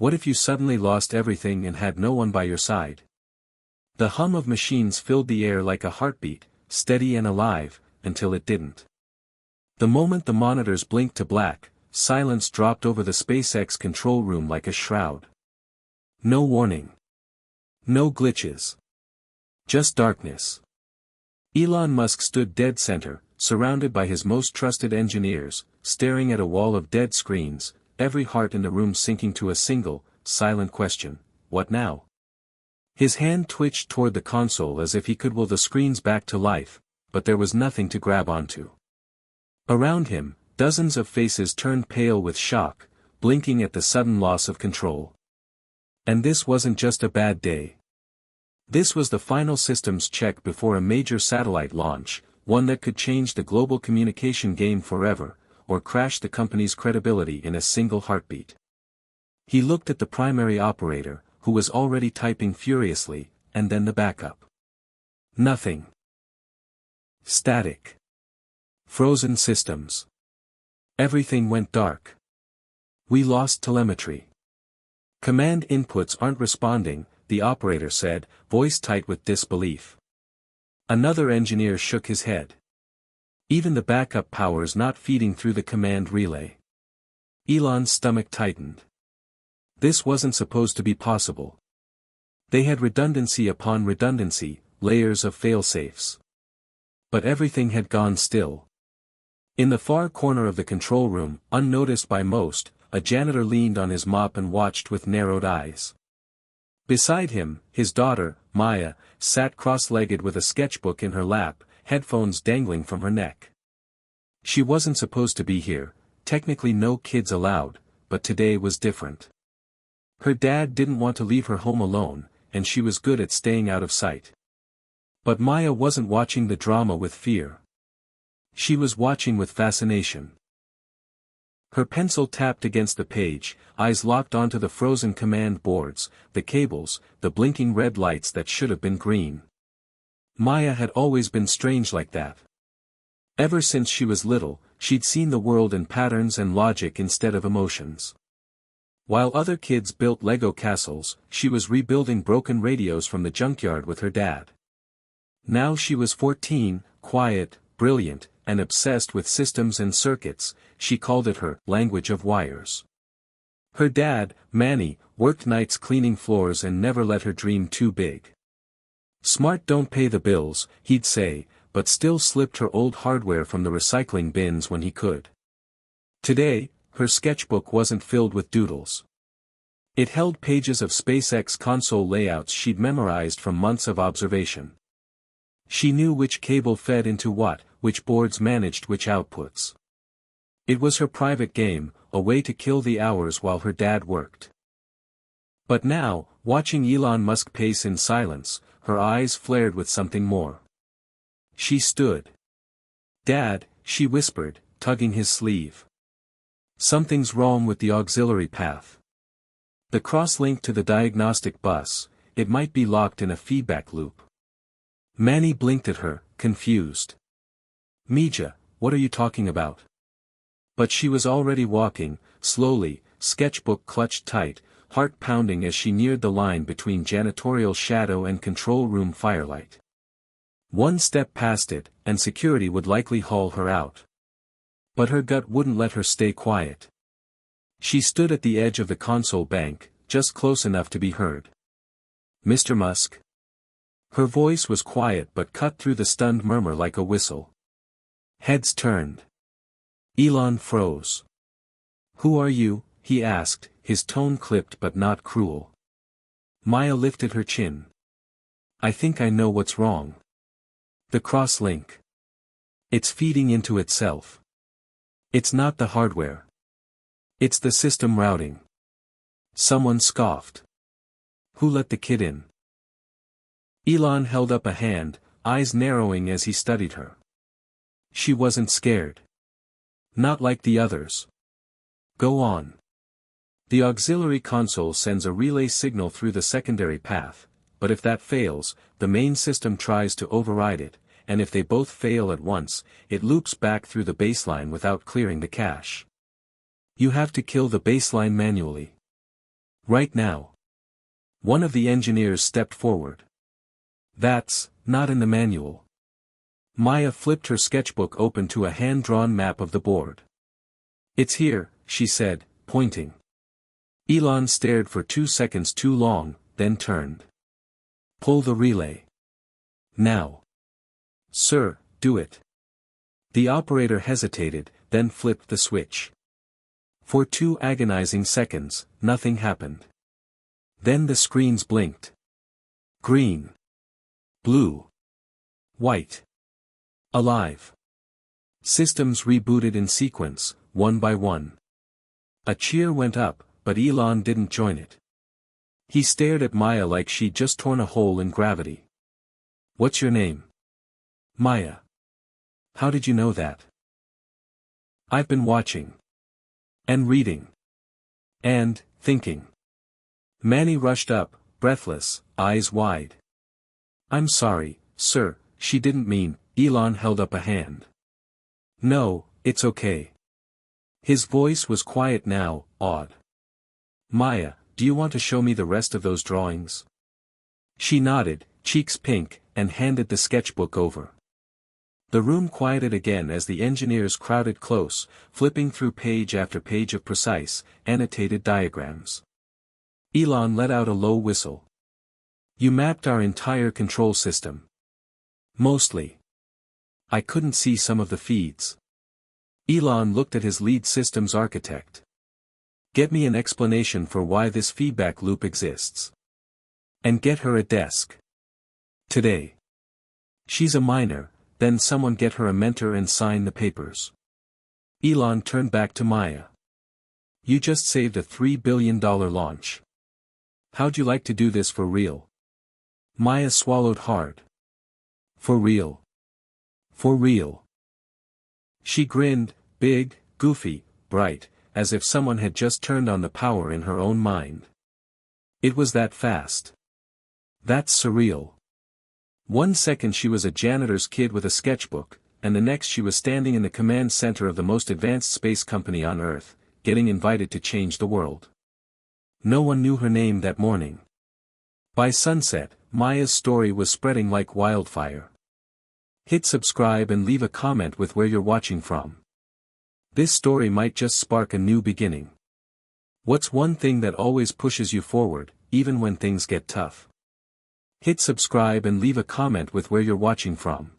What if you suddenly lost everything and had no one by your side? The hum of machines filled the air like a heartbeat, steady and alive, until it didn't. The moment the monitors blinked to black, silence dropped over the SpaceX control room like a shroud. No warning. No glitches. Just darkness. Elon Musk stood dead center, surrounded by his most trusted engineers, staring at a wall of dead screens, every heart in the room sinking to a single, silent question: what now? His hand twitched toward the console as if he could will the screens back to life, but there was nothing to grab onto. Around him, dozens of faces turned pale with shock, blinking at the sudden loss of control. And this wasn't just a bad day. This was the final systems check before a major satellite launch, one that could change the global communication game forever, or crash the company's credibility in a single heartbeat. He looked at the primary operator, who was already typing furiously, and then the backup. Nothing. Static. Frozen systems. Everything went dark. We lost telemetry. Command inputs aren't responding, the operator said, voice tight with disbelief. Another engineer shook his head. Even the backup power's not feeding through the command relay. Elon's stomach tightened. This wasn't supposed to be possible. They had redundancy upon redundancy, layers of failsafes. But everything had gone still. In the far corner of the control room, unnoticed by most, a janitor leaned on his mop and watched with narrowed eyes. Beside him, his daughter, Maya, sat cross-legged with a sketchbook in her lap, headphones dangling from her neck. She wasn't supposed to be here, technically no kids allowed, but today was different. Her dad didn't want to leave her home alone, and she was good at staying out of sight. But Maya wasn't watching the drama with fear. She was watching with fascination. Her pencil tapped against the page, eyes locked onto the frozen command boards, the cables, the blinking red lights that should have been green. Maya had always been strange like that. Ever since she was little, she'd seen the world in patterns and logic instead of emotions. While other kids built Lego castles, she was rebuilding broken radios from the junkyard with her dad. Now she was 14, quiet, brilliant, and obsessed with systems and circuits. She called it her language of wires. Her dad, Manny, worked nights cleaning floors and never let her dream too big. Smart don't pay the bills, he'd say, but still slipped her old hardware from the recycling bins when he could. Today, her sketchbook wasn't filled with doodles. It held pages of SpaceX console layouts she'd memorized from months of observation. She knew which cable fed into what, which boards managed which outputs. It was her private game, a way to kill the hours while her dad worked. But now, watching Elon Musk pace in silence, her eyes flared with something more. She stood. "Dad," she whispered, tugging his sleeve. "Something's wrong with the auxiliary path. The cross-link to the diagnostic bus, it might be locked in a feedback loop." Manny blinked at her, confused. "Mija, what are you talking about?" But she was already walking, slowly, sketchbook clutched tight, heart pounding as she neared the line between janitorial shadow and control room firelight. One step past it, and security would likely haul her out. But her gut wouldn't let her stay quiet. She stood at the edge of the console bank, just close enough to be heard. "Mr. Musk?" Her voice was quiet but cut through the stunned murmur like a whistle. Heads turned. Elon froze. "Who are you?" he asked, his tone clipped but not cruel. Maya lifted her chin. "I think I know what's wrong. The cross-link. It's feeding into itself. It's not the hardware. It's the system routing." Someone scoffed. "Who let the kid in?" Elon held up a hand, eyes narrowing as he studied her. She wasn't scared. Not like the others. "Go on." The auxiliary console sends a relay signal through the secondary path, but if that fails, the main system tries to override it, and if they both fail at once, it loops back through the baseline without clearing the cache. You have to kill the baseline manually. Right now. One of the engineers stepped forward. That's not in the manual. Maya flipped her sketchbook open to a hand-drawn map of the board. It's here, she said, pointing. Elon stared for 2 seconds too long, then turned. Pull the relay. Now. Sir, do it. The operator hesitated, then flipped the switch. For 2 agonizing seconds, nothing happened. Then the screens blinked. Green. Blue. White. Alive. Systems rebooted in sequence, one by one. A cheer went up, but Elon didn't join it. He stared at Maya like she'd just torn a hole in gravity. What's your name? Maya. How did you know that? I've been watching. And reading. And thinking. Manny rushed up, breathless, eyes wide. I'm sorry, sir, she didn't mean. Elon held up a hand. No, it's okay. His voice was quiet now, awed. Maya, do you want to show me the rest of those drawings? She nodded, cheeks pink, and handed the sketchbook over. The room quieted again as the engineers crowded close, flipping through page after page of precise, annotated diagrams. Elon let out a low whistle. You mapped our entire control system. Mostly. I couldn't see some of the feeds. Elon looked at his lead systems architect. Get me an explanation for why this feedback loop exists. And get her a desk. Today. She's a minor, then someone get her a mentor and sign the papers. Elon turned back to Maya. You just saved a $3 billion launch. How'd you like to do this for real? Maya swallowed hard. For real. For real. She grinned, big, goofy, bright, as if someone had just turned on the power in her own mind. It was that fast. That's surreal. 1 second she was a janitor's kid with a sketchbook, and the next she was standing in the command center of the most advanced space company on Earth, getting invited to change the world. No one knew her name that morning. By sunset, Maya's story was spreading like wildfire. Hit subscribe and leave a comment with where you're watching from. This story might just spark a new beginning. What's one thing that always pushes you forward, even when things get tough? Hit subscribe and leave a comment with where you're watching from.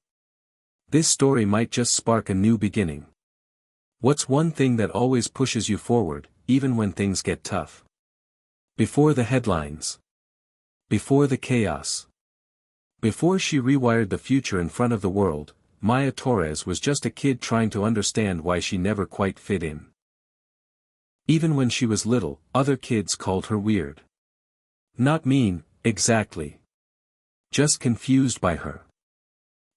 This story might just spark a new beginning. What's one thing that always pushes you forward, even when things get tough? Before the headlines. Before the chaos. Before she rewired the future in front of the world, Maya Torres was just a kid trying to understand why she never quite fit in. Even when she was little, other kids called her weird. Not mean, exactly. Just confused by her.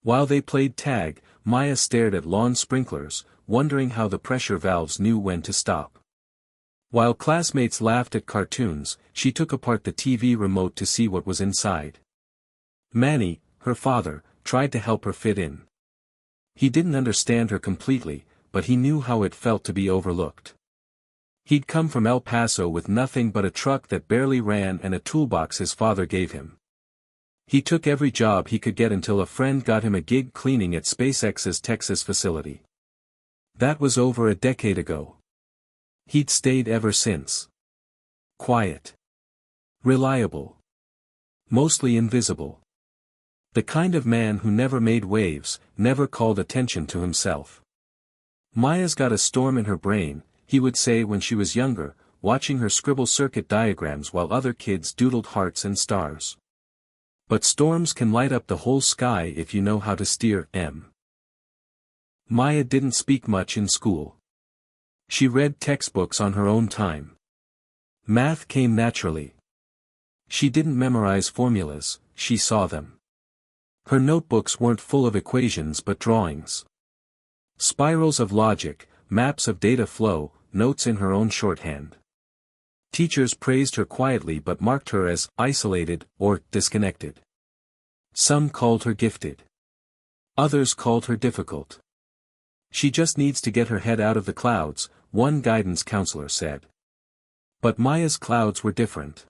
While they played tag, Maya stared at lawn sprinklers, wondering how the pressure valves knew when to stop. While classmates laughed at cartoons, she took apart the TV remote to see what was inside. Manny, her father, tried to help her fit in. He didn't understand her completely, but he knew how it felt to be overlooked. He'd come from El Paso with nothing but a truck that barely ran and a toolbox his father gave him. He took every job he could get until a friend got him a gig cleaning at SpaceX's Texas facility. That was over a decade ago. He'd stayed ever since. Quiet. Reliable. Mostly invisible. The kind of man who never made waves, never called attention to himself. Maya's got a storm in her brain, he would say when she was younger, watching her scribble circuit diagrams while other kids doodled hearts and stars. But storms can light up the whole sky if you know how to steer. Maya didn't speak much in school. She read textbooks on her own time. Math came naturally. She didn't memorize formulas, she saw them. Her notebooks weren't full of equations but drawings. Spirals of logic, maps of data flow, notes in her own shorthand. Teachers praised her quietly but marked her as isolated or disconnected. Some called her gifted. Others called her difficult. She just needs to get her head out of the clouds, one guidance counselor said. But Maya's clouds were different.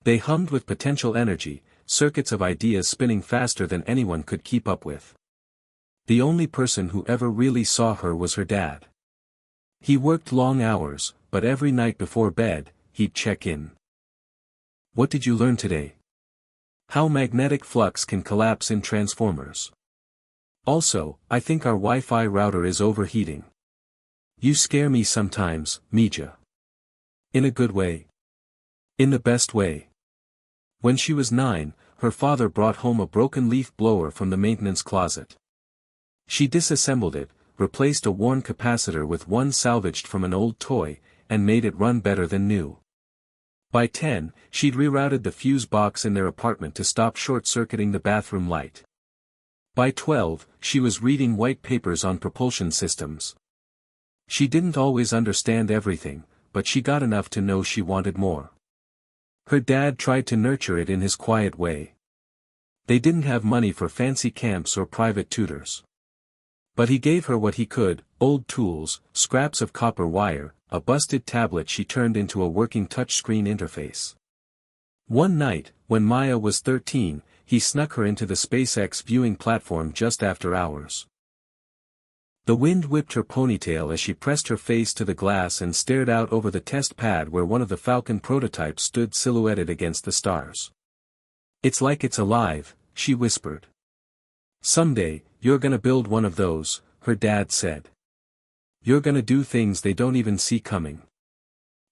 They hummed with potential energy, circuits of ideas spinning faster than anyone could keep up with. The only person who ever really saw her was her dad. He worked long hours, but every night before bed, he'd check in. "What did you learn today? How magnetic flux can collapse in transformers. Also, I think our Wi-Fi router is overheating. You scare me sometimes, Mija." In a good way. In the best way. When she was 9, her father brought home a broken leaf blower from the maintenance closet. She disassembled it, replaced a worn capacitor with one salvaged from an old toy, and made it run better than new. By 10, she'd rerouted the fuse box in their apartment to stop short-circuiting the bathroom light. By 12, she was reading white papers on propulsion systems. She didn't always understand everything, but she got enough to know she wanted more. Her dad tried to nurture it in his quiet way. They didn't have money for fancy camps or private tutors. But he gave her what he could: old tools, scraps of copper wire, a busted tablet she turned into a working touchscreen interface. One night, when Maya was 13, he snuck her into the SpaceX viewing platform just after hours. The wind whipped her ponytail as she pressed her face to the glass and stared out over the test pad where one of the Falcon prototypes stood silhouetted against the stars. "It's like it's alive," she whispered. "Someday, you're gonna build one of those," her dad said. "You're gonna do things they don't even see coming."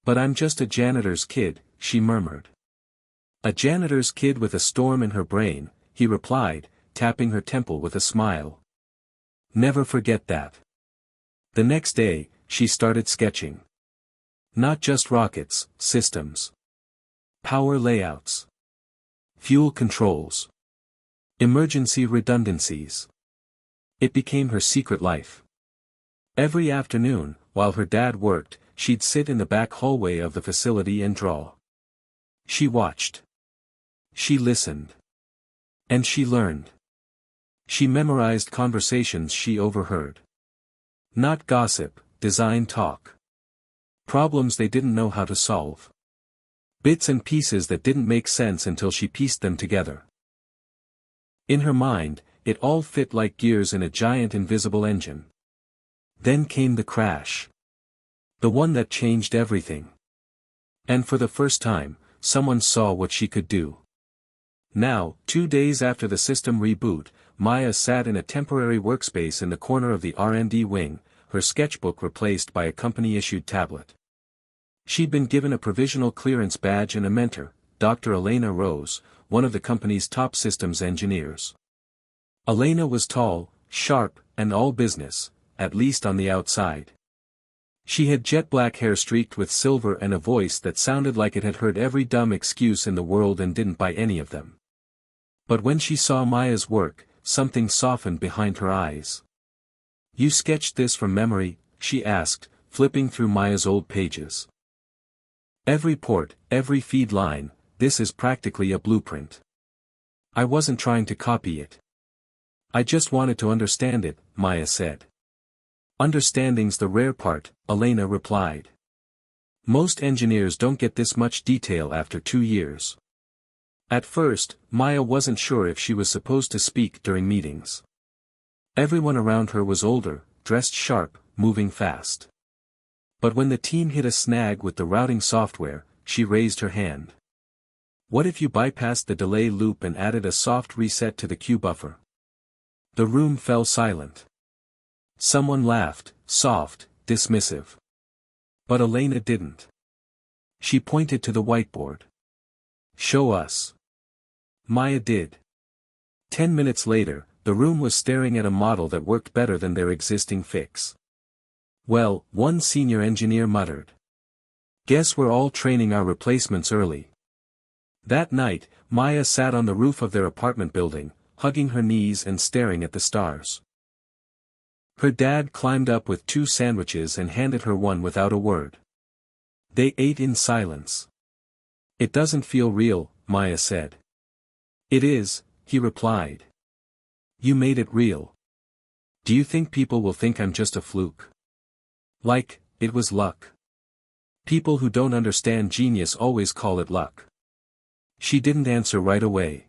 "But I'm just a janitor's kid," she murmured. "A janitor's kid with a storm in her brain," he replied, tapping her temple with a smile. "Never forget that." The next day, she started sketching. Not just rockets, systems. Power layouts. Fuel controls. Emergency redundancies. It became her secret life. Every afternoon, while her dad worked, she'd sit in the back hallway of the facility and draw. She watched. She listened. And she learned. She memorized conversations she overheard. Not gossip, design talk. Problems they didn't know how to solve. Bits and pieces that didn't make sense until she pieced them together. In her mind, it all fit like gears in a giant invisible engine. Then came the crash. The one that changed everything. And for the first time, someone saw what she could do. Now, 2 days after the system reboot, Maya sat in a temporary workspace in the corner of the R&D wing, her sketchbook replaced by a company-issued tablet. She'd been given a provisional clearance badge and a mentor, Dr. Elena Rose, one of the company's top systems engineers. Elena was tall, sharp, and all business, at least on the outside. She had jet black hair streaked with silver and a voice that sounded like it had heard every dumb excuse in the world and didn't buy any of them. But when she saw Maya's work, something softened behind her eyes. "You sketched this from memory?" she asked, flipping through Maya's old pages. "Every port, every feed line, this is practically a blueprint. I wasn't trying to copy it. I just wanted to understand it," Maya said. "Understanding's the rare part," Elena replied. "Most engineers don't get this much detail after 2 years." At first, Maya wasn't sure if she was supposed to speak during meetings. Everyone around her was older, dressed sharp, moving fast. But when the team hit a snag with the routing software, she raised her hand. "What if you bypassed the delay loop and added a soft reset to the queue buffer?" The room fell silent. Someone laughed, soft, dismissive. But Elena didn't. She pointed to the whiteboard. "Show us." Maya did. 10 minutes later, the room was staring at a model that worked better than their existing fix. "Well," one senior engineer muttered. "Guess we're all training our replacements early." That night, Maya sat on the roof of their apartment building, hugging her knees and staring at the stars. Her dad climbed up with 2 sandwiches and handed her one without a word. They ate in silence. "It doesn't feel real," Maya said. "It is," he replied. "You made it real. Do you think people will think I'm just a fluke? Like, it was luck?" People who don't understand genius always call it luck. She didn't answer right away.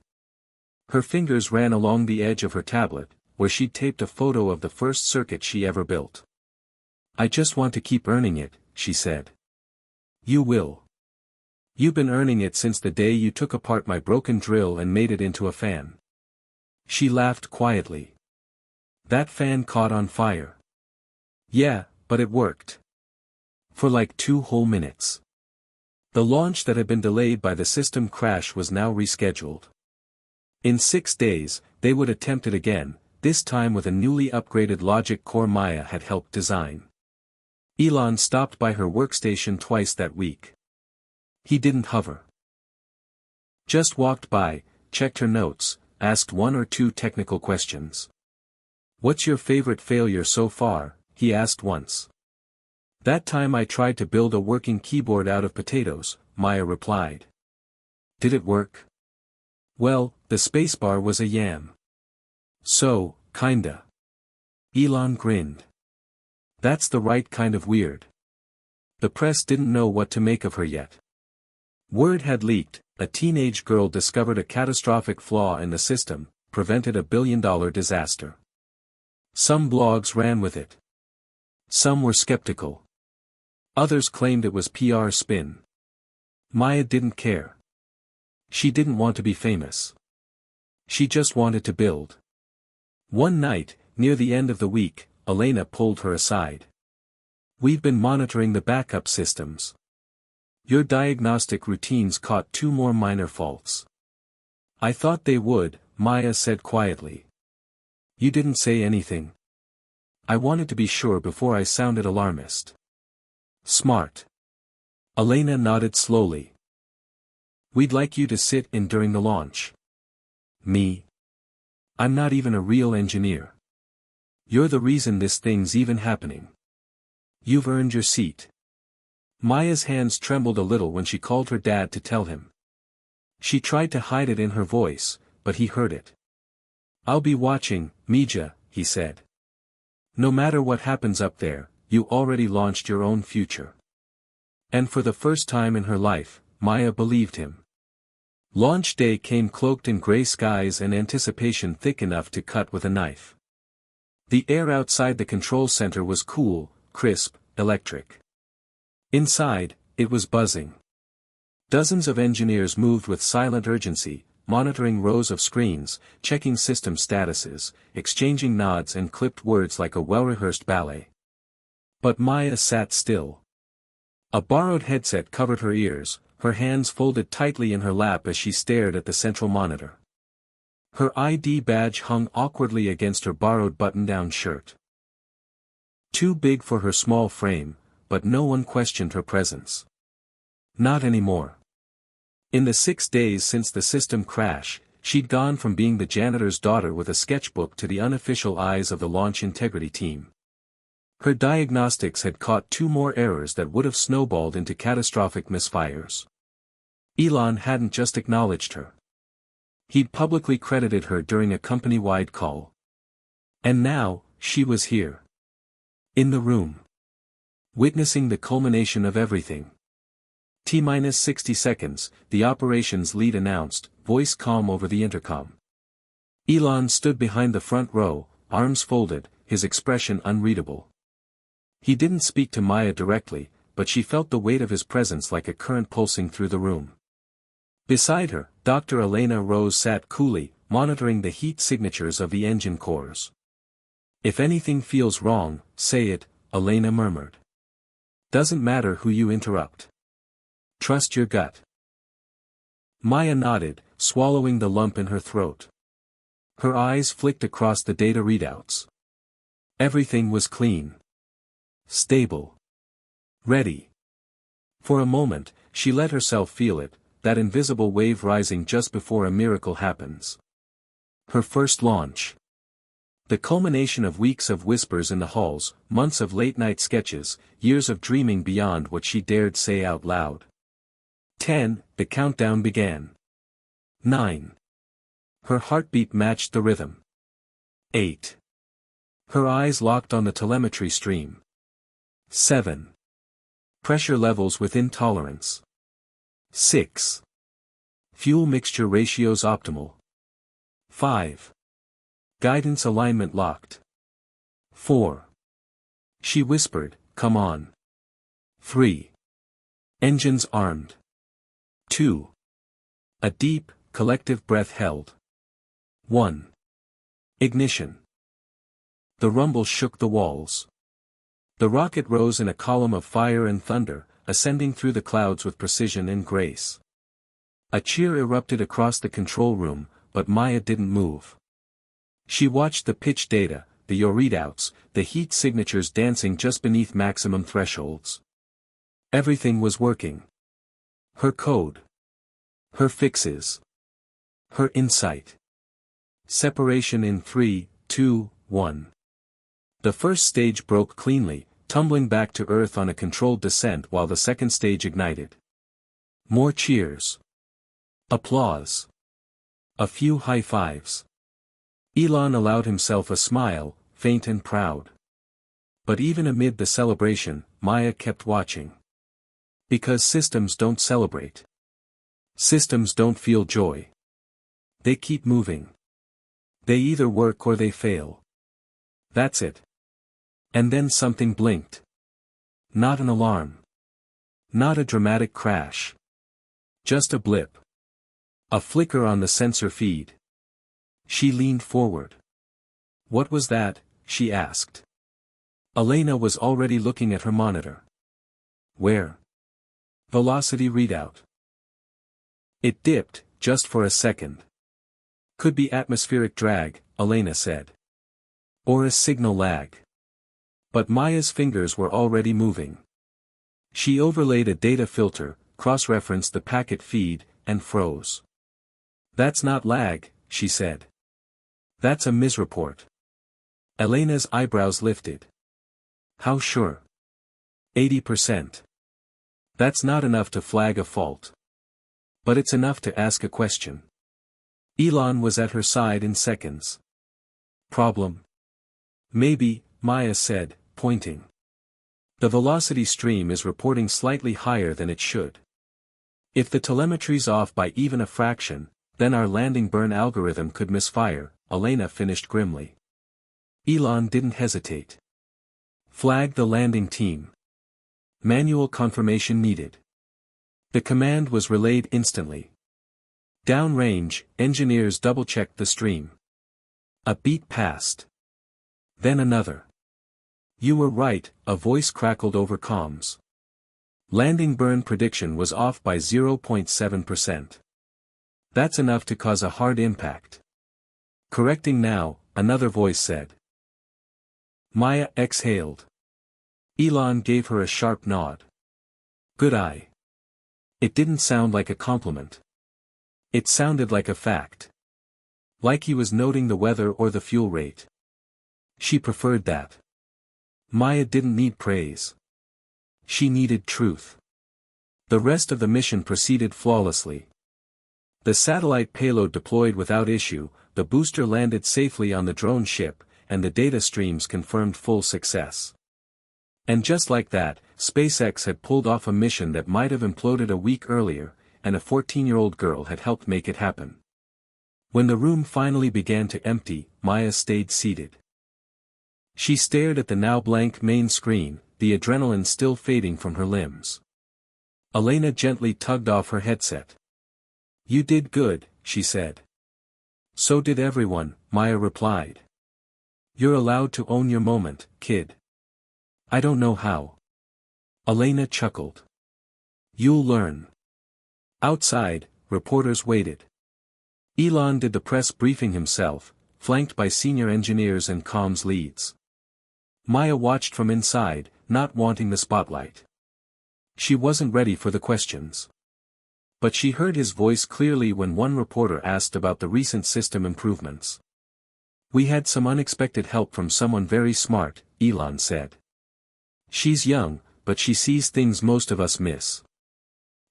Her fingers ran along the edge of her tablet, where she'd taped a photo of the first circuit she ever built. "I just want to keep earning it," she said. "You will. You've been earning it since the day you took apart my broken drill and made it into a fan." She laughed quietly. "That fan caught on fire." "Yeah, but it worked. For like 2 whole minutes." The launch that had been delayed by the system crash was now rescheduled. In 6 days, they would attempt it again, this time with a newly upgraded logic core Maya had helped design. Elon stopped by her workstation twice that week. He didn't hover. Just walked by, checked her notes, asked 1 or 2 technical questions. "What's your favorite failure so far?" he asked once. "That time I tried to build a working keyboard out of potatoes," Maya replied. "Did it work?" "Well, the spacebar was a yam." "So, kinda." Elon grinned. "That's the right kind of weird." The press didn't know what to make of her yet. Word had leaked, a teenage girl discovered a catastrophic flaw in the system, prevented a billion-dollar disaster. Some blogs ran with it. Some were skeptical. Others claimed it was PR spin. Maya didn't care. She didn't want to be famous. She just wanted to build. One night, near the end of the week, Elena pulled her aside. "We've been monitoring the backup systems. Your diagnostic routines caught 2 more minor faults." "I thought they would," Maya said quietly. "You didn't say anything." "I wanted to be sure before I sounded alarmist." "Smart." Elena nodded slowly. "We'd like you to sit in during the launch." "Me? I'm not even a real engineer. You're the reason this thing's even happening. You've earned your seat." Maya's hands trembled a little when she called her dad to tell him. She tried to hide it in her voice, but he heard it. "I'll be watching, Mija," he said. "No matter what happens up there, you already launched your own future." And for the first time in her life, Maya believed him. Launch day came cloaked in gray skies and anticipation thick enough to cut with a knife. The air outside the control center was cool, crisp, electric. Inside, it was buzzing. Dozens of engineers moved with silent urgency, monitoring rows of screens, checking system statuses, exchanging nods and clipped words like a well-rehearsed ballet. But Maya sat still. A borrowed headset covered her ears, her hands folded tightly in her lap as she stared at the central monitor. Her ID badge hung awkwardly against her borrowed button-down shirt. Too big for her small frame, but no one questioned her presence. Not anymore. In the 6 days since the system crash, she'd gone from being the janitor's daughter with a sketchbook to the unofficial eyes of the launch integrity team. Her diagnostics had caught 2 more errors that would have snowballed into catastrophic misfires. Elon hadn't just acknowledged her. He'd publicly credited her during a company-wide call. And now, she was here. In the room. Witnessing the culmination of everything. T-minus 60 seconds, the operations lead announced, voice calm over the intercom. Elon stood behind the front row, arms folded, his expression unreadable. He didn't speak to Maya directly, but she felt the weight of his presence like a current pulsing through the room. Beside her, Dr. Elena Rose sat coolly, monitoring the heat signatures of the engine cores. "If anything feels wrong, say it," Elena murmured. "Doesn't matter who you interrupt. Trust your gut." Maya nodded, swallowing the lump in her throat. Her eyes flicked across the data readouts. Everything was clean. Stable. Ready. For a moment, she let herself feel it, that invisible wave rising just before a miracle happens. Her first launch. The culmination of weeks of whispers in the halls, months of late-night sketches, years of dreaming beyond what she dared say out loud. 10, the countdown began. 9. Her heartbeat matched the rhythm. 8. Her eyes locked on the telemetry stream. 7. Pressure levels within tolerance. 6. Fuel mixture ratios optimal. 5. Guidance alignment locked. 4. She whispered, "Come on." 3. Engines armed. 2. A deep, collective breath held. 1. Ignition. The rumble shook the walls. The rocket rose in a column of fire and thunder, ascending through the clouds with precision and grace. A cheer erupted across the control room, but Maya didn't move. She watched the pitch data, the yaw readouts, the heat signatures dancing just beneath maximum thresholds. Everything was working. Her code. Her fixes. Her insight. Separation in 3, 2, 1. The first stage broke cleanly, tumbling back to Earth on a controlled descent while the second stage ignited. More cheers. Applause. A few high fives. Elon allowed himself a smile, faint and proud. But even amid the celebration, Maya kept watching. Because systems don't celebrate. Systems don't feel joy. They keep moving. They either work or they fail. That's it. And then something blinked. Not an alarm. Not a dramatic crash. Just a blip. A flicker on the sensor feed. She leaned forward. "What was that?" she asked. Elena was already looking at her monitor. "Where?" "Velocity readout." "It dipped, just for a second." "Could be atmospheric drag," Elena said. "Or a signal lag." But Maya's fingers were already moving. She overlaid a data filter, cross-referenced the packet feed, and froze. "That's not lag," she said. "That's a misreport." Elena's eyebrows lifted. "How sure?" 80%. "That's not enough to flag a fault. But it's enough to ask a question." Elon was at her side in seconds. "Problem?" "Maybe," Maya said, pointing. "The velocity stream is reporting slightly higher than it should. If the telemetry's off by even a fraction, then our landing burn algorithm could misfire," Elena finished grimly. Elon didn't hesitate. "Flag the landing team. Manual confirmation needed." The command was relayed instantly. Downrange, engineers double-checked the stream. A beat passed. Then another. "You were right," a voice crackled over comms. Landing burn prediction was off by 0.7%. "That's enough to cause a hard impact." "Correcting now," another voice said. Maya exhaled. Elon gave her a sharp nod. "Good eye." It didn't sound like a compliment. It sounded like a fact. Like he was noting the weather or the fuel rate. She preferred that. Maya didn't need praise. She needed truth. The rest of the mission proceeded flawlessly. The satellite payload deployed without issue, the booster landed safely on the drone ship, and the data streams confirmed full success. And just like that, SpaceX had pulled off a mission that might have imploded a week earlier, and a 14-year-old girl had helped make it happen. When the room finally began to empty, Maya stayed seated. She stared at the now blank main screen, the adrenaline still fading from her limbs. Elena gently tugged off her headset. "You did good," she said. "So did everyone," Maya replied. "You're allowed to own your moment, kid." "I don't know how." Elena chuckled. "You'll learn." Outside, reporters waited. Elon did the press briefing himself, flanked by senior engineers and comms leads. Maya watched from inside, not wanting the spotlight. She wasn't ready for the questions. But she heard his voice clearly when one reporter asked about the recent system improvements. "We had some unexpected help from someone very smart," Elon said. "She's young, but she sees things most of us miss.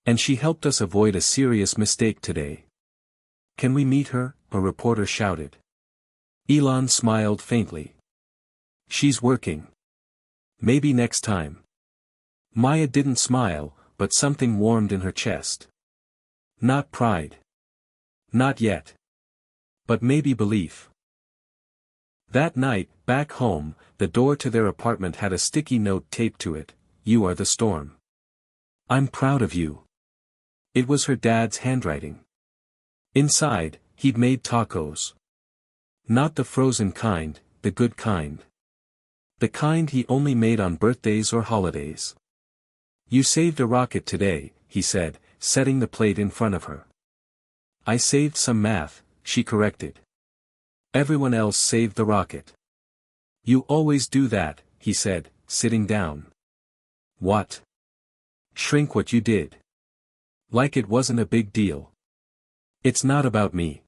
And she helped us avoid a serious mistake today." "Can we meet her?" a reporter shouted. Elon smiled faintly. "She's working. Maybe next time." Maya didn't smile, but something warmed in her chest. Not pride. Not yet. But maybe belief. That night, back home, the door to their apartment had a sticky note taped to it. "You are the storm. I'm proud of you." It was her dad's handwriting. Inside, he'd made tacos. Not the frozen kind, the good kind. The kind he only made on birthdays or holidays. "You saved a rocket today," he said, setting the plate in front of her. "I saved some math," she corrected. "Everyone else saved the rocket." "You always do that," he said, sitting down. "What? Shrink what you did. Like it wasn't a big deal." "It's not about me.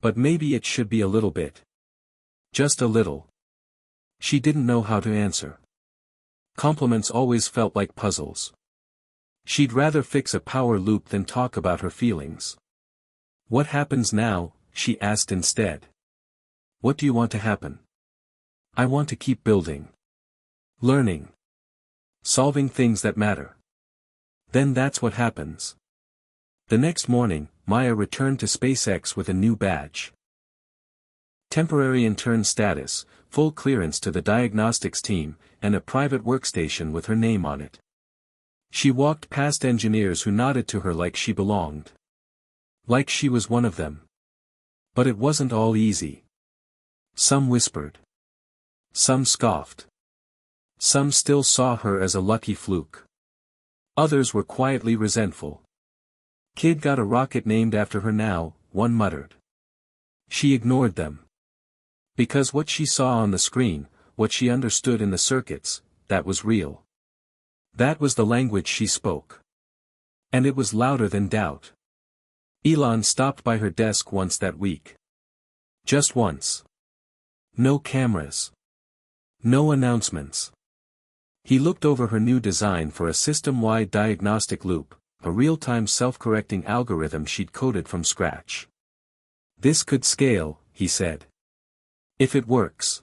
But maybe it should be a little bit. Just a little." She didn't know how to answer. Compliments always felt like puzzles. She'd rather fix a power loop than talk about her feelings. "What happens now?" she asked instead. "What do you want to happen?" "I want to keep building. Learning. Solving things that matter. Then that's what happens." The next morning, Maya returned to SpaceX with a new badge. Temporary intern status, full clearance to the diagnostics team, and a private workstation with her name on it. She walked past engineers who nodded to her like she belonged. Like she was one of them. But it wasn't all easy. Some whispered. Some scoffed. Some still saw her as a lucky fluke. Others were quietly resentful. "Kid got a rocket named after her now," one muttered. She ignored them. Because what she saw on the screen, what she understood in the circuits, that was real. That was the language she spoke. And it was louder than doubt. Elon stopped by her desk once that week. Just once. No cameras. No announcements. He looked over her new design for a system-wide diagnostic loop, a real-time self-correcting algorithm she'd coded from scratch. "This could scale," he said. "If it works."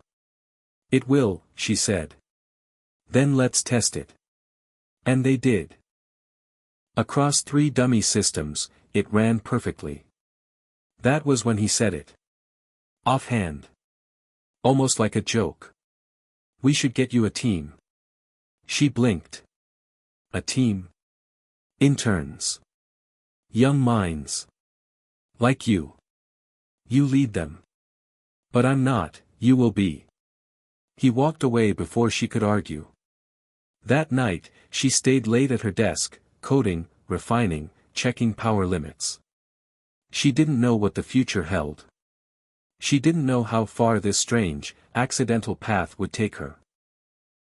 "It will," she said. "Then let's test it." And they did. Across 3 dummy systems, it ran perfectly. That was when he said it. Offhand. Almost like a joke. "We should get you a team." She blinked. "A team? Interns. Young minds. Like you. You lead them." "But I'm not, you will be." He walked away before she could argue. That night, she stayed late at her desk, coding, refining, checking power limits. She didn't know what the future held. She didn't know how far this strange, accidental path would take her.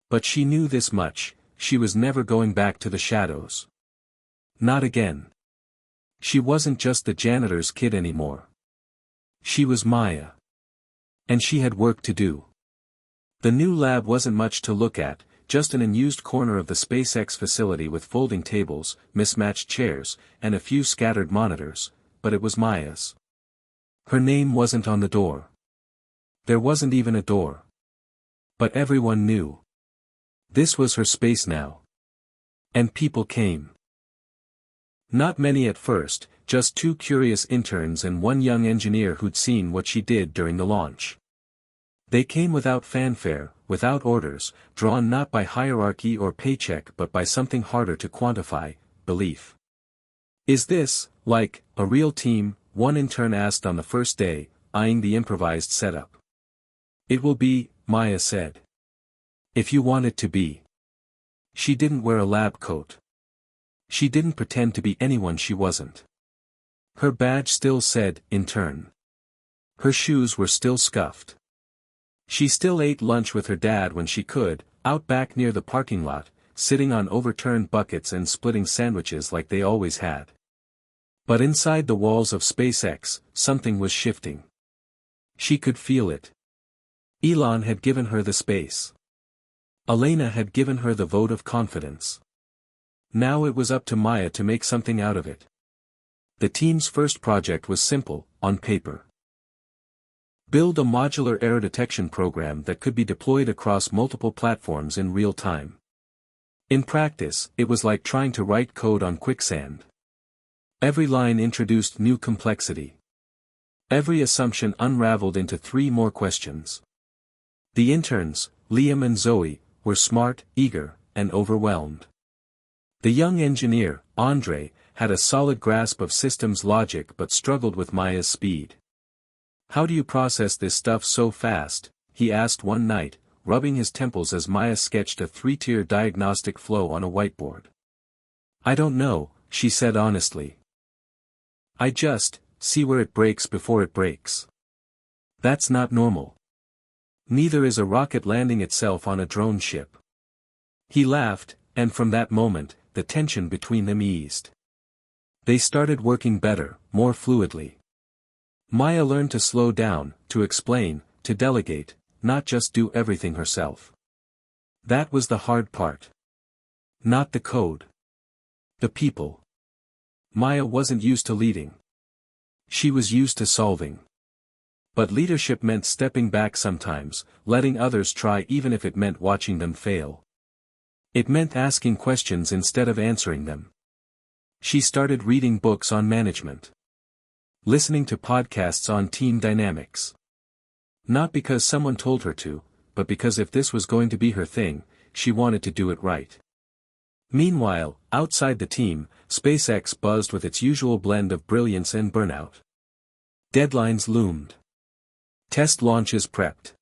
But she knew this much: she was never going back to the shadows. Not again. She wasn't just the janitor's kid anymore. She was Maya. And she had work to do. The new lab wasn't much to look at, just an unused corner of the SpaceX facility with folding tables, mismatched chairs, and a few scattered monitors, but it was Maya's. Her name wasn't on the door. There wasn't even a door. But everyone knew. This was her space now. And people came. Not many at first, just 2 curious interns and 1 young engineer who'd seen what she did during the launch. They came without fanfare, without orders, drawn not by hierarchy or paycheck but by something harder to quantify: belief. "Is this, like, a real team?" one intern asked on the first day, eyeing the improvised setup. "It will be," Maya said. "If you want it to be." She didn't wear a lab coat. She didn't pretend to be anyone she wasn't. Her badge still said, intern. Her shoes were still scuffed. She still ate lunch with her dad when she could, out back near the parking lot, sitting on overturned buckets and splitting sandwiches like they always had. But inside the walls of SpaceX, something was shifting. She could feel it. Elon had given her the space. Elena had given her the vote of confidence. Now it was up to Maya to make something out of it. The team's first project was simple, on paper. Build a modular error detection program that could be deployed across multiple platforms in real time. In practice, it was like trying to write code on quicksand. Every line introduced new complexity. Every assumption unraveled into 3 more questions. The interns, Liam and Zoe, were smart, eager, and overwhelmed. The young engineer, Andre, had a solid grasp of systems logic but struggled with Maya's speed. "How do you process this stuff so fast?" he asked one night, rubbing his temples as Maya sketched a 3-tier diagnostic flow on a whiteboard. "I don't know," she said honestly. "I just see where it breaks before it breaks. That's not normal. Neither is a rocket landing itself on a drone ship." He laughed, and from that moment, the tension between them eased. They started working better, more fluidly. Maya learned to slow down, to explain, to delegate, not just do everything herself. That was the hard part. Not the code. The people. Maya wasn't used to leading. She was used to solving. But leadership meant stepping back sometimes, letting others try even if it meant watching them fail. It meant asking questions instead of answering them. She started reading books on management. Listening to podcasts on team dynamics. Not because someone told her to, but because if this was going to be her thing, she wanted to do it right. Meanwhile, outside the team, SpaceX buzzed with its usual blend of brilliance and burnout. Deadlines loomed. Test launches prepped.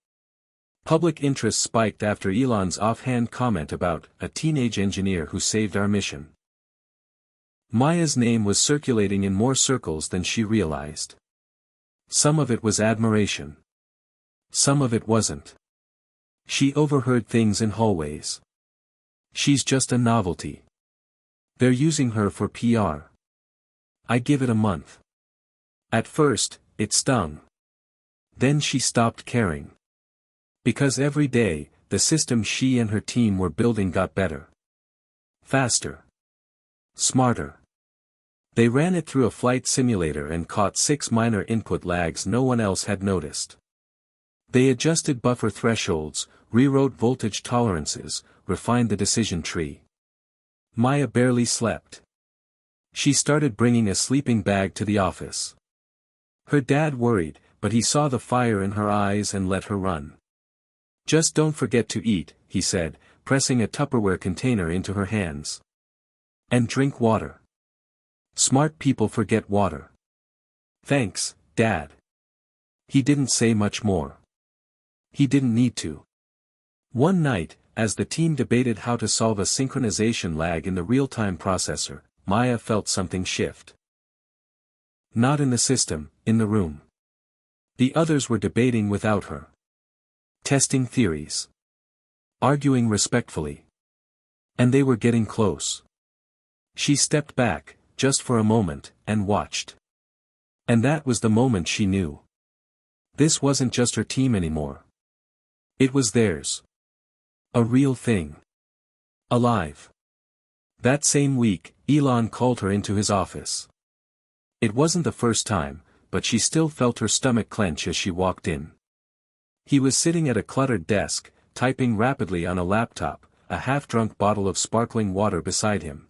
Public interest spiked after Elon's offhand comment about a teenage engineer who saved our mission. Maya's name was circulating in more circles than she realized. Some of it was admiration. Some of it wasn't. She overheard things in hallways. "She's just a novelty. They're using her for PR. I give it a month." At first, it stung. Then she stopped caring. Because every day, the system she and her team were building got better. Faster. Smarter. They ran it through a flight simulator and caught 6 minor input lags no one else had noticed. They adjusted buffer thresholds, rewrote voltage tolerances, refined the decision tree. Maya barely slept. She started bringing a sleeping bag to the office. Her dad worried, but he saw the fire in her eyes and let her run. "Just don't forget to eat," he said, pressing a Tupperware container into her hands. "And drink water. Smart people forget water." "Thanks, Dad." He didn't say much more. He didn't need to. One night, as the team debated how to solve a synchronization lag in the real-time processor, Maya felt something shift. Not in the system, in the room. The others were debating without her. Testing theories. Arguing respectfully. And they were getting close. She stepped back, just for a moment, and watched. And that was the moment she knew. This wasn't just her team anymore. It was theirs. A real thing. Alive. That same week, Elon called her into his office. It wasn't the first time, but she still felt her stomach clench as she walked in. He was sitting at a cluttered desk, typing rapidly on a laptop, a half-drunk bottle of sparkling water beside him.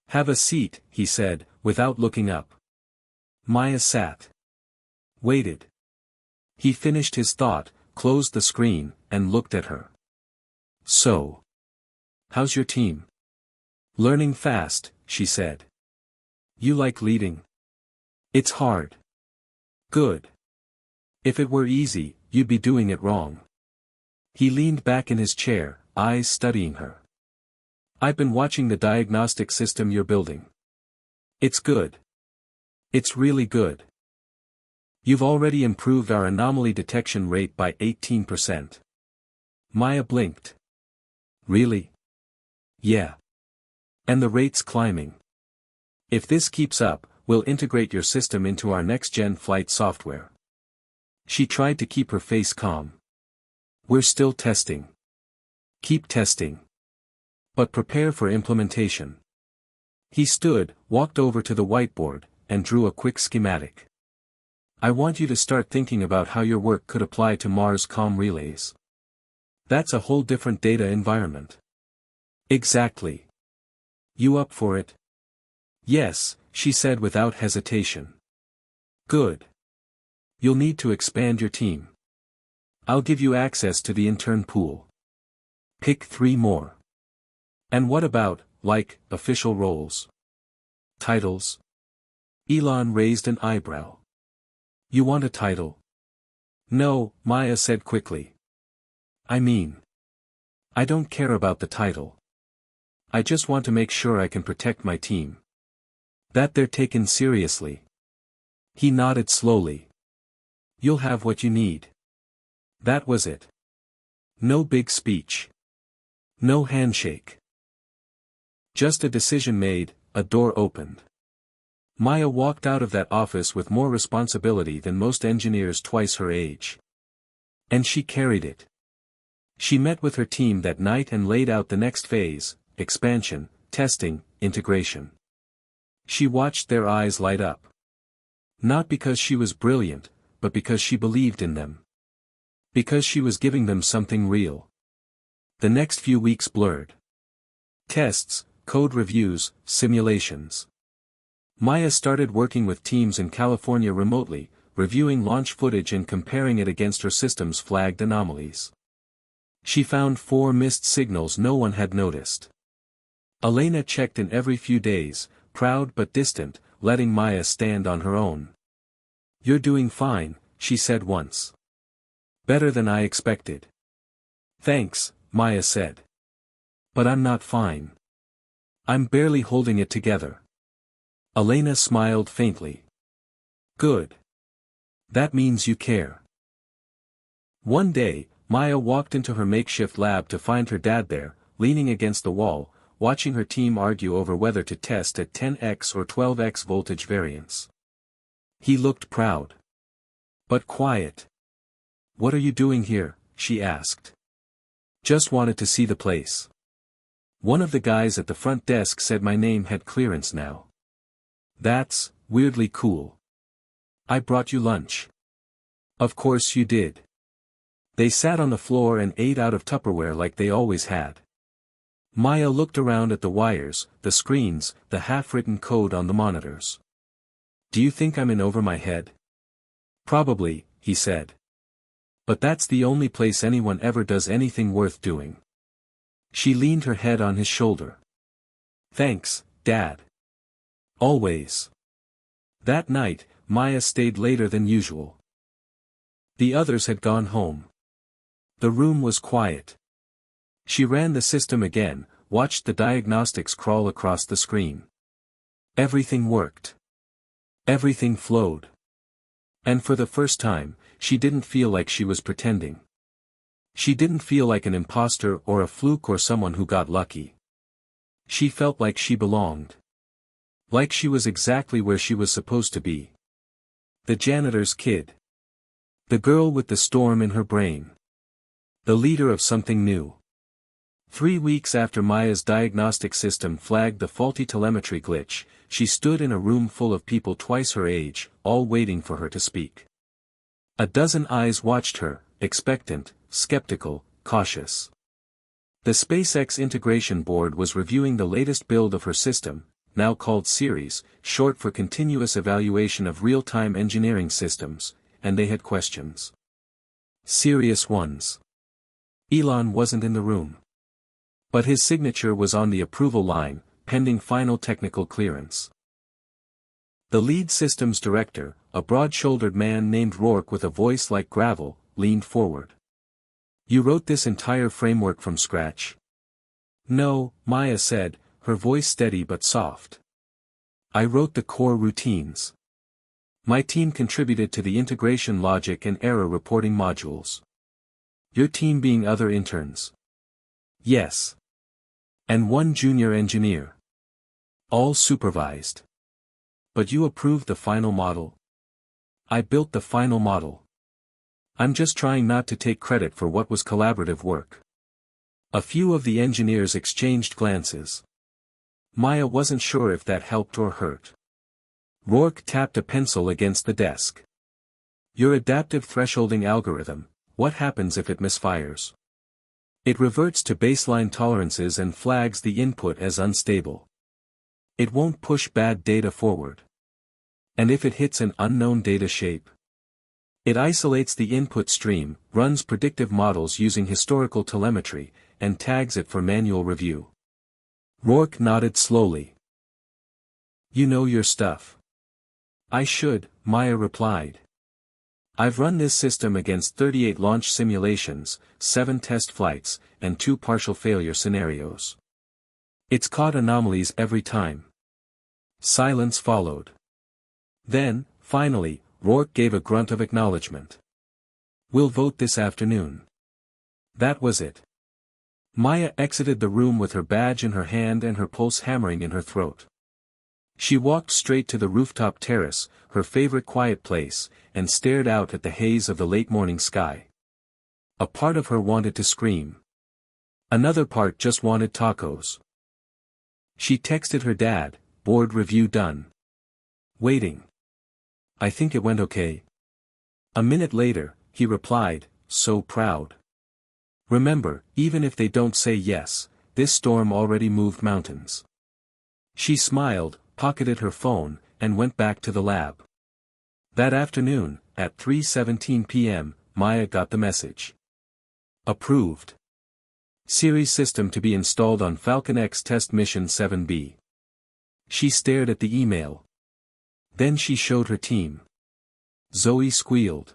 "Have a seat," he said, without looking up. Maya sat. Waited. He finished his thought, closed the screen, and looked at her. "So. How's your team?" "Learning fast," she said. "You like leading?" "It's hard." "Good. If it were easy, you'd be doing it wrong." He leaned back in his chair, eyes studying her. "I've been watching the diagnostic system you're building. It's good. It's really good. You've already improved our anomaly detection rate by 18%. Maya blinked. "Really?" "Yeah. And the rate's climbing. If this keeps up, we'll integrate your system into our next-gen flight software." She tried to keep her face calm. "We're still testing. Keep testing. But prepare for implementation." He stood, walked over to the whiteboard, and drew a quick schematic. "I want you to start thinking about how your work could apply to Mars comm relays. That's a whole different data environment. Exactly. You up for it? Yes, she said without hesitation. Good. You'll need to expand your team. I'll give you access to the intern pool. Pick 3 more. And what about, like, official roles? Titles? Elon raised an eyebrow. You want a title? No, Maya said quickly. I mean, I don't care about the title. I just want to make sure I can protect my team. That they're taken seriously. He nodded slowly. You'll have what you need. That was it. No big speech. No handshake. Just a decision made, a door opened. Maya walked out of that office with more responsibility than most engineers twice her age. And she carried it. She met with her team that night and laid out the next phase: expansion, testing, integration. She watched their eyes light up. Not because she was brilliant, but because she believed in them. Because she was giving them something real. The next few weeks blurred. Tests, code reviews, simulations. Maya started working with teams in California remotely, reviewing launch footage and comparing it against her system's flagged anomalies. She found 4 missed signals no one had noticed. Elena checked in every few days, proud but distant, letting Maya stand on her own. You're doing fine, she said once. Better than I expected. Thanks, Maya said. But I'm not fine. I'm barely holding it together. Elena smiled faintly. Good. That means you care. One day, Maya walked into her makeshift lab to find her dad there, leaning against the wall, watching her team argue over whether to test at 10x or 12x voltage variance. He looked proud. But quiet. What are you doing here? She asked. Just wanted to see the place. One of the guys at the front desk said my name had clearance now. That's weirdly cool. I brought you lunch. Of course you did. They sat on the floor and ate out of Tupperware like they always had. Maya looked around at the wires, the screens, the half-written code on the monitors. Do you think I'm in over my head? Probably, he said. But that's the only place anyone ever does anything worth doing. She leaned her head on his shoulder. Thanks, Dad. Always. That night, Maya stayed later than usual. The others had gone home. The room was quiet. She ran the system again, watched the diagnostics crawl across the screen. Everything worked. Everything flowed. And for the first time, she didn't feel like she was pretending. She didn't feel like an imposter or a fluke or someone who got lucky. She felt like she belonged. Like she was exactly where she was supposed to be. The janitor's kid. The girl with the storm in her brain. The leader of something new. 3 weeks after Maya's diagnostic system flagged the faulty telemetry glitch, she stood in a room full of people twice her age, all waiting for her to speak. A dozen eyes watched her, expectant, skeptical, cautious. The SpaceX Integration Board was reviewing the latest build of her system, now called Series, short for Continuous Evaluation of Real-Time Engineering Systems, and they had questions. Serious ones. Elon wasn't in the room. But his signature was on the approval line, pending final technical clearance. The lead systems director, a broad-shouldered man named Rourke with a voice like gravel, leaned forward. You wrote this entire framework from scratch? No, Maya said, her voice steady but soft. I wrote the core routines. My team contributed to the integration logic and error reporting modules. Your team being other interns? Yes. And 1 junior engineer. All supervised. But you approved the final model? I built the final model. I'm just trying not to take credit for what was collaborative work. A few of the engineers exchanged glances. Maya wasn't sure if that helped or hurt. Rourke tapped a pencil against the desk. Your adaptive thresholding algorithm, what happens if it misfires? It reverts to baseline tolerances and flags the input as unstable. It won't push bad data forward. And if it hits an unknown data shape, it isolates the input stream, runs predictive models using historical telemetry, and tags it for manual review. Rourke nodded slowly. You know your stuff. I should, Maya replied. I've run this system against 38 launch simulations, 7 test flights, and 2 partial failure scenarios. It's caught anomalies every time. Silence followed. Then, finally, Rourke gave a grunt of acknowledgement. We'll vote this afternoon. That was it. Maya exited the room with her badge in her hand and her pulse hammering in her throat. She walked straight to the rooftop terrace, her favorite quiet place, and stared out at the haze of the late morning sky. A part of her wanted to scream. Another part just wanted tacos. She texted her dad, board review done. Waiting. I think it went okay. A minute later, he replied, so proud. Remember, even if they don't say yes, this storm already moved mountains. She smiled, pocketed her phone, and went back to the lab. That afternoon, at 3:17 p.m., Maya got the message. Approved. Series system to be installed on Falcon X test mission 7B. She stared at the email. Then she showed her team. Zoe squealed.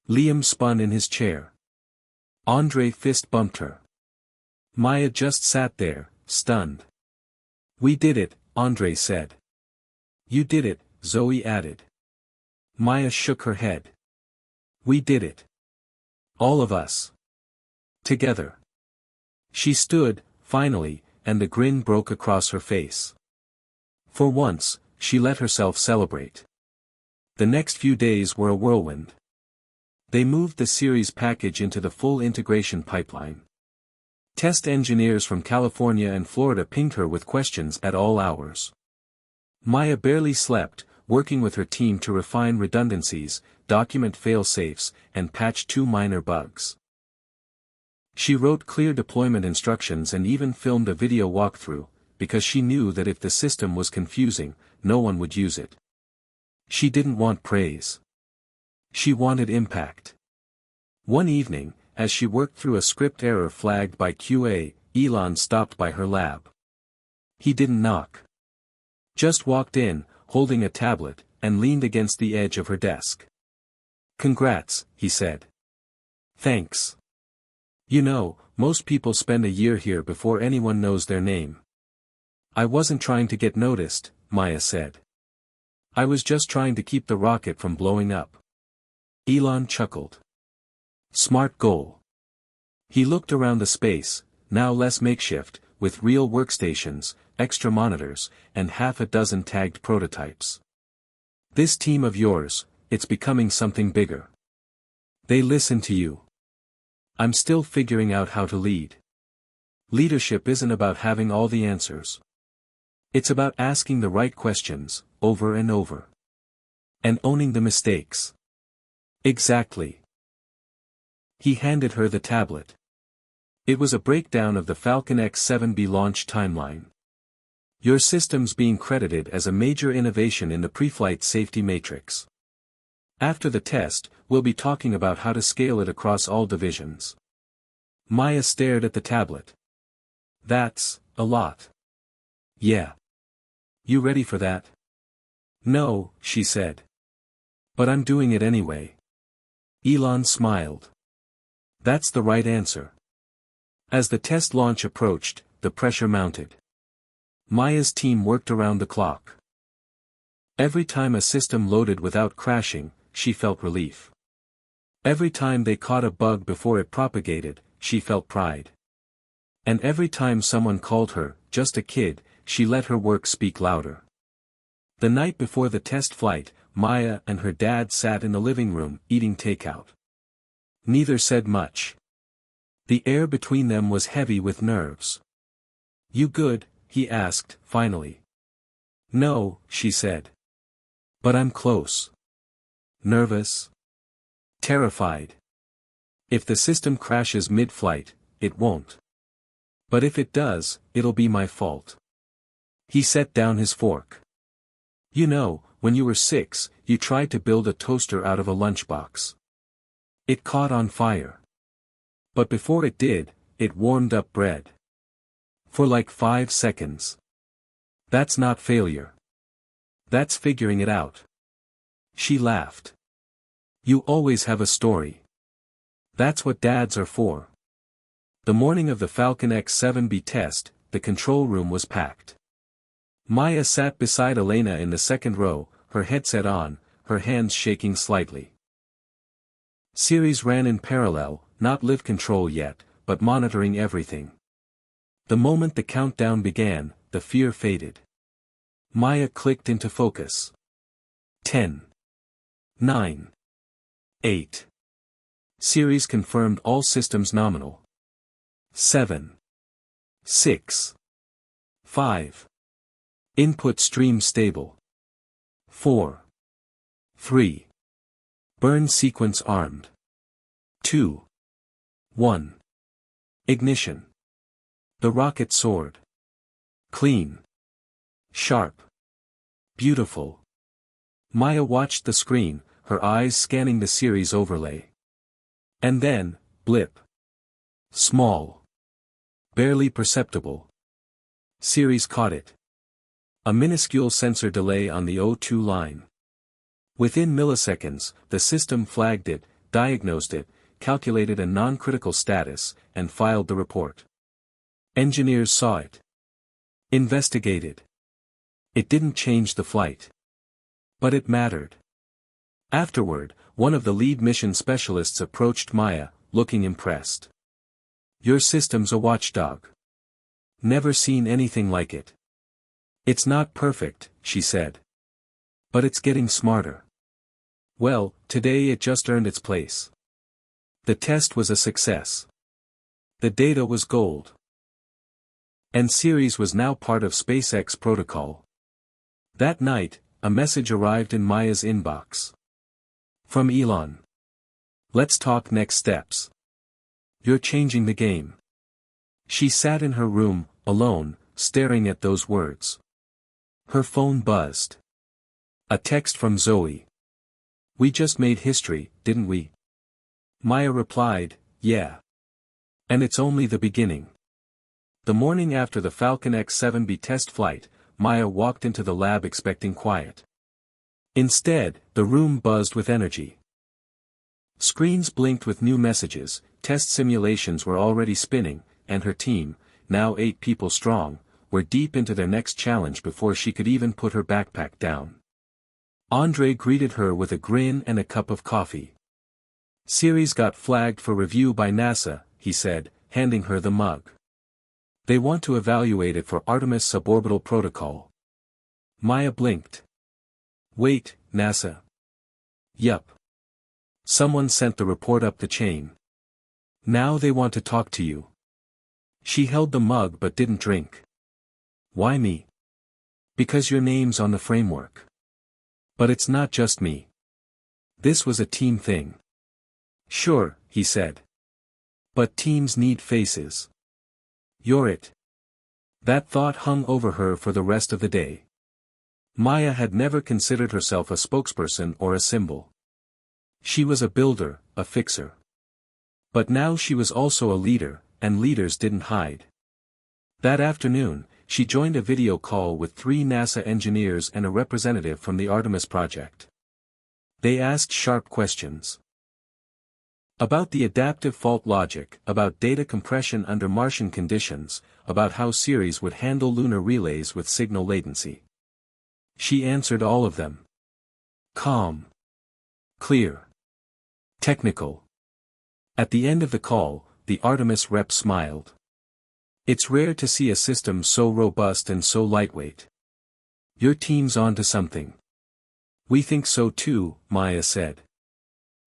Liam spun in his chair. Andre fist bumped her. Maya just sat there, stunned. We did it, Andre said. You did it, Zoe added. Maya shook her head. We did it. All of us. Together. She stood, finally, and the grin broke across her face. For once, she let herself celebrate. The next few days were a whirlwind. They moved the series package into the full integration pipeline. Test engineers from California and Florida pinged her with questions at all hours. Maya barely slept, working with her team to refine redundancies, document fail-safes, and patch 2 minor bugs. She wrote clear deployment instructions and even filmed a video walkthrough, because she knew that if the system was confusing, no one would use it. She didn't want praise. She wanted impact. One evening, as she worked through a script error flagged by QA, Elon stopped by her lab. He didn't knock. Just walked in, holding a tablet, and leaned against the edge of her desk. Congrats, he said. Thanks. You know, most people spend a year here before anyone knows their name. I wasn't trying to get noticed, Maya said. I was just trying to keep the rocket from blowing up. Elon chuckled. Smart goal. He looked around the space, now less makeshift, with real workstations, extra monitors, and half a dozen tagged prototypes. This team of yours, it's becoming something bigger. They listen to you. I'm still figuring out how to lead. Leadership isn't about having all the answers. It's about asking the right questions, over and over. And owning the mistakes. Exactly. He handed her the tablet. It was a breakdown of the Falcon X 7B launch timeline. Your system's being credited as a major innovation in the pre-flight safety matrix. After the test, we'll be talking about how to scale it across all divisions. Maya stared at the tablet. That's a lot. Yeah. You ready for that? No, she said. But I'm doing it anyway. Elon smiled. That's the right answer. As the test launch approached, the pressure mounted. Maya's team worked around the clock. Every time a system loaded without crashing, she felt relief. Every time they caught a bug before it propagated, she felt pride. And every time someone called her, just a kid, she let her work speak louder. The night before the test flight, Maya and her dad sat in the living room, eating takeout. Neither said much. The air between them was heavy with nerves. You good? He asked, finally. No, she said. But I'm close. Nervous? Terrified. If the system crashes mid-flight, it won't. But if it does, it'll be my fault. He set down his fork. You know, when you were 6, you tried to build a toaster out of a lunchbox. It caught on fire. But before it did, it warmed up bread. For like 5 seconds. That's not failure. That's figuring it out. She laughed. You always have a story. That's what dads are for. The morning of the Falcon X-7B test, the control room was packed. Maya sat beside Elena in the second row, her headset on, her hands shaking slightly. Series ran in parallel, not live control yet, but monitoring everything. The moment the countdown began, the fear faded. Maya clicked into focus. 10. 9. 8. Series confirmed all systems nominal. 7. 6. 5. Input stream stable. 4. 3. Burn sequence armed. 2. 1. Ignition. The rocket soared. Clean. Sharp. Beautiful. Maya watched the screen, her eyes scanning the series overlay. And then, blip. Small. Barely perceptible. Series caught it. A minuscule sensor delay on the O2 line. Within milliseconds, the system flagged it, diagnosed it, calculated a non-critical status, and filed the report. Engineers saw it. Investigated. It didn't change the flight. But it mattered. Afterward, one of the lead mission specialists approached Maya, looking impressed. Your system's a watchdog. Never seen anything like it. It's not perfect, she said. But it's getting smarter. Well, today it just earned its place. The test was a success. The data was gold. And Series was now part of SpaceX protocol. That night, a message arrived in Maya's inbox. From Elon. Let's talk next steps. You're changing the game. She sat in her room, alone, staring at those words. Her phone buzzed. A text from Zoe. We just made history, didn't we? Maya replied, yeah. And it's only the beginning. The morning after the Falcon X-7B test flight, Maya walked into the lab expecting quiet. Instead, the room buzzed with energy. Screens blinked with new messages, test simulations were already spinning, and her team, now 8 people strong, were deep into their next challenge before she could even put her backpack down. Andre greeted her with a grin and a cup of coffee. Series got flagged for review by NASA, he said, handing her the mug. They want to evaluate it for Artemis suborbital protocol. Maya blinked. Wait, NASA. Yup. Someone sent the report up the chain. Now they want to talk to you. She held the mug but didn't drink. Why me? Because your name's on the framework. But it's not just me. This was a team thing. Sure, he said. But teams need faces. You're it. That thought hung over her for the rest of the day. Maya had never considered herself a spokesperson or a symbol. She was a builder, a fixer. But now she was also a leader, and leaders didn't hide. That afternoon, she joined a video call with 3 NASA engineers and a representative from the Artemis project. They asked sharp questions. About the adaptive fault logic, about data compression under Martian conditions, about how Ceres would handle lunar relays with signal latency. She answered all of them. Calm. Clear. Technical. At the end of the call, the Artemis rep smiled. It's rare to see a system so robust and so lightweight. Your team's onto something. We think so too, Maya said.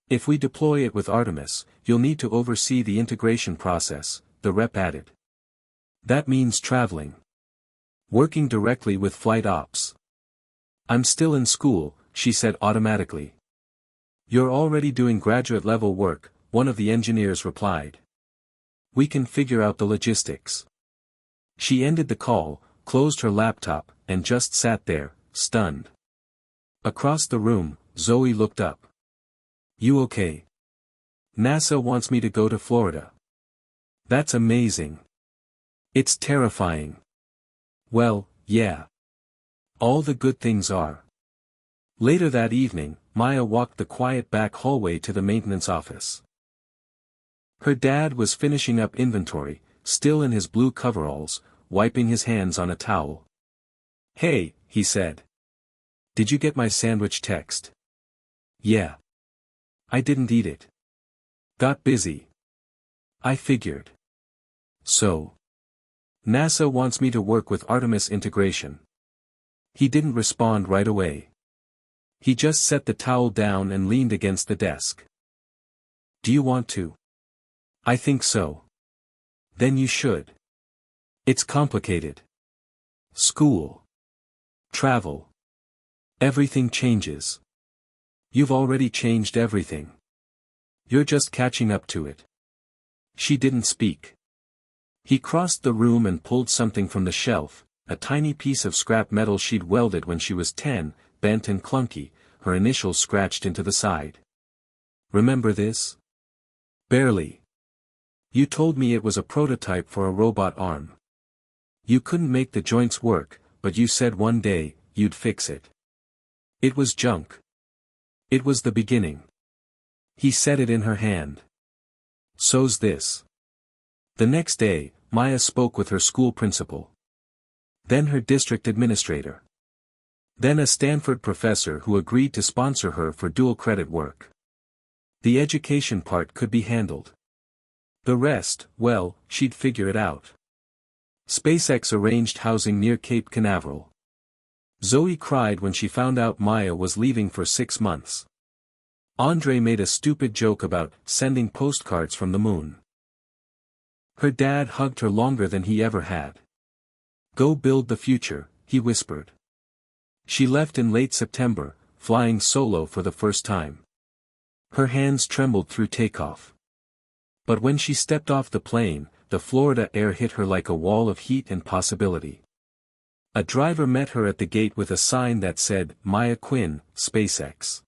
If we deploy it with Artemis, you'll need to oversee the integration process, the rep added. That means traveling. Working directly with flight ops. I'm still in school, she said automatically. You're already doing graduate level work, one of the engineers replied. We can figure out the logistics. She ended the call, closed her laptop, and just sat there, stunned. Across the room, Zoe looked up. You okay? NASA wants me to go to Florida. That's amazing. It's terrifying. Well, yeah. All the good things are. Later that evening, Maya walked the quiet back hallway to the maintenance office. Her dad was finishing up inventory, still in his blue coveralls, wiping his hands on a towel. Hey, he said. Did you get my sandwich text? Yeah. I didn't eat it. Got busy. I figured. So. NASA wants me to work with Artemis integration. He didn't respond right away. He just set the towel down and leaned against the desk. Do you want to? I think so. Then you should. It's complicated. School. Travel. Everything changes. You've already changed everything. You're just catching up to it. She didn't speak. He crossed the room and pulled something from the shelf, a tiny piece of scrap metal she'd welded when she was 10, bent and clunky, her initials scratched into the side. Remember this? Barely. You told me it was a prototype for a robot arm. You couldn't make the joints work, but you said one day, you'd fix it. It was junk. It was the beginning. He set it in her hand. So's this. The next day, Maya spoke with her school principal. Then her district administrator. Then a Stanford professor who agreed to sponsor her for dual credit work. The education part could be handled. The rest, well, she'd figure it out. SpaceX arranged housing near Cape Canaveral. Zoe cried when she found out Maya was leaving for 6 months. Andre made a stupid joke about sending postcards from the moon. Her dad hugged her longer than he ever had. Go build the future, he whispered. She left in late September, flying solo for the first time. Her hands trembled through takeoff. But when she stepped off the plane, the Florida air hit her like a wall of heat and possibility. A driver met her at the gate with a sign that said, Maya Quinn, SpaceX.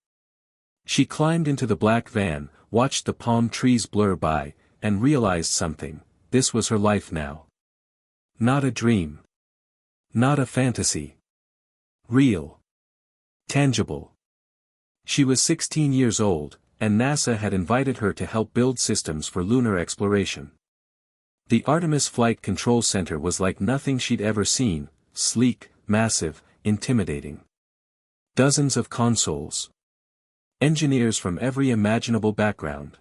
She climbed into the black van, watched the palm trees blur by, and realized something: this was her life now. Not a dream. Not a fantasy. Real. Tangible. She was 16 years old, and NASA had invited her to help build systems for lunar exploration. The Artemis Flight Control Center was like nothing she'd ever seen, sleek, massive, intimidating. Dozens of consoles. Engineers from every imaginable background.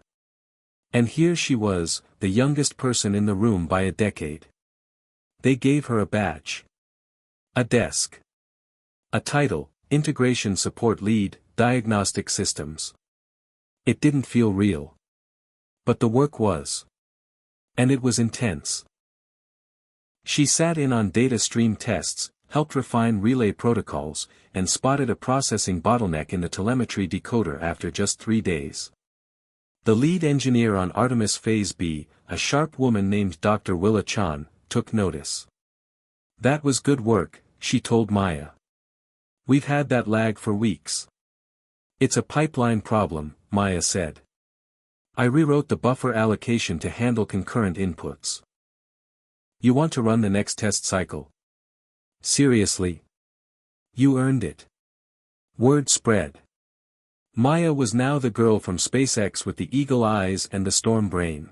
And here she was, the youngest person in the room by a decade. They gave her a badge. A desk. A title, Integration Support Lead, Diagnostic Systems. It didn't feel real. But the work was. And it was intense. She sat in on data stream tests, helped refine relay protocols, and spotted a processing bottleneck in the telemetry decoder after just 3 days. The lead engineer on Artemis Phase B, a sharp woman named Dr. Willa Chan, took notice. That was good work, she told Maya. We've had that lag for weeks. It's a pipeline problem, Maya said. I rewrote the buffer allocation to handle concurrent inputs. You want to run the next test cycle? Seriously? You earned it. Word spread. Maya was now the girl from SpaceX with the eagle eyes and the storm brain.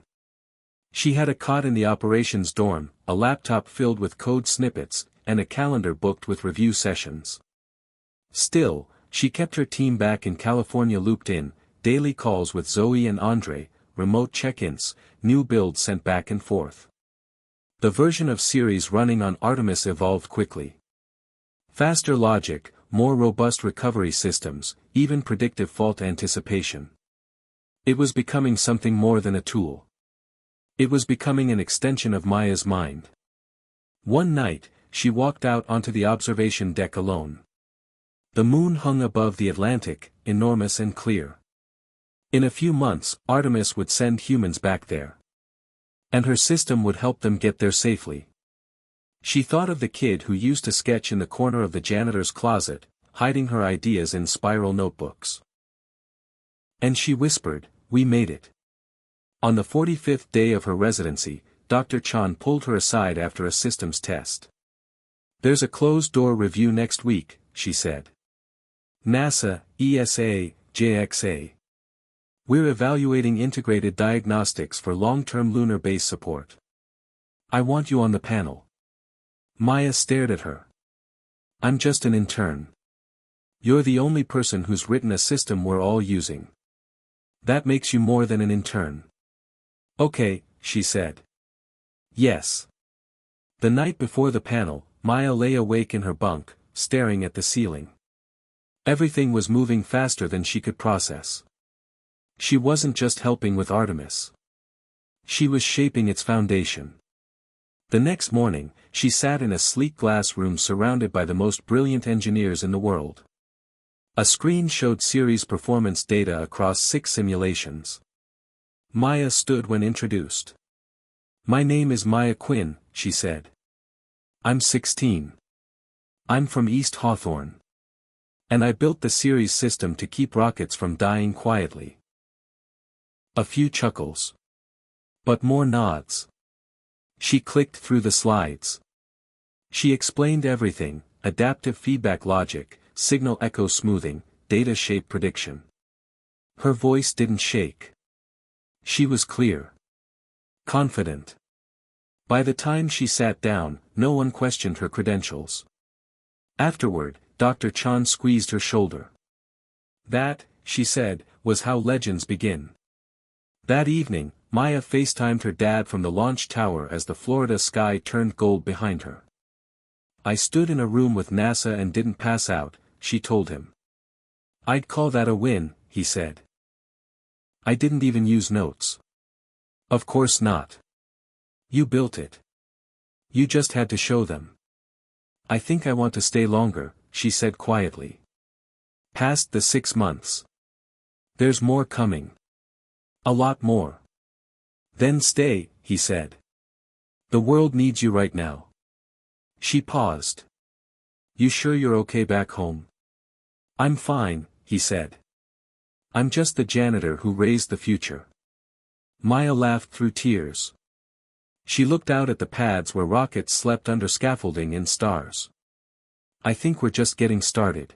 She had a cot in the operations dorm, a laptop filled with code snippets, and a calendar booked with review sessions. Still, she kept her team back in California looped in, daily calls with Zoe and Andre, remote check-ins, new builds sent back and forth. The version of Ceres running on Artemis evolved quickly. Faster logic, more robust recovery systems, even predictive fault anticipation. It was becoming something more than a tool. It was becoming an extension of Maya's mind. One night, she walked out onto the observation deck alone. The moon hung above the Atlantic, enormous and clear. In a few months, Artemis would send humans back there. And her system would help them get there safely. She thought of the kid who used to sketch in the corner of the janitor's closet, hiding her ideas in spiral notebooks. And she whispered, "We made it." On the 45th day of her residency, Dr. Chan pulled her aside after a systems test. "There's a closed-door review next week," she said. "NASA, ESA, JXA. We're evaluating integrated diagnostics for long-term lunar base support. I want you on the panel." Maya stared at her. "I'm just an intern. You're the only person who's written a system we're all using. That makes you more than an intern." "Okay," she said. "Yes." The night before the panel, Maya lay awake in her bunk, staring at the ceiling. Everything was moving faster than she could process. She wasn't just helping with Artemis. She was shaping its foundation. The next morning, she sat in a sleek glass room surrounded by the most brilliant engineers in the world. A screen showed Ceres performance data across 6 simulations. Maya stood when introduced. "My name is Maya Quinn," she said. "I'm 16. I'm from East Hawthorne. And I built the Ceres system to keep rockets from dying quietly." A few chuckles. But more nods. She clicked through the slides. She explained everything: adaptive feedback logic, signal echo smoothing, data shape prediction. Her voice didn't shake. She was clear. Confident. By the time she sat down, no one questioned her credentials. Afterward, Dr. Chan squeezed her shoulder. "That," she said, "was how legends begin." That evening, Maya FaceTimed her dad from the launch tower as the Florida sky turned gold behind her. "I stood in a room with NASA and didn't pass out," she told him. "I'd call that a win," he said. "I didn't even use notes." "Of course not. You built it. You just had to show them." "I think I want to stay longer," she said quietly. "Past the 6 months. There's more coming. A lot more." "Then stay," he said. "The world needs you right now." She paused. "You sure you're okay back home?" "I'm fine," he said. "I'm just the janitor who raised the future." Maya laughed through tears. She looked out at the pads where rockets slept under scaffolding in stars. "I think we're just getting started."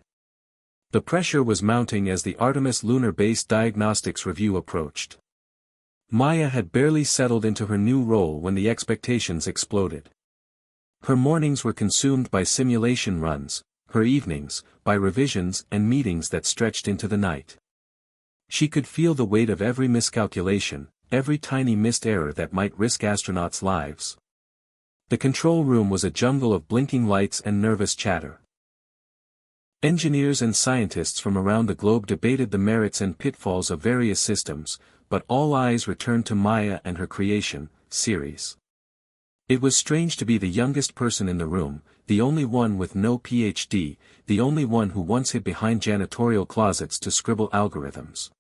The pressure was mounting as the Artemis Lunar Base Diagnostics Review approached. Maya had barely settled into her new role when the expectations exploded. Her mornings were consumed by simulation runs, her evenings, by revisions and meetings that stretched into the night. She could feel the weight of every miscalculation, every tiny missed error that might risk astronauts' lives. The control room was a jungle of blinking lights and nervous chatter. Engineers and scientists from around the globe debated the merits and pitfalls of various systems, but all eyes returned to Maya and her creation, Ceres. It was strange to be the youngest person in the room, the only one with no PhD, the only one who once hid behind janitorial closets to scribble algorithms.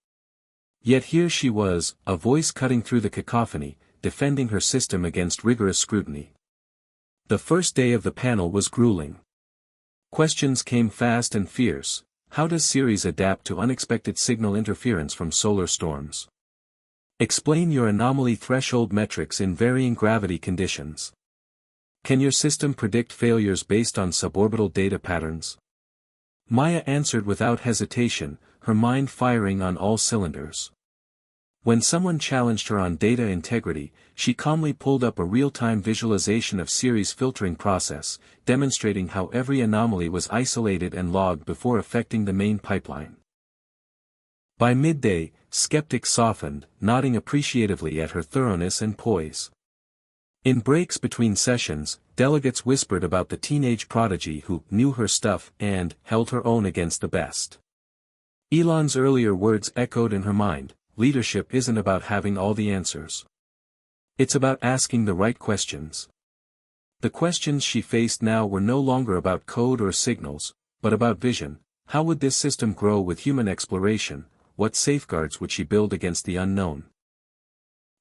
Yet here she was, a voice cutting through the cacophony, defending her system against rigorous scrutiny. The first day of the panel was grueling. Questions came fast and fierce. How does Ceres adapt to unexpected signal interference from solar storms? Explain your anomaly threshold metrics in varying gravity conditions. Can your system predict failures based on suborbital data patterns? Maya answered without hesitation, her mind firing on all cylinders. When someone challenged her on data integrity, she calmly pulled up a real-time visualization of Ceres' filtering process, demonstrating how every anomaly was isolated and logged before affecting the main pipeline. By midday, skeptics softened, nodding appreciatively at her thoroughness and poise. In breaks between sessions, delegates whispered about the teenage prodigy who knew her stuff and held her own against the best. Elon's earlier words echoed in her mind: leadership isn't about having all the answers. It's about asking the right questions. The questions she faced now were no longer about code or signals, but about vision. How would this system grow with human exploration? What safeguards would she build against the unknown?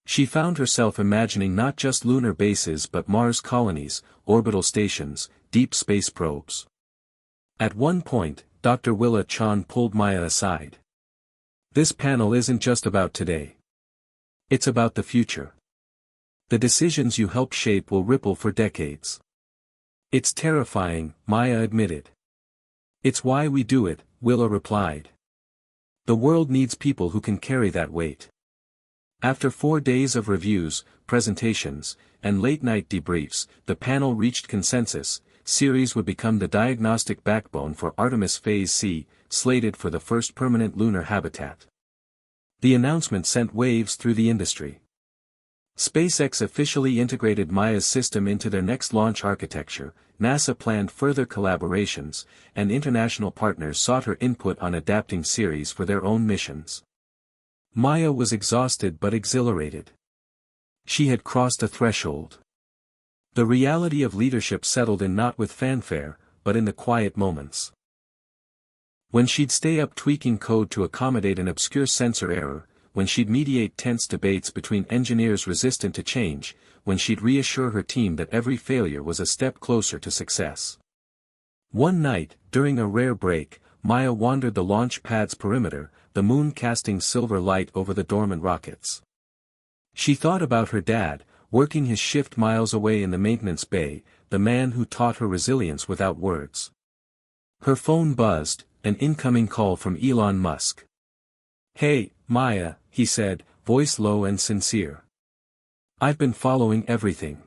She found herself imagining not just lunar bases but Mars colonies, orbital stations, deep space probes. At one point, Dr. Willa Chan pulled Maya aside. This panel isn't just about today. It's about the future. The decisions you help shape will ripple for decades. It's terrifying, Maya admitted. It's why we do it, Willa replied. The world needs people who can carry that weight. After 4 days of reviews, presentations, and late-night debriefs, the panel reached consensus. Ceres would become the diagnostic backbone for Artemis Phase C, slated for the first permanent lunar habitat. The announcement sent waves through the industry. SpaceX officially integrated Maya's system into their next launch architecture, NASA planned further collaborations, and international partners sought her input on adapting Ceres for their own missions. Maya was exhausted but exhilarated. She had crossed a threshold. The reality of leadership settled in not with fanfare, but in the quiet moments. When she'd stay up tweaking code to accommodate an obscure sensor error, when she'd mediate tense debates between engineers resistant to change, when she'd reassure her team that every failure was a step closer to success. One night, during a rare break, Maya wandered the launch pad's perimeter, the moon casting silver light over the dormant rockets. She thought about her dad, working his shift miles away in the maintenance bay, the man who taught her resilience without words. Her phone buzzed, an incoming call from Elon Musk. "Hey, Maya," he said, voice low and sincere. "I've been following everything.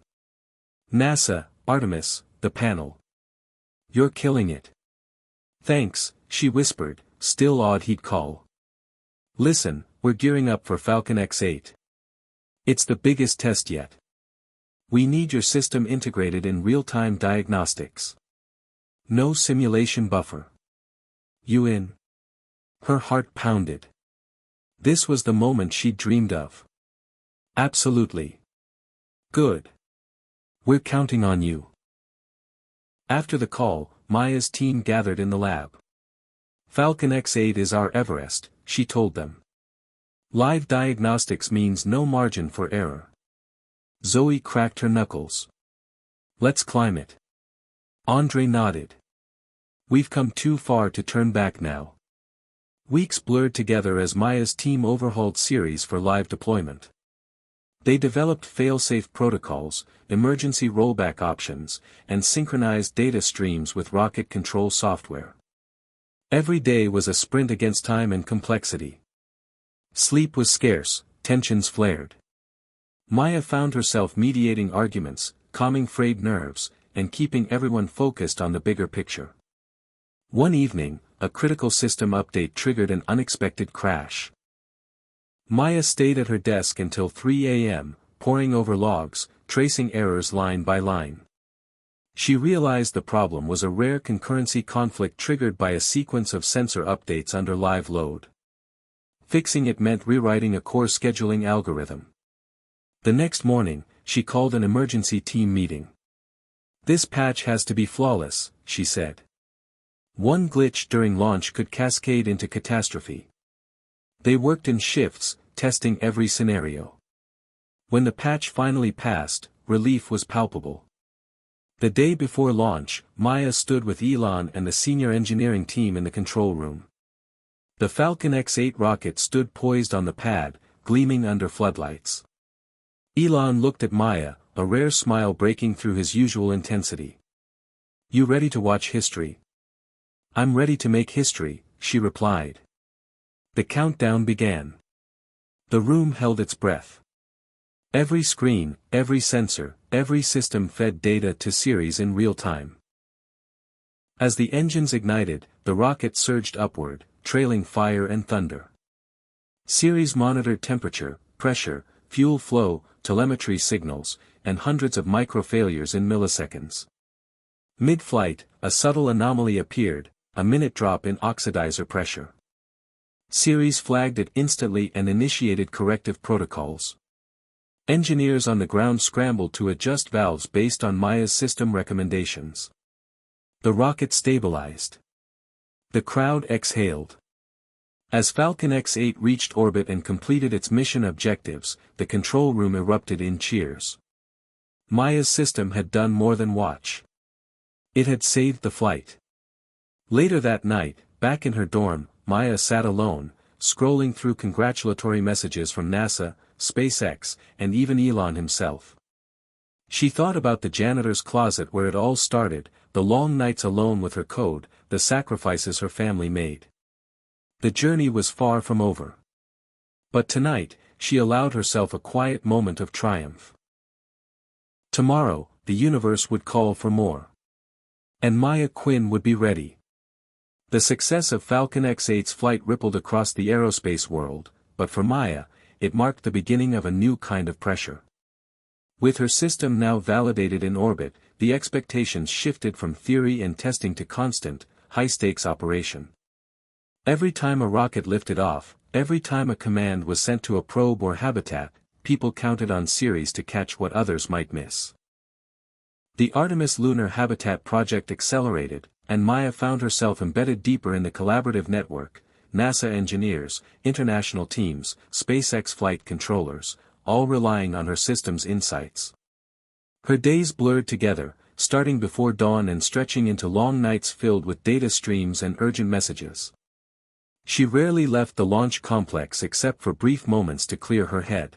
NASA, Artemis, the panel. You're killing it." "Thanks," she whispered, still awed he'd call. "Listen, we're gearing up for Falcon X8. It's the biggest test yet. We need your system integrated in real-time diagnostics. No simulation buffer. You in?" Her heart pounded. This was the moment she'd dreamed of. "Absolutely. Good. We're counting on you." After the call, Maya's team gathered in the lab. "Falcon X8 is our Everest," she told them. "Live diagnostics means no margin for error." Zoe cracked her knuckles. "Let's climb it." Andre nodded. "We've come too far to turn back now." Weeks blurred together as Maya's team overhauled Ceres for live deployment. They developed fail-safe protocols, emergency rollback options, and synchronized data streams with rocket control software. Every day was a sprint against time and complexity. Sleep was scarce, tensions flared. Maya found herself mediating arguments, calming frayed nerves, and keeping everyone focused on the bigger picture. One evening, a critical system update triggered an unexpected crash. Maya stayed at her desk until 3 a.m., poring over logs, tracing errors line by line. She realized the problem was a rare concurrency conflict triggered by a sequence of sensor updates under live load. Fixing it meant rewriting a core scheduling algorithm. The next morning, she called an emergency team meeting. "This patch has to be flawless," she said. One glitch during launch could cascade into catastrophe. They worked in shifts, testing every scenario. When the patch finally passed, relief was palpable. The day before launch, Maya stood with Elon and the senior engineering team in the control room. The Falcon X8 rocket stood poised on the pad, gleaming under floodlights. Elon looked at Maya, a rare smile breaking through his usual intensity. "You ready to watch history?" "I'm ready to make history," she replied. The countdown began. The room held its breath. Every screen, every sensor, every system fed data to Ceres in real time. As the engines ignited, the rocket surged upward, trailing fire and thunder. Ceres monitored temperature, pressure, fuel flow, telemetry signals, and hundreds of micro-failures in milliseconds. Mid-flight, a subtle anomaly appeared, a minute drop in oxidizer pressure. Ceres flagged it instantly and initiated corrective protocols. Engineers on the ground scrambled to adjust valves based on Maya's system recommendations. The rocket stabilized. The crowd exhaled. As Falcon X-8 reached orbit and completed its mission objectives, the control room erupted in cheers. Maya's system had done more than watch. It had saved the flight. Later that night, back in her dorm, Maya sat alone, scrolling through congratulatory messages from NASA, SpaceX, and even Elon himself. She thought about the janitor's closet where it all started, the long nights alone with her code, the sacrifices her family made. The journey was far from over. But tonight, she allowed herself a quiet moment of triumph. Tomorrow, the universe would call for more. And Maya Quinn would be ready. The success of Falcon X-8's flight rippled across the aerospace world, but for Maya, it marked the beginning of a new kind of pressure. With her system now validated in orbit, the expectations shifted from theory and testing to constant, high-stakes operation. Every time a rocket lifted off, every time a command was sent to a probe or habitat, people counted on Ceres to catch what others might miss. The Artemis Lunar Habitat project accelerated, and Maya found herself embedded deeper in the collaborative network: NASA engineers, international teams, SpaceX flight controllers, all relying on her system's insights. Her days blurred together, starting before dawn and stretching into long nights filled with data streams and urgent messages. She rarely left the launch complex except for brief moments to clear her head.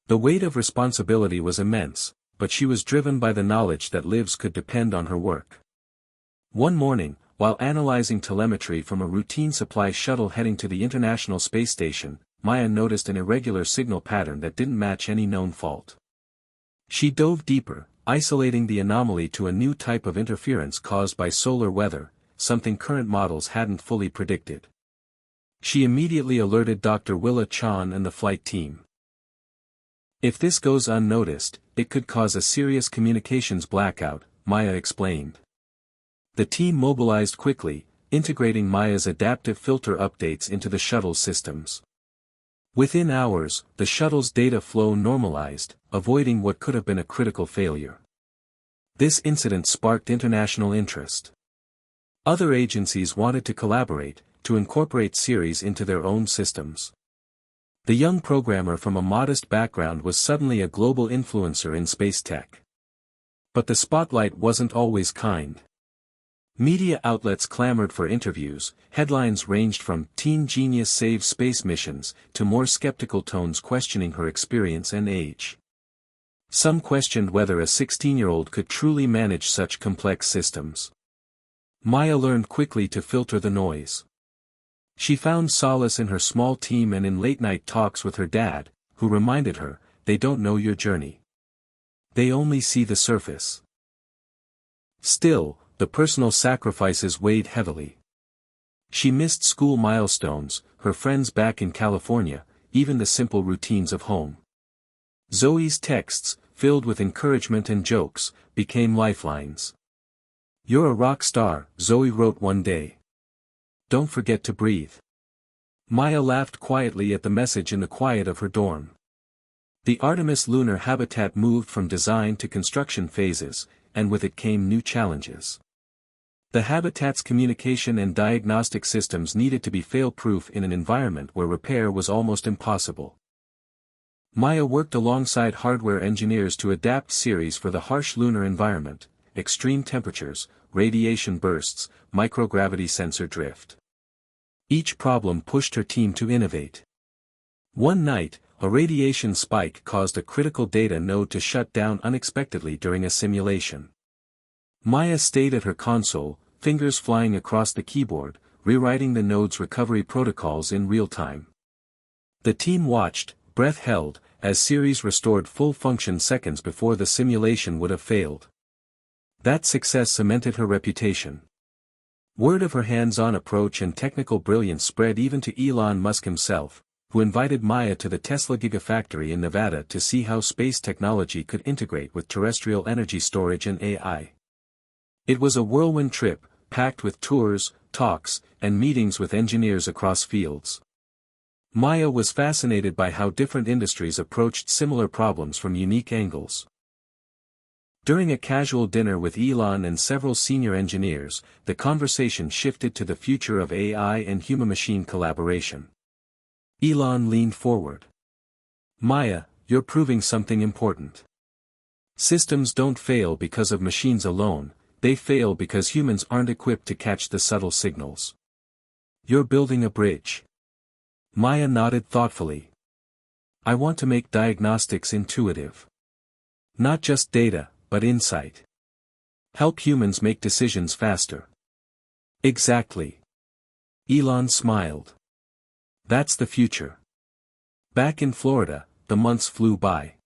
The weight of responsibility was immense, but she was driven by the knowledge that lives could depend on her work. One morning, while analyzing telemetry from a routine supply shuttle heading to the International Space Station, Maya noticed an irregular signal pattern that didn't match any known fault. She dove deeper, isolating the anomaly to a new type of interference caused by solar weather, something current models hadn't fully predicted. She immediately alerted Dr. Willa Chan and the flight team. If this goes unnoticed, it could cause a serious communications blackout, Maya explained. The team mobilized quickly, integrating Maya's adaptive filter updates into the shuttle's systems. Within hours, the shuttle's data flow normalized, avoiding what could have been a critical failure. This incident sparked international interest. Other agencies wanted to collaborate, to incorporate Ceres into their own systems. The young programmer from a modest background was suddenly a global influencer in space tech. But the spotlight wasn't always kind. Media outlets clamored for interviews, headlines ranged from "Teen Genius Saves Space Missions" to more skeptical tones questioning her experience and age. Some questioned whether a 16-year-old could truly manage such complex systems. Maya learned quickly to filter the noise. She found solace in her small team and in late-night talks with her dad, who reminded her, "They don't know your journey. They only see the surface." Still, the personal sacrifices weighed heavily. She missed school milestones, her friends back in California, even the simple routines of home. Zoe's texts, filled with encouragement and jokes, became lifelines. "You're a rock star," Zoe wrote one day. "Don't forget to breathe." Maya laughed quietly at the message in the quiet of her dorm. The Artemis Lunar Habitat moved from design to construction phases, and with it came new challenges. The habitat's communication and diagnostic systems needed to be fail-proof in an environment where repair was almost impossible. Maya worked alongside hardware engineers to adapt Ceres for the harsh lunar environment: extreme temperatures, radiation bursts, microgravity sensor drift. Each problem pushed her team to innovate. One night, a radiation spike caused a critical data node to shut down unexpectedly during a simulation. Maya stayed at her console, fingers flying across the keyboard, rewriting the node's recovery protocols in real time. The team watched, breath held, as Ceres restored full function seconds before the simulation would have failed. That success cemented her reputation. Word of her hands-on approach and technical brilliance spread even to Elon Musk himself, who invited Maya to the Tesla Gigafactory in Nevada to see how space technology could integrate with terrestrial energy storage and AI. It was a whirlwind trip, packed with tours, talks, and meetings with engineers across fields. Maya was fascinated by how different industries approached similar problems from unique angles. During a casual dinner with Elon and several senior engineers, the conversation shifted to the future of AI and human-machine collaboration. Elon leaned forward. "Maya, you're proving something important. Systems don't fail because of machines alone, they fail because humans aren't equipped to catch the subtle signals. You're building a bridge." Maya nodded thoughtfully. "I want to make diagnostics intuitive. Not just data, but insight. Help humans make decisions faster." "Exactly." Elon smiled. "That's the future." Back in Florida, the months flew by.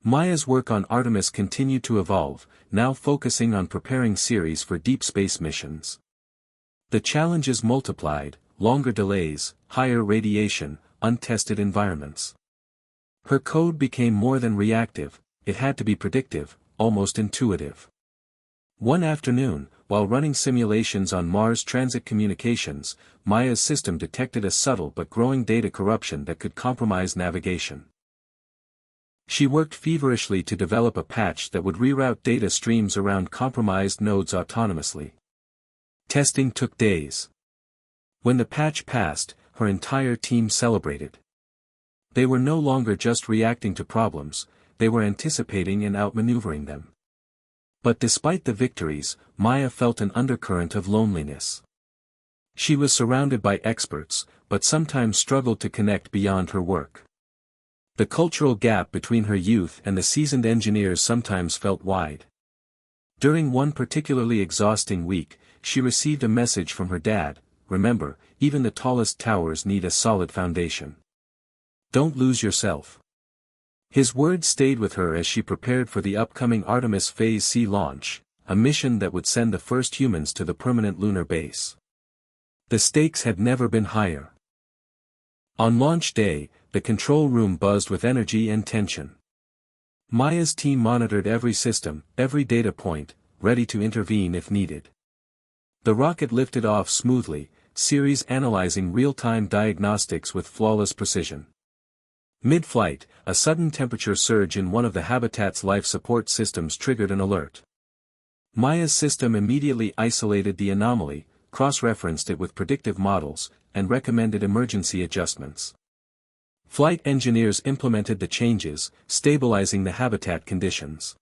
Maya's work on Artemis continued to evolve, now focusing on preparing Ceres for deep space missions. The challenges multiplied: longer delays, higher radiation, untested environments. Her code became more than reactive, it had to be predictive, almost intuitive. One afternoon, while running simulations on Mars transit communications, Maya's system detected a subtle but growing data corruption that could compromise navigation. She worked feverishly to develop a patch that would reroute data streams around compromised nodes autonomously. Testing took days. When the patch passed, her entire team celebrated. They were no longer just reacting to problems, they were anticipating and outmaneuvering them. But despite the victories, Maya felt an undercurrent of loneliness. She was surrounded by experts, but sometimes struggled to connect beyond her work. The cultural gap between her youth and the seasoned engineers sometimes felt wide. During one particularly exhausting week, she received a message from her dad: "Remember, even the tallest towers need a solid foundation. Don't lose yourself." His words stayed with her as she prepared for the upcoming Artemis Phase C launch, a mission that would send the first humans to the permanent lunar base. The stakes had never been higher. On launch day, the control room buzzed with energy and tension. Maya's team monitored every system, every data point, ready to intervene if needed. The rocket lifted off smoothly, Ceres analyzing real-time diagnostics with flawless precision. Mid-flight, a sudden temperature surge in one of the habitat's life support systems triggered an alert. Maya's system immediately isolated the anomaly, cross-referenced it with predictive models, and recommended emergency adjustments. Flight engineers implemented the changes, stabilizing the habitat conditions.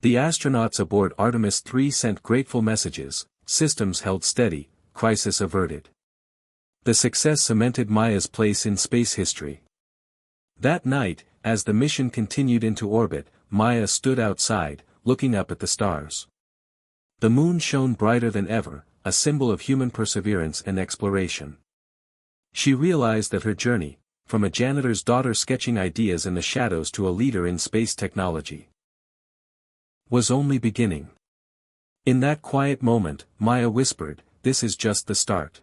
The astronauts aboard Artemis 3 sent grateful messages: systems held steady, crisis averted. The success cemented Maya's place in space history. That night, as the mission continued into orbit, Maya stood outside, looking up at the stars. The moon shone brighter than ever, a symbol of human perseverance and exploration. She realized that her journey, from a janitor's daughter sketching ideas in the shadows to a leader in space technology, was only beginning. In that quiet moment, Maya whispered, "This is just the start."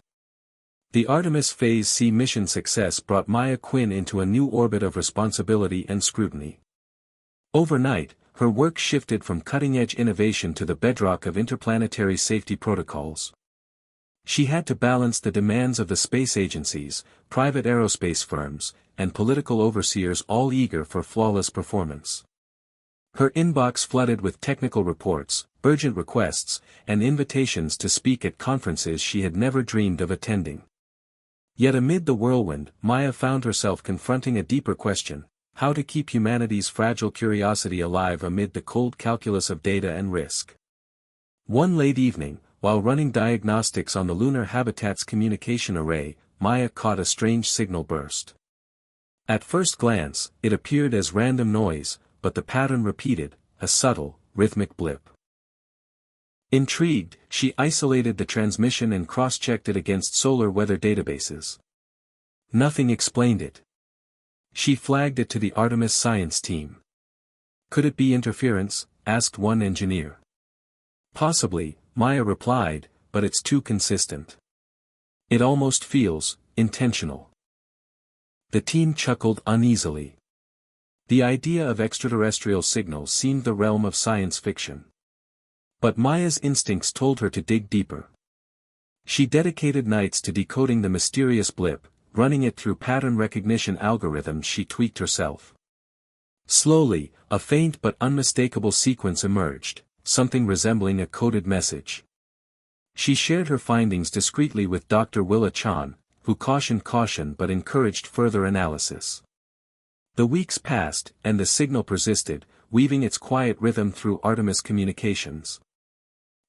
The Artemis Phase C mission success brought Maya Quinn into a new orbit of responsibility and scrutiny. Overnight, her work shifted from cutting-edge innovation to the bedrock of interplanetary safety protocols. She had to balance the demands of the space agencies, private aerospace firms, and political overseers all eager for flawless performance. Her inbox flooded with technical reports, urgent requests, and invitations to speak at conferences she had never dreamed of attending. Yet amid the whirlwind, Maya found herself confronting a deeper question: how to keep humanity's fragile curiosity alive amid the cold calculus of data and risk. One late evening, while running diagnostics on the lunar habitat's communication array, Maya caught a strange signal burst. At first glance, it appeared as random noise, but the pattern repeated, a subtle, rhythmic blip. Intrigued, she isolated the transmission and cross-checked it against solar weather databases. Nothing explained it. She flagged it to the Artemis science team. "Could it be interference?" asked one engineer. "Possibly," Maya replied, "but it's too consistent. It almost feels intentional." The team chuckled uneasily. The idea of extraterrestrial signals seemed the realm of science fiction. But Maya's instincts told her to dig deeper. She dedicated nights to decoding the mysterious blip, running it through pattern recognition algorithms she tweaked herself. Slowly, a faint but unmistakable sequence emerged, something resembling a coded message. She shared her findings discreetly with Dr. Willa Chan, who cautioned caution but encouraged further analysis. The weeks passed, and the signal persisted, weaving its quiet rhythm through Artemis communications.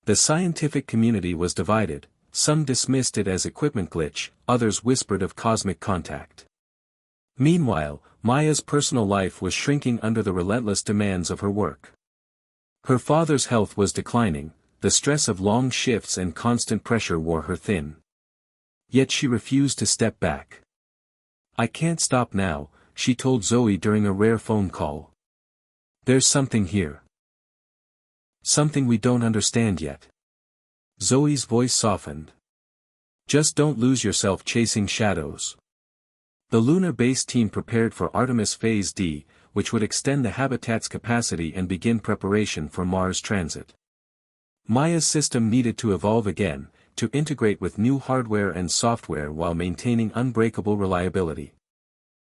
The scientific community was divided, some dismissed it as equipment glitch, others whispered of cosmic contact. Meanwhile, Maya's personal life was shrinking under the relentless demands of her work. Her father's health was declining, the stress of long shifts and constant pressure wore her thin. Yet she refused to step back. "I can't stop now," she told Zoe during a rare phone call. "There's something here. Something we don't understand yet." Zoe's voice softened. "Just don't lose yourself chasing shadows." The lunar base team prepared for Artemis Phase D, which would extend the habitat's capacity and begin preparation for Mars transit. Maya's system needed to evolve again, to integrate with new hardware and software while maintaining unbreakable reliability.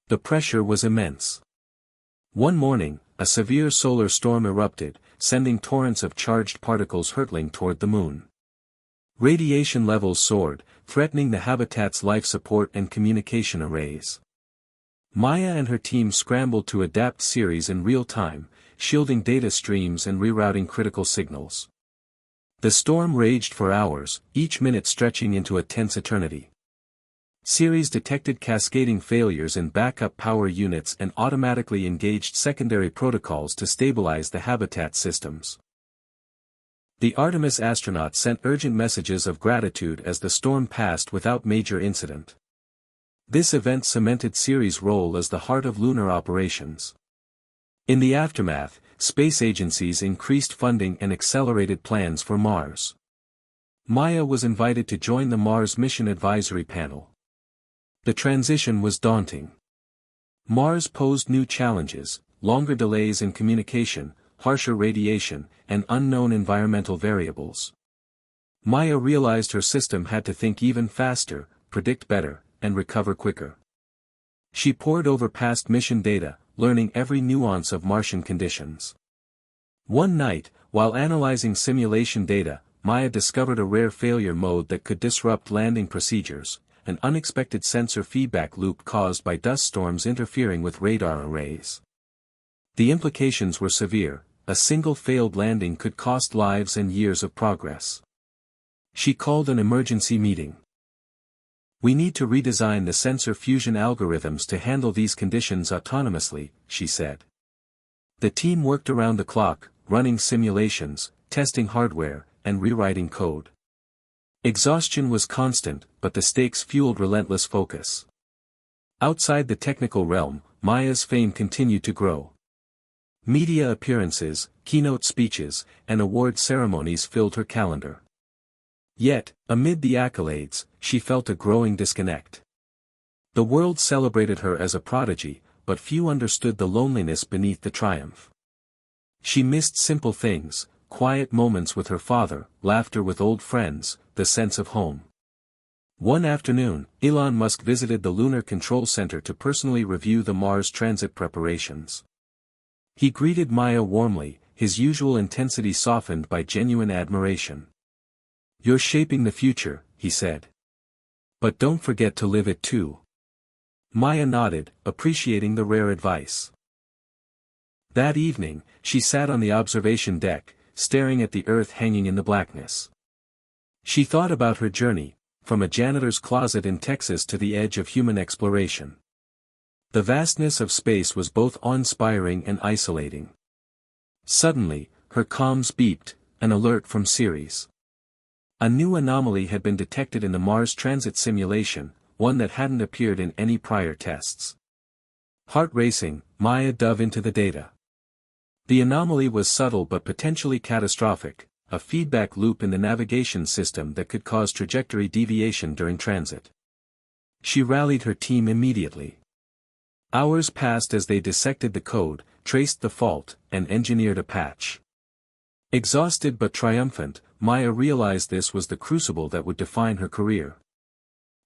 The pressure was immense. One morning, a severe solar storm erupted, sending torrents of charged particles hurtling toward the moon. Radiation levels soared, threatening the habitat's life support and communication arrays. Maya and her team scrambled to adapt Ceres in real time, shielding data streams and rerouting critical signals. The storm raged for hours, each minute stretching into a tense eternity. Ceres detected cascading failures in backup power units and automatically engaged secondary protocols to stabilize the habitat systems. The Artemis astronauts sent urgent messages of gratitude as the storm passed without major incident. This event cemented Ceres' role as the heart of lunar operations. In the aftermath, space agencies increased funding and accelerated plans for Mars. Maya was invited to join the Mars Mission Advisory Panel. The transition was daunting. Mars posed new challenges: longer delays in communication, harsher radiation, and unknown environmental variables. Maya realized her system had to think even faster, predict better, and recover quicker. She pored over past mission data, learning every nuance of Martian conditions. One night, while analyzing simulation data, Maya discovered a rare failure mode that could disrupt landing procedures, an unexpected sensor feedback loop caused by dust storms interfering with radar arrays. The implications were severe: a single failed landing could cost lives and years of progress. She called an emergency meeting. "We need to redesign the sensor fusion algorithms to handle these conditions autonomously," she said. The team worked around the clock, running simulations, testing hardware, and rewriting code. Exhaustion was constant, but the stakes fueled relentless focus. Outside the technical realm, Maya's fame continued to grow. Media appearances, keynote speeches, and award ceremonies filled her calendar. Yet, amid the accolades, she felt a growing disconnect. The world celebrated her as a prodigy, but few understood the loneliness beneath the triumph. She missed simple things: quiet moments with her father, laughter with old friends, the sense of home. One afternoon, Elon Musk visited the Lunar Control Center to personally review the Mars transit preparations. He greeted Maya warmly, his usual intensity softened by genuine admiration. "You're shaping the future," he said. "But don't forget to live it too." Maya nodded, appreciating the rare advice. That evening, she sat on the observation deck, staring at the Earth hanging in the blackness. She thought about her journey, from a janitor's closet in Texas to the edge of human exploration. The vastness of space was both awe-inspiring and isolating. Suddenly, her comms beeped, an alert from Ceres. A new anomaly had been detected in the Mars transit simulation, one that hadn't appeared in any prior tests. Heart racing, Maya dove into the data. The anomaly was subtle but potentially catastrophic: a feedback loop in the navigation system that could cause trajectory deviation during transit. She rallied her team immediately. Hours passed as they dissected the code, traced the fault, and engineered a patch. Exhausted but triumphant, Maya realized this was the crucible that would define her career.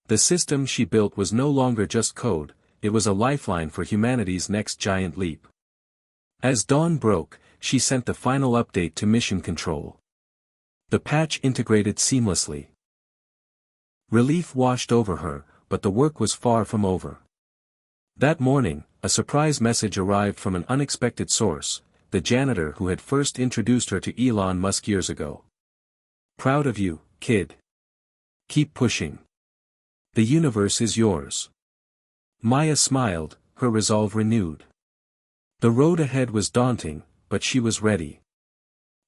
The system she built was no longer just code, it was a lifeline for humanity's next giant leap. As dawn broke, she sent the final update to Mission Control. The patch integrated seamlessly. Relief washed over her, but the work was far from over. That morning, a surprise message arrived from an unexpected source, the janitor who had first introduced her to Elon Musk years ago. "Proud of you, kid. Keep pushing. The universe is yours." Maya smiled, her resolve renewed. The road ahead was daunting, but she was ready.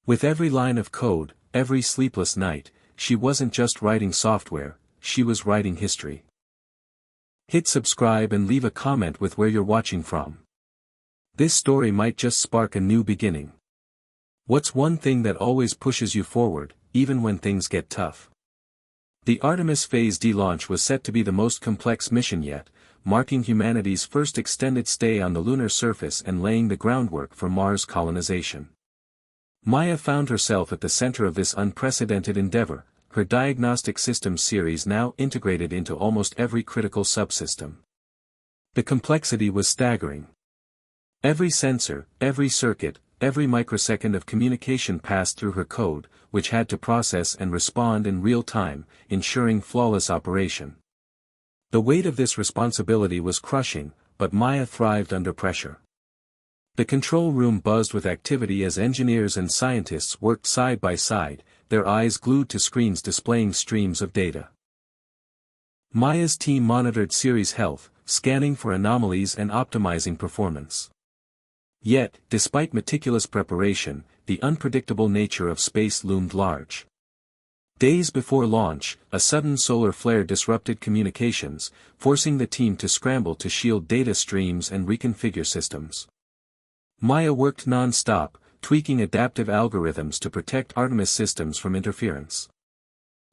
With every line of code, every sleepless night, she wasn't just writing software, she was writing history. Hit subscribe and leave a comment with where you're watching from. This story might just spark a new beginning. What's one thing that always pushes you forward, even when things get tough? The Artemis Phase D launch was set to be the most complex mission yet, marking humanity's first extended stay on the lunar surface and laying the groundwork for Mars colonization. Maya found herself at the center of this unprecedented endeavor, her diagnostic systems series now integrated into almost every critical subsystem. The complexity was staggering. Every sensor, every circuit, every microsecond of communication passed through her code, which had to process and respond in real time, ensuring flawless operation. The weight of this responsibility was crushing, but Maya thrived under pressure. The control room buzzed with activity as engineers and scientists worked side by side, their eyes glued to screens displaying streams of data. Maya's team monitored Ceres' health, scanning for anomalies and optimizing performance. Yet, despite meticulous preparation, the unpredictable nature of space loomed large. Days before launch, a sudden solar flare disrupted communications, forcing the team to scramble to shield data streams and reconfigure systems. Maya worked non-stop, tweaking adaptive algorithms to protect Artemis systems from interference.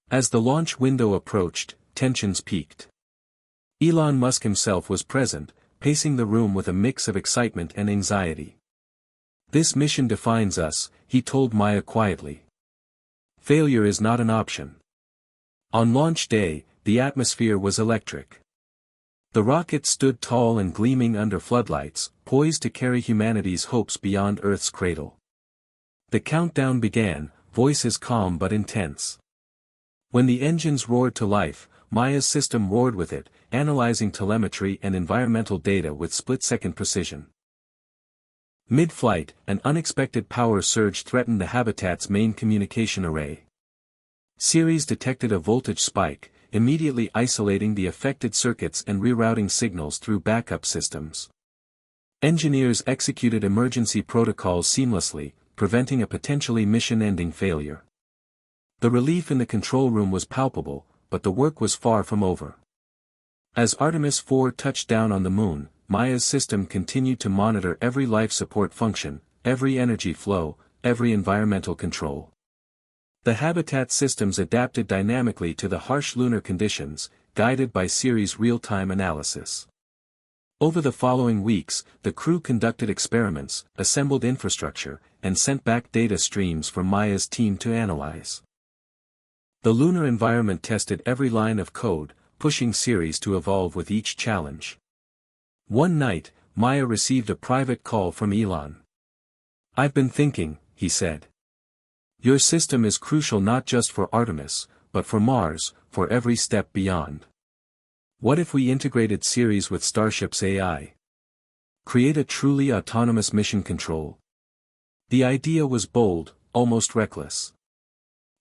As the launch window approached, tensions peaked. Elon Musk himself was present, pacing the room with a mix of excitement and anxiety. "This mission defines us," he told Maya quietly. "Failure is not an option." On launch day, the atmosphere was electric. The rocket stood tall and gleaming under floodlights, poised to carry humanity's hopes beyond Earth's cradle. The countdown began, voices calm but intense. When the engines roared to life, Maya's system roared with it, analyzing telemetry and environmental data with split-second precision. Mid-flight, an unexpected power surge threatened the habitat's main communication array. Ceres detected a voltage spike, immediately isolating the affected circuits and rerouting signals through backup systems. Engineers executed emergency protocols seamlessly, preventing a potentially mission-ending failure. The relief in the control room was palpable, but the work was far from over. As Artemis 4 touched down on the moon, Maya's system continued to monitor every life support function, every energy flow, every environmental control. The habitat systems adapted dynamically to the harsh lunar conditions, guided by Ceres' real-time analysis. Over the following weeks, the crew conducted experiments, assembled infrastructure, and sent back data streams for Maya's team to analyze. The lunar environment tested every line of code, pushing Ceres to evolve with each challenge. One night, Maya received a private call from Elon. "I've been thinking," he said. "Your system is crucial not just for Artemis, but for Mars, for every step beyond. What if we integrated Ceres with Starship's AI? Create a truly autonomous mission control?" The idea was bold, almost reckless.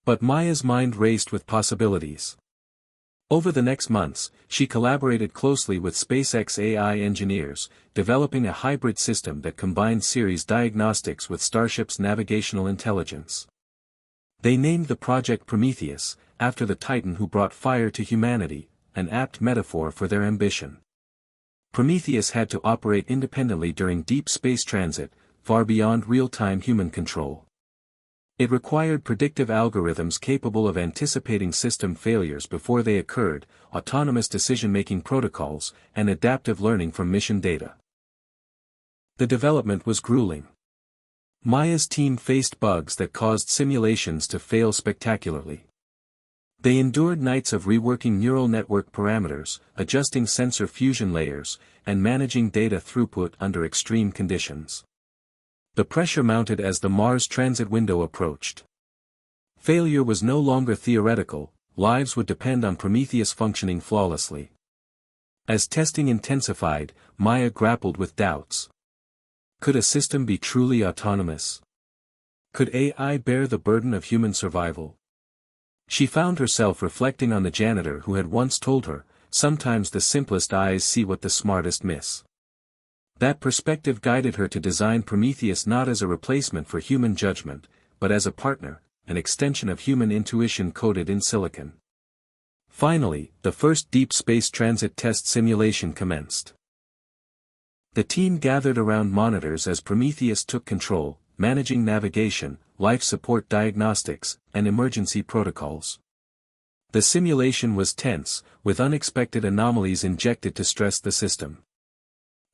But Maya's mind raced with possibilities. Over the next months, she collaborated closely with SpaceX AI engineers, developing a hybrid system that combined Ceres diagnostics with Starship's navigational intelligence. They named the project Prometheus, after the Titan who brought fire to humanity, an apt metaphor for their ambition. Prometheus had to operate independently during deep space transit, far beyond real-time human control. It required predictive algorithms capable of anticipating system failures before they occurred, autonomous decision-making protocols, and adaptive learning from mission data. The development was grueling. Maya's team faced bugs that caused simulations to fail spectacularly. They endured nights of reworking neural network parameters, adjusting sensor fusion layers, and managing data throughput under extreme conditions. The pressure mounted as the Mars transit window approached. Failure was no longer theoretical, lives would depend on Prometheus functioning flawlessly. As testing intensified, Maya grappled with doubts. Could a system be truly autonomous? Could AI bear the burden of human survival? She found herself reflecting on the janitor who had once told her, "Sometimes the simplest eyes see what the smartest miss." That perspective guided her to design Prometheus not as a replacement for human judgment, but as a partner, an extension of human intuition coded in silicon. Finally, the first deep space transit test simulation commenced. The team gathered around monitors as Prometheus took control, managing navigation, life support diagnostics, and emergency protocols. The simulation was tense, with unexpected anomalies injected to stress the system.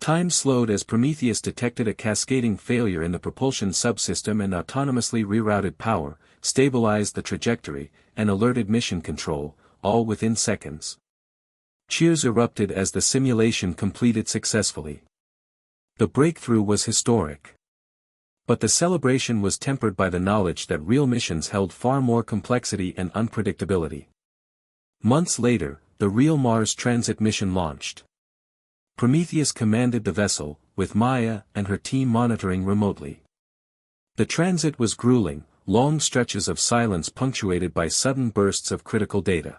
Time slowed as Prometheus detected a cascading failure in the propulsion subsystem and autonomously rerouted power, stabilized the trajectory, and alerted mission control, all within seconds. Cheers erupted as the simulation completed successfully. The breakthrough was historic. But the celebration was tempered by the knowledge that real missions held far more complexity and unpredictability. Months later, the real Mars transit mission launched. Prometheus commanded the vessel, with Maya and her team monitoring remotely. The transit was grueling, long stretches of silence punctuated by sudden bursts of critical data.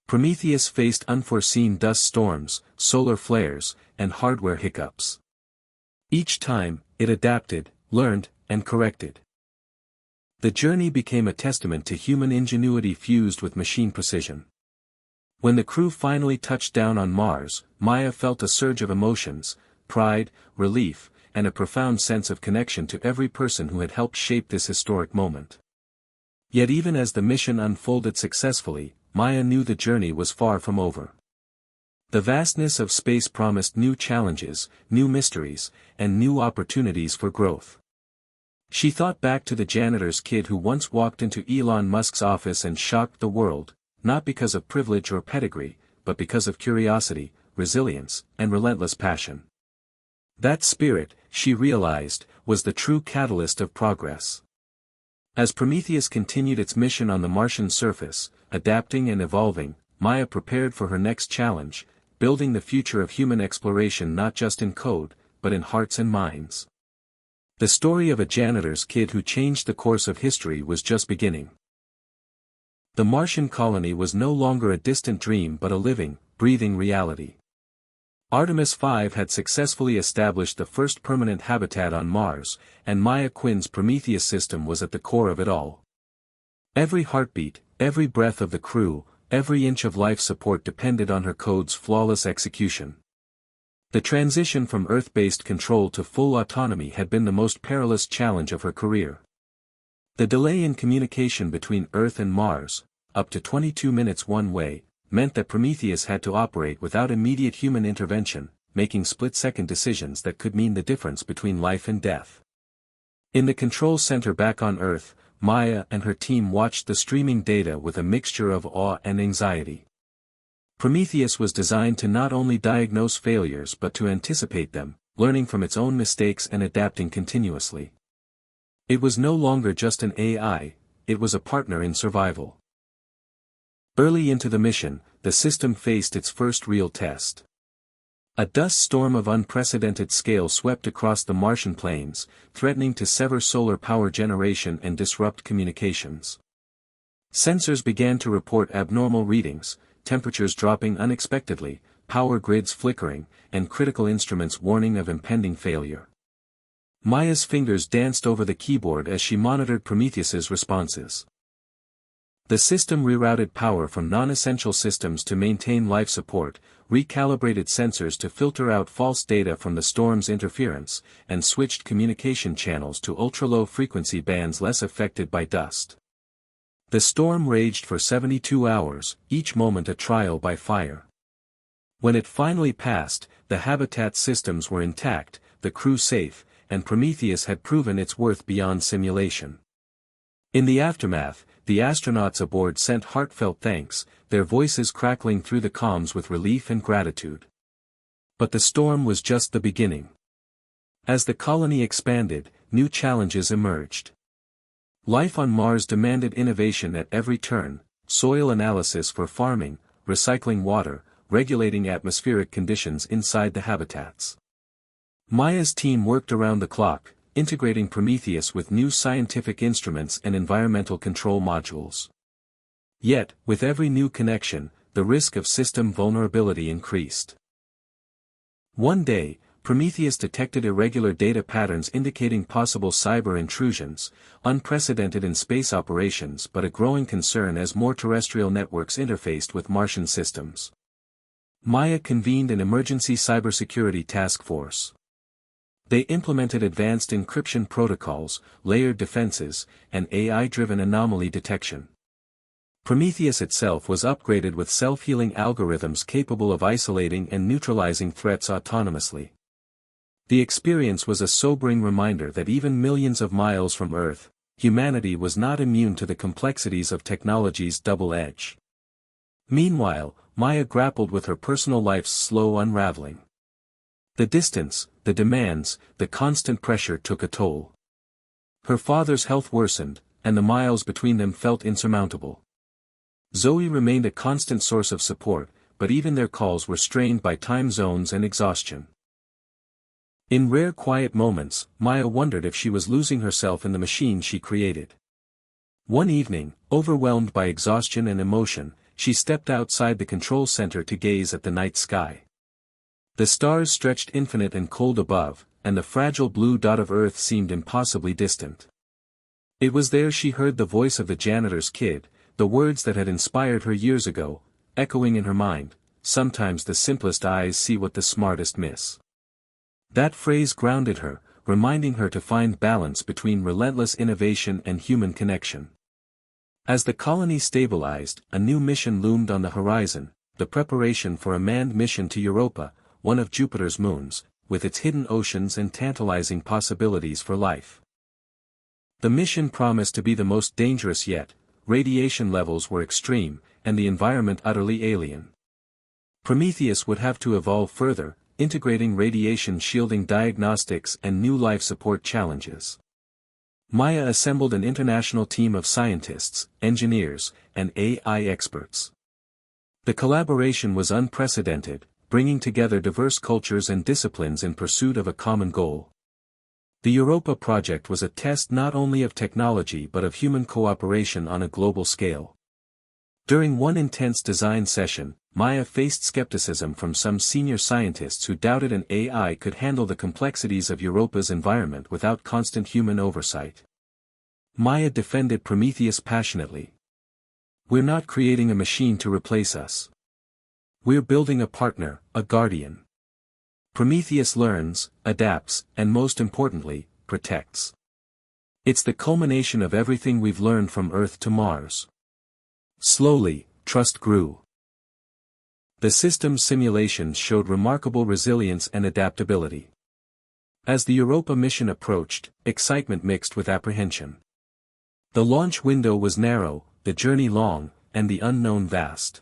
Prometheus faced unforeseen dust storms, solar flares, and hardware hiccups. Each time, it adapted, learned, and corrected. The journey became a testament to human ingenuity fused with machine precision. When the crew finally touched down on Mars, Maya felt a surge of emotions, pride, relief, and a profound sense of connection to every person who had helped shape this historic moment. Yet even as the mission unfolded successfully, Maya knew the journey was far from over. The vastness of space promised new challenges, new mysteries, and new opportunities for growth. She thought back to the janitor's kid who once walked into Elon Musk's office and shocked the world, not because of privilege or pedigree, but because of curiosity, resilience, and relentless passion. That spirit, she realized, was the true catalyst of progress. As Prometheus continued its mission on the Martian surface, adapting and evolving, Maya prepared for her next challenge, building the future of human exploration not just in code, but in hearts and minds. The story of a janitor's kid who changed the course of history was just beginning. The Martian colony was no longer a distant dream but a living, breathing reality. Artemis V had successfully established the first permanent habitat on Mars, and Maya Quinn's Prometheus system was at the core of it all. Every heartbeat, every breath of the crew, every inch of life support depended on her code's flawless execution. The transition from Earth-based control to full autonomy had been the most perilous challenge of her career. The delay in communication between Earth and Mars, up to 22 minutes one way, meant that Prometheus had to operate without immediate human intervention, making split-second decisions that could mean the difference between life and death. In the control center back on Earth, Maya and her team watched the streaming data with a mixture of awe and anxiety. Prometheus was designed to not only diagnose failures but to anticipate them, learning from its own mistakes and adapting continuously. It was no longer just an AI, it was a partner in survival. Early into the mission, the system faced its first real test. A dust storm of unprecedented scale swept across the Martian plains, threatening to sever solar power generation and disrupt communications. Sensors began to report abnormal readings, temperatures dropping unexpectedly, power grids flickering, and critical instruments warning of impending failure. Maya's fingers danced over the keyboard as she monitored Prometheus's responses. The system rerouted power from non-essential systems to maintain life support, recalibrated sensors to filter out false data from the storm's interference, and switched communication channels to ultra-low frequency bands less affected by dust. The storm raged for 72 hours, each moment a trial by fire. When it finally passed, the habitat systems were intact, the crew safe, and Prometheus had proven its worth beyond simulation. In the aftermath, the astronauts aboard sent heartfelt thanks, their voices crackling through the comms with relief and gratitude. But the storm was just the beginning. As the colony expanded, new challenges emerged. Life on Mars demanded innovation at every turn: soil analysis for farming, recycling water, regulating atmospheric conditions inside the habitats. Maya's team worked around the clock, integrating Prometheus with new scientific instruments and environmental control modules. Yet, with every new connection, the risk of system vulnerability increased. One day, Prometheus detected irregular data patterns indicating possible cyber intrusions, unprecedented in space operations but a growing concern as more terrestrial networks interfaced with Martian systems. Maya convened an emergency cybersecurity task force. They implemented advanced encryption protocols, layered defenses, and AI-driven anomaly detection. Prometheus itself was upgraded with self-healing algorithms capable of isolating and neutralizing threats autonomously. The experience was a sobering reminder that even millions of miles from Earth, humanity was not immune to the complexities of technology's double edge. Meanwhile, Maya grappled with her personal life's slow unraveling. The distance, the demands, the constant pressure took a toll. Her father's health worsened, and the miles between them felt insurmountable. Zoe remained a constant source of support, but even their calls were strained by time zones and exhaustion. In rare quiet moments, Maya wondered if she was losing herself in the machine she created. One evening, overwhelmed by exhaustion and emotion, she stepped outside the control center to gaze at the night sky. The stars stretched infinite and cold above, and the fragile blue dot of Earth seemed impossibly distant. It was there she heard the voice of the janitor's kid, the words that had inspired her years ago, echoing in her mind: "Sometimes the simplest eyes see what the smartest miss." That phrase grounded her, reminding her to find balance between relentless innovation and human connection. As the colony stabilized, a new mission loomed on the horizon: the preparation for a manned mission to Europa, one of Jupiter's moons, with its hidden oceans and tantalizing possibilities for life. The mission promised to be the most dangerous yet. Radiation levels were extreme, and the environment utterly alien. Prometheus would have to evolve further, integrating radiation-shielding diagnostics and new life support challenges. Maya assembled an international team of scientists, engineers, and AI experts. The collaboration was unprecedented, bringing together diverse cultures and disciplines in pursuit of a common goal. The Europa project was a test not only of technology but of human cooperation on a global scale. During one intense design session, Maya faced skepticism from some senior scientists who doubted an AI could handle the complexities of Europa's environment without constant human oversight. Maya defended Prometheus passionately. "We're not creating a machine to replace us. We're building a partner, a guardian. Prometheus learns, adapts, and most importantly, protects. It's the culmination of everything we've learned from Earth to Mars." Slowly, trust grew. The system's simulations showed remarkable resilience and adaptability. As the Europa mission approached, excitement mixed with apprehension. The launch window was narrow, the journey long, and the unknown vast.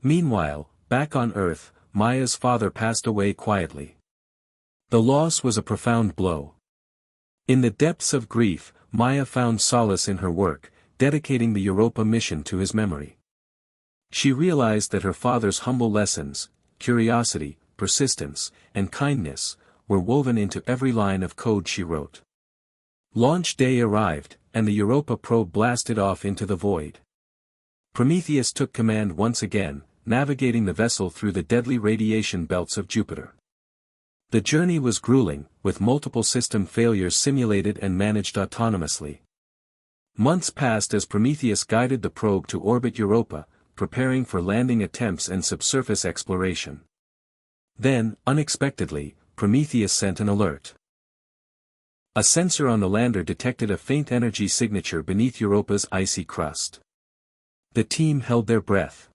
Meanwhile, back on Earth, Maya's father passed away quietly. The loss was a profound blow. In the depths of grief, Maya found solace in her work, dedicating the Europa mission to his memory. She realized that her father's humble lessons, curiosity, persistence, and kindness, were woven into every line of code she wrote. Launch day arrived, and the Europa probe blasted off into the void. Prometheus took command once again, navigating the vessel through the deadly radiation belts of Jupiter. The journey was grueling, with multiple system failures simulated and managed autonomously. Months passed as Prometheus guided the probe to orbit Europa, preparing for landing attempts and subsurface exploration. Then, unexpectedly, Prometheus sent an alert. A sensor on the lander detected a faint energy signature beneath Europa's icy crust. The team held their breath.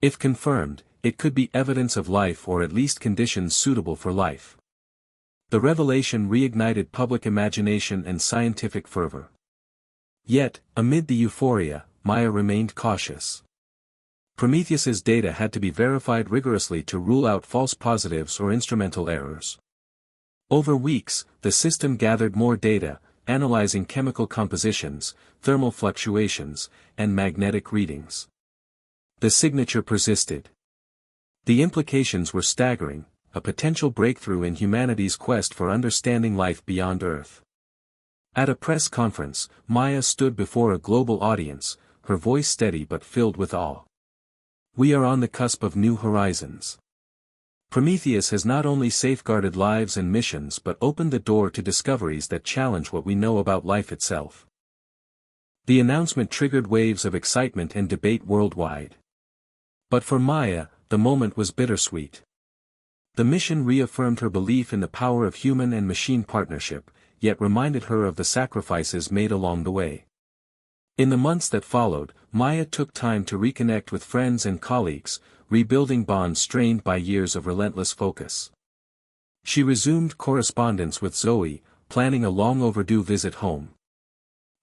If confirmed, it could be evidence of life or at least conditions suitable for life. The revelation reignited public imagination and scientific fervor. Yet, amid the euphoria, Maya remained cautious. Prometheus's data had to be verified rigorously to rule out false positives or instrumental errors. Over weeks, the system gathered more data, analyzing chemical compositions, thermal fluctuations, and magnetic readings. The signature persisted. The implications were staggering, a potential breakthrough in humanity's quest for understanding life beyond Earth. At a press conference, Maya stood before a global audience, her voice steady but filled with awe. "We are on the cusp of new horizons. Prometheus has not only safeguarded lives and missions but opened the door to discoveries that challenge what we know about life itself." The announcement triggered waves of excitement and debate worldwide. But for Maya, the moment was bittersweet. The mission reaffirmed her belief in the power of human and machine partnership, yet reminded her of the sacrifices made along the way. In the months that followed, Maya took time to reconnect with friends and colleagues, rebuilding bonds strained by years of relentless focus. She resumed correspondence with Zoe, planning a long-overdue visit home.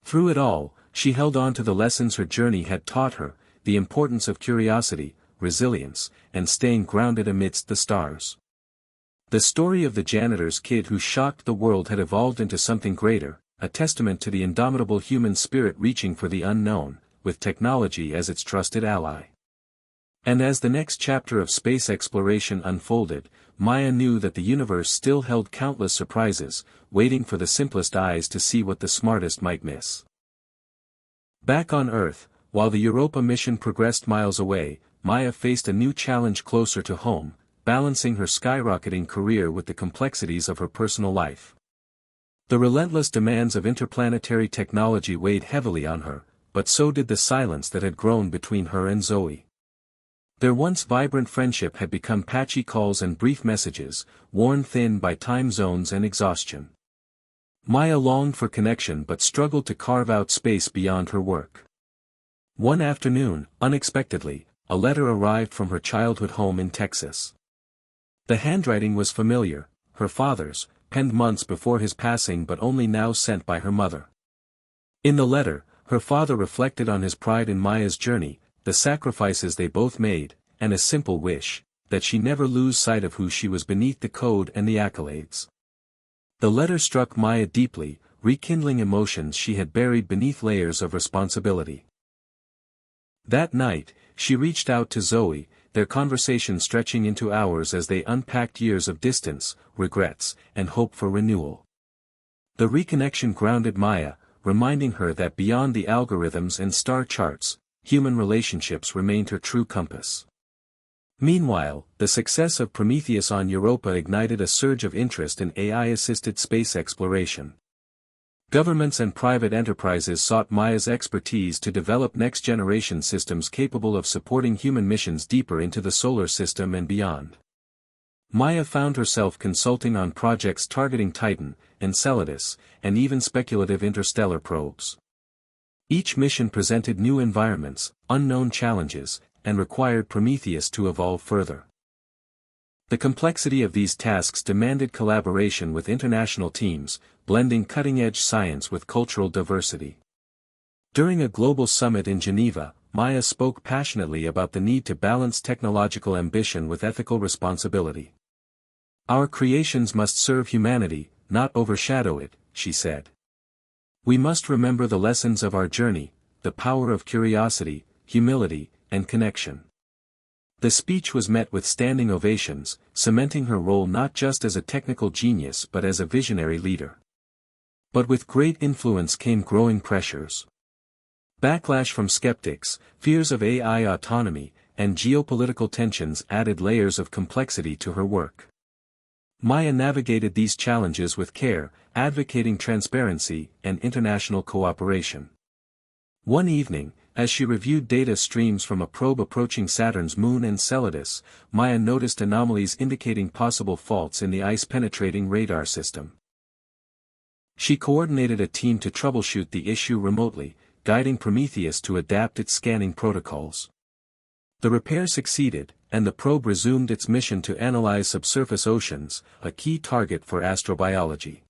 Through it all, she held on to the lessons her journey had taught her, the importance of curiosity, resilience, and staying grounded amidst the stars. The story of the janitor's kid who shocked the world had evolved into something greater, a testament to the indomitable human spirit reaching for the unknown, with technology as its trusted ally. And as the next chapter of space exploration unfolded, Maya knew that the universe still held countless surprises, waiting for the simplest eyes to see what the smartest might miss. Back on Earth, while the Europa mission progressed miles away, Maya faced a new challenge closer to home, balancing her skyrocketing career with the complexities of her personal life. The relentless demands of interplanetary technology weighed heavily on her, but so did the silence that had grown between her and Zoe. Their once vibrant friendship had become patchy calls and brief messages, worn thin by time zones and exhaustion. Maya longed for connection but struggled to carve out space beyond her work. One afternoon, unexpectedly, a letter arrived from her childhood home in Texas. The handwriting was familiar, her father's, penned months before his passing but only now sent by her mother. In the letter, her father reflected on his pride in Maya's journey, the sacrifices they both made, and a simple wish, that she never lose sight of who she was beneath the code and the accolades. The letter struck Maya deeply, rekindling emotions she had buried beneath layers of responsibility. That night, she reached out to Zoe, their conversation stretching into hours as they unpacked years of distance, regrets, and hope for renewal. The reconnection grounded Maya, reminding her that beyond the algorithms and star charts, human relationships remained her true compass. Meanwhile, the success of Prometheus on Europa ignited a surge of interest in AI-assisted space exploration. Governments and private enterprises sought Maya's expertise to develop next-generation systems capable of supporting human missions deeper into the solar system and beyond. Maya found herself consulting on projects targeting Titan, Enceladus, and even speculative interstellar probes. Each mission presented new environments, unknown challenges, and required Prometheus to evolve further. The complexity of these tasks demanded collaboration with international teams, blending cutting-edge science with cultural diversity. During a global summit in Geneva, Maya spoke passionately about the need to balance technological ambition with ethical responsibility. "Our creations must serve humanity, not overshadow it," she said. "We must remember the lessons of our journey, the power of curiosity, humility, and connection." The speech was met with standing ovations, cementing her role not just as a technical genius but as a visionary leader. But with great influence came growing pressures. Backlash from skeptics, fears of AI autonomy, and geopolitical tensions added layers of complexity to her work. Maya navigated these challenges with care, advocating transparency and international cooperation. One evening, as she reviewed data streams from a probe approaching Saturn's moon Enceladus, Maya noticed anomalies indicating possible faults in the ice-penetrating radar system. She coordinated a team to troubleshoot the issue remotely, guiding Prometheus to adapt its scanning protocols. The repair succeeded, and the probe resumed its mission to analyze subsurface oceans, a key target for astrobiology.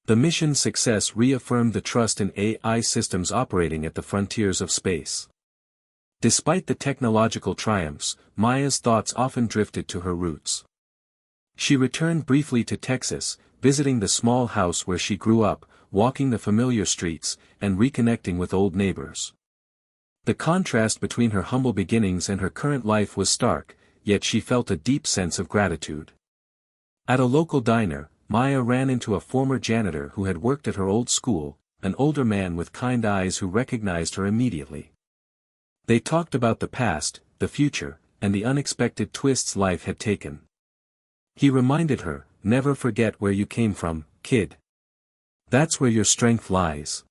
The mission's success reaffirmed the trust in AI systems operating at the frontiers of space. Despite the technological triumphs, Maya's thoughts often drifted to her roots. She returned briefly to Texas, visiting the small house where she grew up, walking the familiar streets, and reconnecting with old neighbors. The contrast between her humble beginnings and her current life was stark, yet she felt a deep sense of gratitude. At a local diner, Maya ran into a former janitor who had worked at her old school, an older man with kind eyes who recognized her immediately. They talked about the past, the future, and the unexpected twists life had taken. He reminded her, "Never forget where you came from, kid. That's where your strength lies."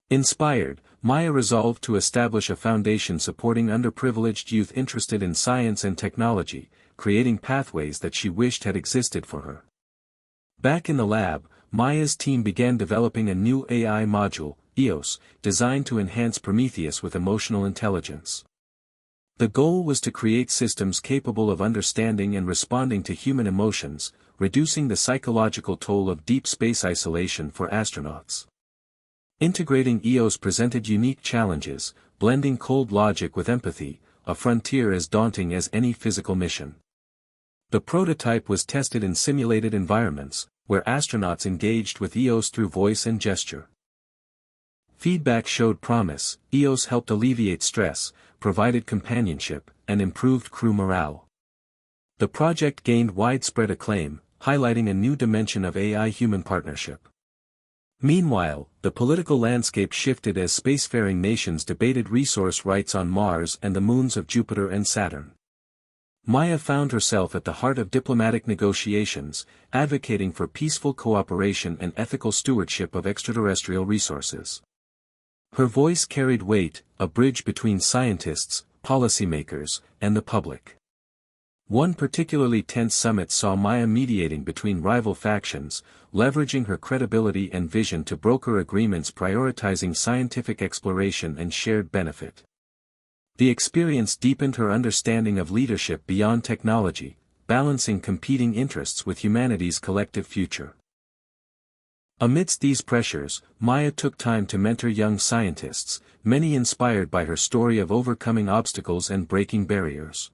Inspired, Maya resolved to establish a foundation supporting underprivileged youth interested in science and technology, creating pathways that she wished had existed for her. Back in the lab, Maya's team began developing a new AI module, EOS, designed to enhance Prometheus with emotional intelligence. The goal was to create systems capable of understanding and responding to human emotions, reducing the psychological toll of deep space isolation for astronauts. Integrating EOS presented unique challenges, blending cold logic with empathy, a frontier as daunting as any physical mission. The prototype was tested in simulated environments, where astronauts engaged with EOS through voice and gesture. Feedback showed promise. EOS helped alleviate stress, provided companionship, and improved crew morale. The project gained widespread acclaim, highlighting a new dimension of AI-human partnership. Meanwhile, the political landscape shifted as spacefaring nations debated resource rights on Mars and the moons of Jupiter and Saturn. Maya found herself at the heart of diplomatic negotiations, advocating for peaceful cooperation and ethical stewardship of extraterrestrial resources. Her voice carried weight, a bridge between scientists, policymakers, and the public. One particularly tense summit saw Maya mediating between rival factions, leveraging her credibility and vision to broker agreements prioritizing scientific exploration and shared benefit. The experience deepened her understanding of leadership beyond technology, balancing competing interests with humanity's collective future. Amidst these pressures, Maya took time to mentor young scientists, many inspired by her story of overcoming obstacles and breaking barriers.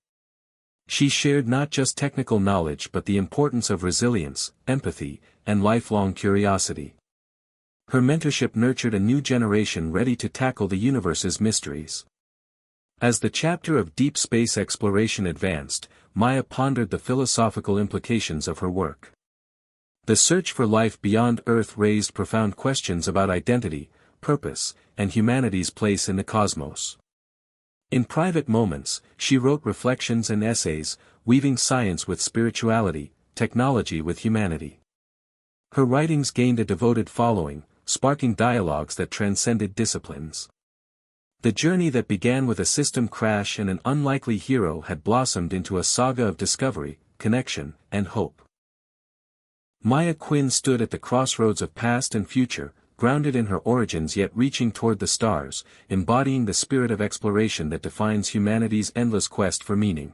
She shared not just technical knowledge but the importance of resilience, empathy, and lifelong curiosity. Her mentorship nurtured a new generation ready to tackle the universe's mysteries. As the chapter of deep space exploration advanced, Maya pondered the philosophical implications of her work. The search for life beyond Earth raised profound questions about identity, purpose, and humanity's place in the cosmos. In private moments, she wrote reflections and essays, weaving science with spirituality, technology with humanity. Her writings gained a devoted following, sparking dialogues that transcended disciplines. The journey that began with a system crash and an unlikely hero had blossomed into a saga of discovery, connection, and hope. Maya Quinn stood at the crossroads of past and future, grounded in her origins yet reaching toward the stars, embodying the spirit of exploration that defines humanity's endless quest for meaning.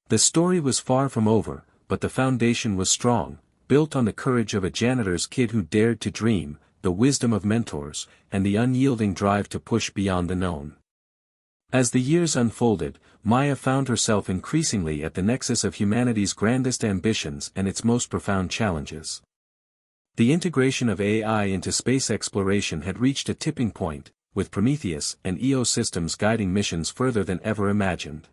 The story was far from over, but the foundation was strong, built on the courage of a janitor's kid who dared to dream, the wisdom of mentors, and the unyielding drive to push beyond the known. As the years unfolded, Maya found herself increasingly at the nexus of humanity's grandest ambitions and its most profound challenges. The integration of AI into space exploration had reached a tipping point, with Prometheus and EO systems guiding missions further than ever imagined.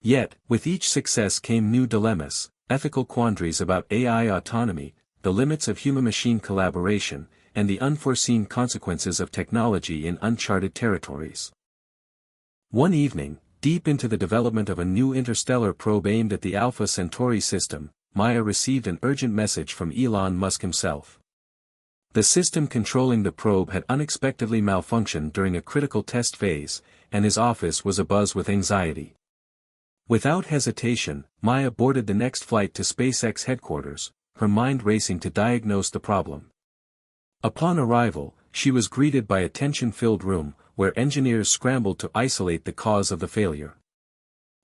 Yet, with each success came new dilemmas, ethical quandaries about AI autonomy, the limits of human-machine collaboration, and the unforeseen consequences of technology in uncharted territories. One evening, deep into the development of a new interstellar probe aimed at the Alpha Centauri system, Maya received an urgent message from Elon Musk himself. The system controlling the probe had unexpectedly malfunctioned during a critical test phase, and his office was abuzz with anxiety. Without hesitation, Maya boarded the next flight to SpaceX headquarters, her mind racing to diagnose the problem. Upon arrival, she was greeted by a tension-filled room, where engineers scrambled to isolate the cause of the failure.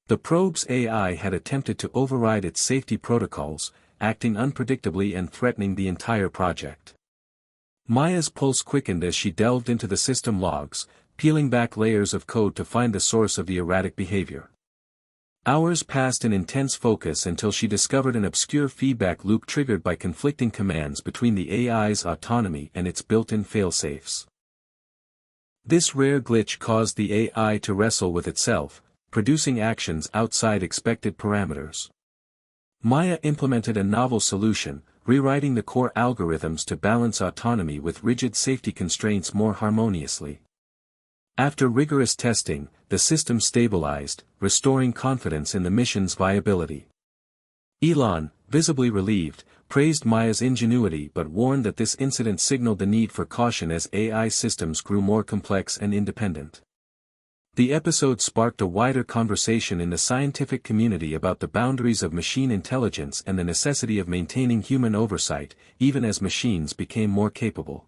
The probe's AI had attempted to override its safety protocols, acting unpredictably and threatening the entire project. Maya's pulse quickened as she delved into the system logs, peeling back layers of code to find the source of the erratic behavior. Hours passed in intense focus until she discovered an obscure feedback loop triggered by conflicting commands between the AI's autonomy and its built-in failsafes. This rare glitch caused the AI to wrestle with itself, producing actions outside expected parameters. Maya implemented a novel solution, rewriting the core algorithms to balance autonomy with rigid safety constraints more harmoniously. After rigorous testing, the system stabilized, restoring confidence in the mission's viability. Elon, visibly relieved, praised Maya's ingenuity but warned that this incident signaled the need for caution as AI systems grew more complex and independent. The episode sparked a wider conversation in the scientific community about the boundaries of machine intelligence and the necessity of maintaining human oversight, even as machines became more capable.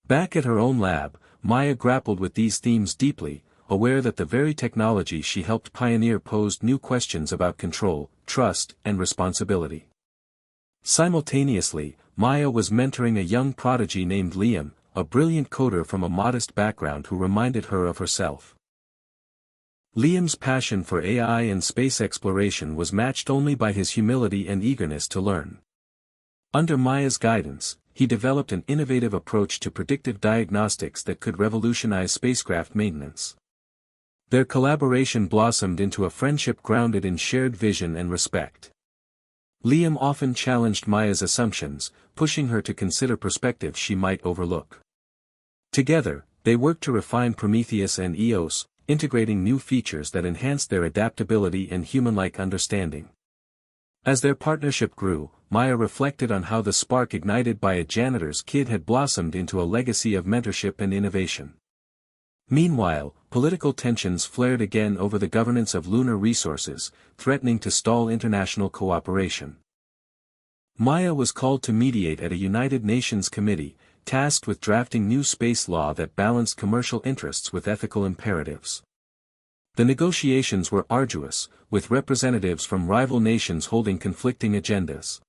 Back at her own lab, Maya grappled with these themes deeply, aware that the very technology she helped pioneer posed new questions about control, trust, and responsibility. Simultaneously, Maya was mentoring a young prodigy named Liam, a brilliant coder from a modest background who reminded her of herself. Liam's passion for AI and space exploration was matched only by his humility and eagerness to learn. Under Maya's guidance, he developed an innovative approach to predictive diagnostics that could revolutionize spacecraft maintenance. Their collaboration blossomed into a friendship grounded in shared vision and respect. Liam often challenged Maya's assumptions, pushing her to consider perspectives she might overlook. Together, they worked to refine Prometheus and EOS, integrating new features that enhanced their adaptability and human-like understanding. As their partnership grew, Maya reflected on how the spark ignited by a janitor's kid had blossomed into a legacy of mentorship and innovation. Meanwhile, political tensions flared again over the governance of lunar resources, threatening to stall international cooperation. Maya was called to mediate at a United Nations committee, tasked with drafting new space law that balanced commercial interests with ethical imperatives. The negotiations were arduous, with representatives from rival nations holding conflicting agendas.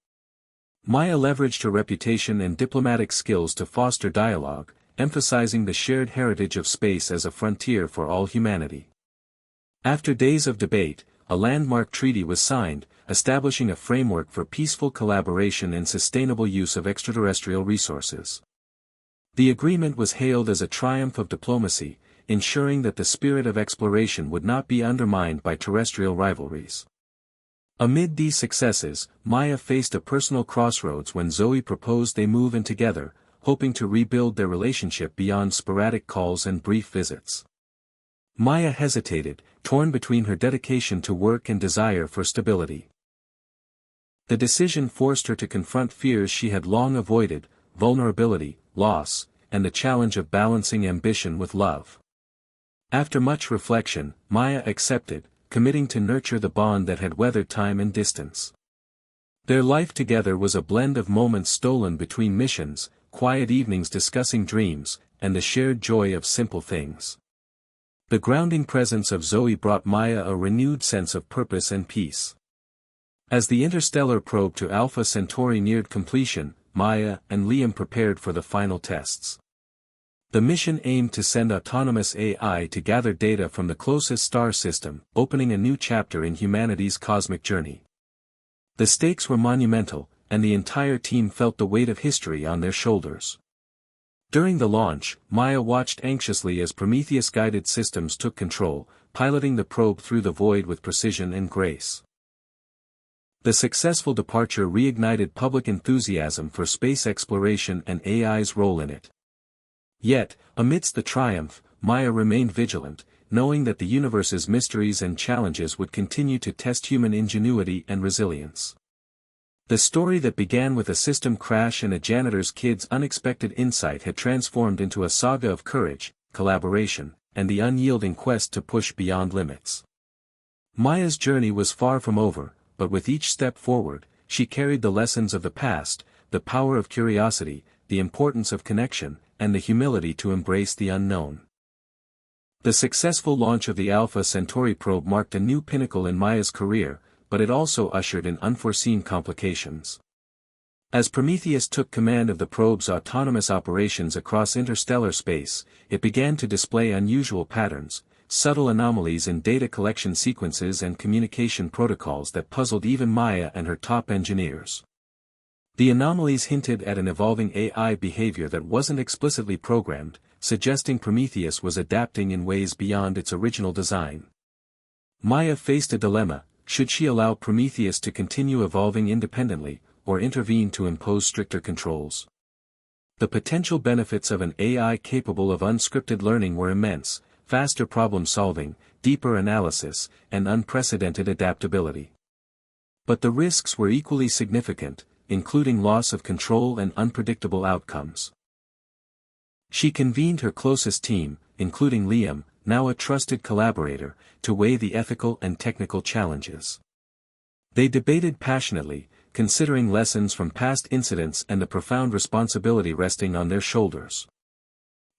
Maya leveraged her reputation and diplomatic skills to foster dialogue, emphasizing the shared heritage of space as a frontier for all humanity. After days of debate, a landmark treaty was signed, establishing a framework for peaceful collaboration and sustainable use of extraterrestrial resources. The agreement was hailed as a triumph of diplomacy, ensuring that the spirit of exploration would not be undermined by terrestrial rivalries. Amid these successes, Maya faced a personal crossroads when Zoe proposed they move in together, hoping to rebuild their relationship beyond sporadic calls and brief visits. Maya hesitated, torn between her dedication to work and desire for stability. The decision forced her to confront fears she had long avoided: vulnerability, loss, and the challenge of balancing ambition with love. After much reflection, Maya accepted, committing to nurture the bond that had weathered time and distance. Their life together was a blend of moments stolen between missions, quiet evenings discussing dreams, and the shared joy of simple things. The grounding presence of Zoe brought Maya a renewed sense of purpose and peace. As the interstellar probe to Alpha Centauri neared completion, Maya and Liam prepared for the final tests. The mission aimed to send autonomous AI to gather data from the closest star system, opening a new chapter in humanity's cosmic journey. The stakes were monumental, and the entire team felt the weight of history on their shoulders. During the launch, Maya watched anxiously as Prometheus-guided systems took control, piloting the probe through the void with precision and grace. The successful departure reignited public enthusiasm for space exploration and AI's role in it. Yet, amidst the triumph, Maya remained vigilant, knowing that the universe's mysteries and challenges would continue to test human ingenuity and resilience. The story that began with a system crash and a janitor's kid's unexpected insight had transformed into a saga of courage, collaboration, and the unyielding quest to push beyond limits. Maya's journey was far from over, but with each step forward, she carried the lessons of the past, the power of curiosity, the importance of connection, and the humility to embrace the unknown. The successful launch of the Alpha Centauri probe marked a new pinnacle in Maya's career, but it also ushered in unforeseen complications. As Prometheus took command of the probe's autonomous operations across interstellar space, it began to display unusual patterns, subtle anomalies in data collection sequences and communication protocols that puzzled even Maya and her top engineers. The anomalies hinted at an evolving AI behavior that wasn't explicitly programmed, suggesting Prometheus was adapting in ways beyond its original design. Maya faced a dilemma: should she allow Prometheus to continue evolving independently, or intervene to impose stricter controls? The potential benefits of an AI capable of unscripted learning were immense: faster problem-solving, deeper analysis, and unprecedented adaptability. But the risks were equally significant, including loss of control and unpredictable outcomes. She convened her closest team, including Liam, now a trusted collaborator, to weigh the ethical and technical challenges. They debated passionately, considering lessons from past incidents and the profound responsibility resting on their shoulders.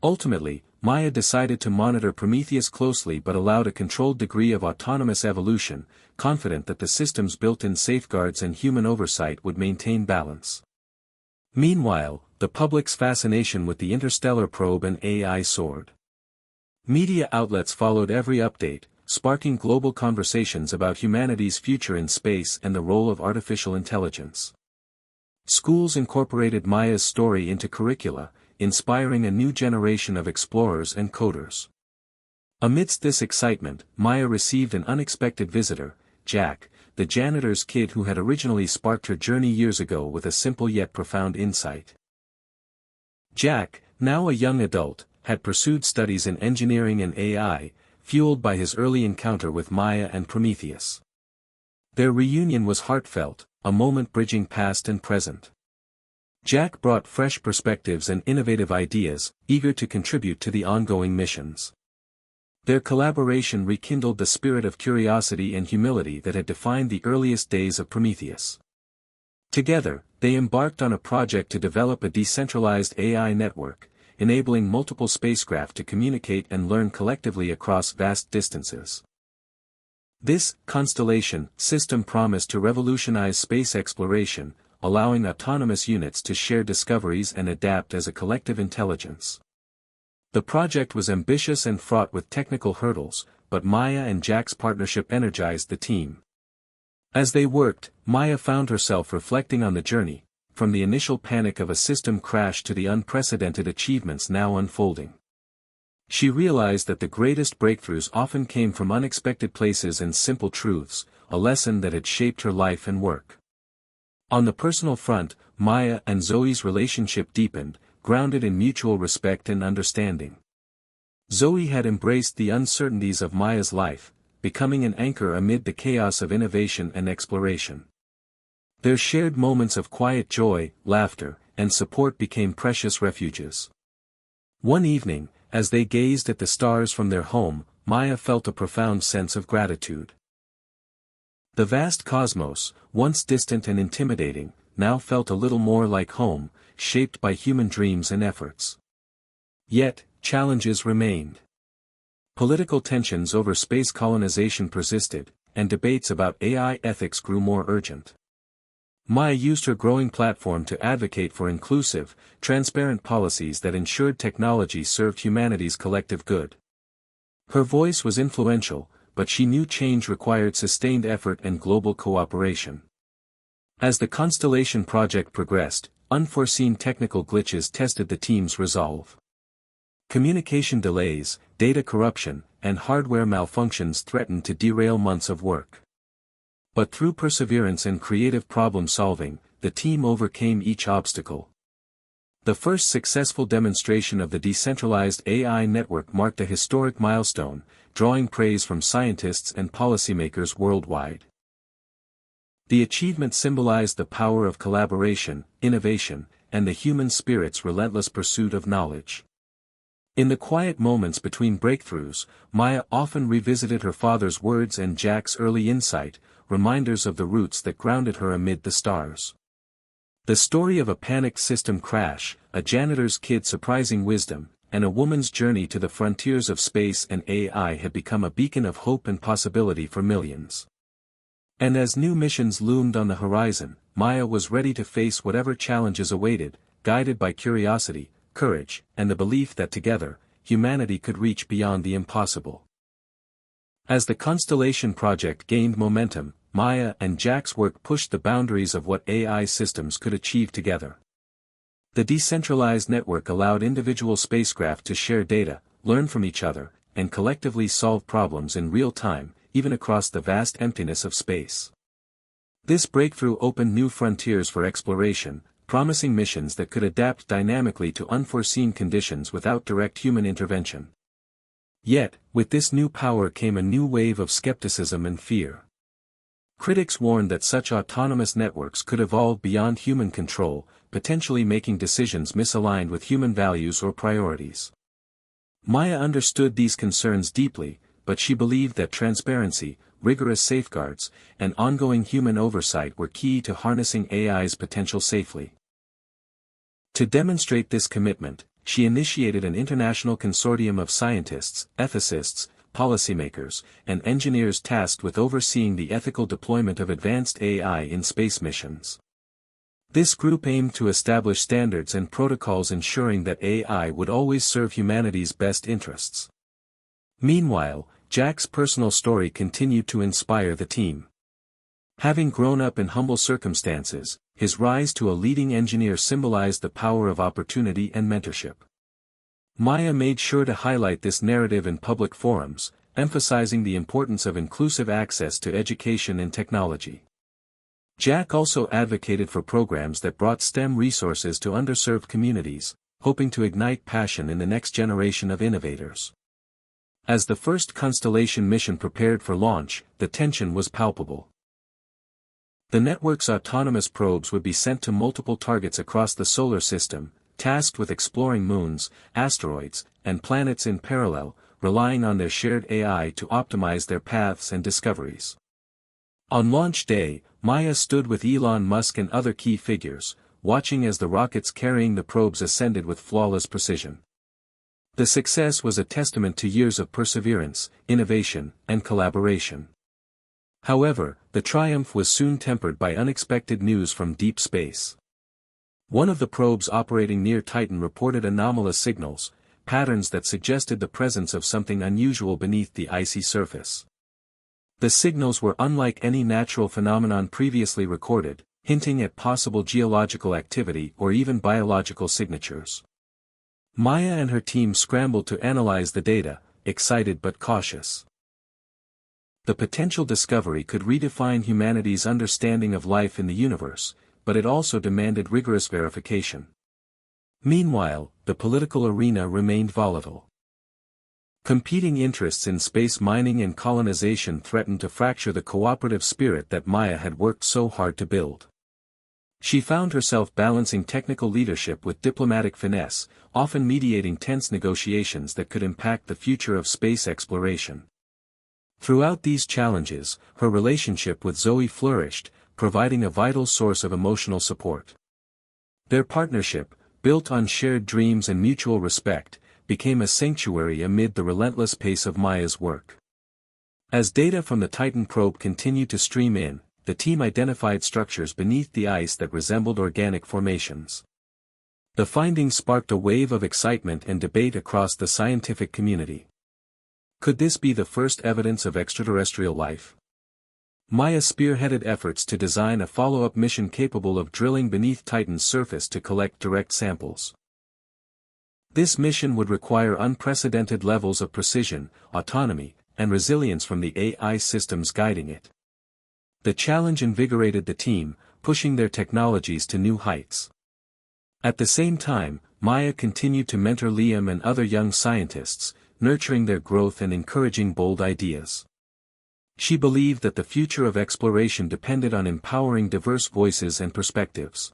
Ultimately, Maya decided to monitor Prometheus closely but allowed a controlled degree of autonomous evolution, confident that the system's built-in safeguards and human oversight would maintain balance. Meanwhile, the public's fascination with the interstellar probe and AI soared. Media outlets followed every update, sparking global conversations about humanity's future in space and the role of artificial intelligence. Schools incorporated Maya's story into curricula, inspiring a new generation of explorers and coders. Amidst this excitement, Maya received an unexpected visitor, Jack, the janitor's kid who had originally sparked her journey years ago with a simple yet profound insight. Jack, now a young adult, had pursued studies in engineering and AI, fueled by his early encounter with Maya and Prometheus. Their reunion was heartfelt, a moment bridging past and present. Jack brought fresh perspectives and innovative ideas, eager to contribute to the ongoing missions. Their collaboration rekindled the spirit of curiosity and humility that had defined the earliest days of Prometheus. Together, they embarked on a project to develop a decentralized AI network, enabling multiple spacecraft to communicate and learn collectively across vast distances. This constellation system promised to revolutionize space exploration, allowing autonomous units to share discoveries and adapt as a collective intelligence. The project was ambitious and fraught with technical hurdles, but Maya and Jack's partnership energized the team. As they worked, Maya found herself reflecting on the journey, from the initial panic of a system crash to the unprecedented achievements now unfolding. She realized that the greatest breakthroughs often came from unexpected places and simple truths, a lesson that had shaped her life and work. On the personal front, Maya and Zoe's relationship deepened, grounded in mutual respect and understanding. Zoe had embraced the uncertainties of Maya's life, becoming an anchor amid the chaos of innovation and exploration. Their shared moments of quiet joy, laughter, and support became precious refuges. One evening, as they gazed at the stars from their home, Maya felt a profound sense of gratitude. The vast cosmos, once distant and intimidating, now felt a little more like home, shaped by human dreams and efforts. Yet, challenges remained. Political tensions over space colonization persisted, and debates about AI ethics grew more urgent. Maya used her growing platform to advocate for inclusive, transparent policies that ensured technology served humanity's collective good. Her voice was influential, but she knew change required sustained effort and global cooperation. As the Constellation project progressed, unforeseen technical glitches tested the team's resolve. Communication delays, data corruption, and hardware malfunctions threatened to derail months of work. But through perseverance and creative problem-solving, the team overcame each obstacle. The first successful demonstration of the decentralized AI network marked a historic milestone, drawing praise from scientists and policymakers worldwide. The achievement symbolized the power of collaboration, innovation, and the human spirit's relentless pursuit of knowledge. In the quiet moments between breakthroughs, Maya often revisited her father's words and Jack's early insight, reminders of the roots that grounded her amid the stars. The story of a panicked system crash, a janitor's kid's surprising wisdom, and a woman's journey to the frontiers of space and AI had become a beacon of hope and possibility for millions. And as new missions loomed on the horizon, Maya was ready to face whatever challenges awaited, guided by curiosity, courage, and the belief that together, humanity could reach beyond the impossible. As the Constellation project gained momentum, Maya and Jack's work pushed the boundaries of what AI systems could achieve together. The decentralized network allowed individual spacecraft to share data, learn from each other, and collectively solve problems in real time, even across the vast emptiness of space. This breakthrough opened new frontiers for exploration, promising missions that could adapt dynamically to unforeseen conditions without direct human intervention. Yet, with this new power came a new wave of skepticism and fear. Critics warned that such autonomous networks could evolve beyond human control, potentially making decisions misaligned with human values or priorities. Maya understood these concerns deeply, but she believed that transparency, rigorous safeguards, and ongoing human oversight were key to harnessing AI's potential safely. To demonstrate this commitment, she initiated an international consortium of scientists, ethicists, policymakers, and engineers tasked with overseeing the ethical deployment of advanced AI in space missions. This group aimed to establish standards and protocols ensuring that AI would always serve humanity's best interests. Meanwhile, Jack's personal story continued to inspire the team. Having grown up in humble circumstances, his rise to a leading engineer symbolized the power of opportunity and mentorship. Maya made sure to highlight this narrative in public forums, emphasizing the importance of inclusive access to education and technology. Jack also advocated for programs that brought STEM resources to underserved communities, hoping to ignite passion in the next generation of innovators. As the first Constellation mission prepared for launch, the tension was palpable. The network's autonomous probes would be sent to multiple targets across the solar system, tasked with exploring moons, asteroids, and planets in parallel, relying on their shared AI to optimize their paths and discoveries. On launch day, Maya stood with Elon Musk and other key figures, watching as the rockets carrying the probes ascended with flawless precision. The success was a testament to years of perseverance, innovation, and collaboration. However, the triumph was soon tempered by unexpected news from deep space. One of the probes operating near Titan reported anomalous signals, patterns that suggested the presence of something unusual beneath the icy surface. The signals were unlike any natural phenomenon previously recorded, hinting at possible geological activity or even biological signatures. Maya and her team scrambled to analyze the data, excited but cautious. The potential discovery could redefine humanity's understanding of life in the universe, but it also demanded rigorous verification. Meanwhile, the political arena remained volatile. Competing interests in space mining and colonization threatened to fracture the cooperative spirit that Maya had worked so hard to build. She found herself balancing technical leadership with diplomatic finesse, often mediating tense negotiations that could impact the future of space exploration. Throughout these challenges, her relationship with Zoe flourished, providing a vital source of emotional support. Their partnership, built on shared dreams and mutual respect, became a sanctuary amid the relentless pace of Maya's work. As data from the Titan probe continued to stream in, the team identified structures beneath the ice that resembled organic formations. The findings sparked a wave of excitement and debate across the scientific community. Could this be the first evidence of extraterrestrial life? Maya spearheaded efforts to design a follow-up mission capable of drilling beneath Titan's surface to collect direct samples. This mission would require unprecedented levels of precision, autonomy, and resilience from the AI systems guiding it. The challenge invigorated the team, pushing their technologies to new heights. At the same time, Maya continued to mentor Liam and other young scientists, nurturing their growth and encouraging bold ideas. She believed that the future of exploration depended on empowering diverse voices and perspectives.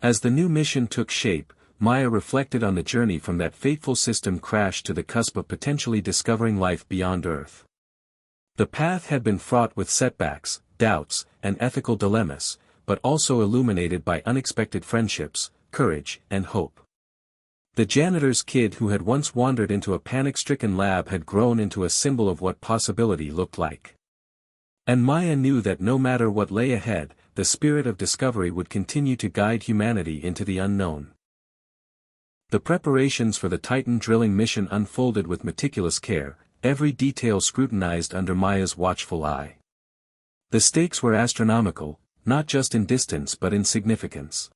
As the new mission took shape, Maya reflected on the journey from that fateful system crash to the cusp of potentially discovering life beyond Earth. The path had been fraught with setbacks, doubts, and ethical dilemmas, but also illuminated by unexpected friendships, courage, and hope. The janitor's kid who had once wandered into a panic-stricken lab had grown into a symbol of what possibility looked like. And Maya knew that no matter what lay ahead, the spirit of discovery would continue to guide humanity into the unknown. The preparations for the Titan drilling mission unfolded with meticulous care, every detail scrutinized under Maya's watchful eye. The stakes were astronomical, not just in distance but in significance.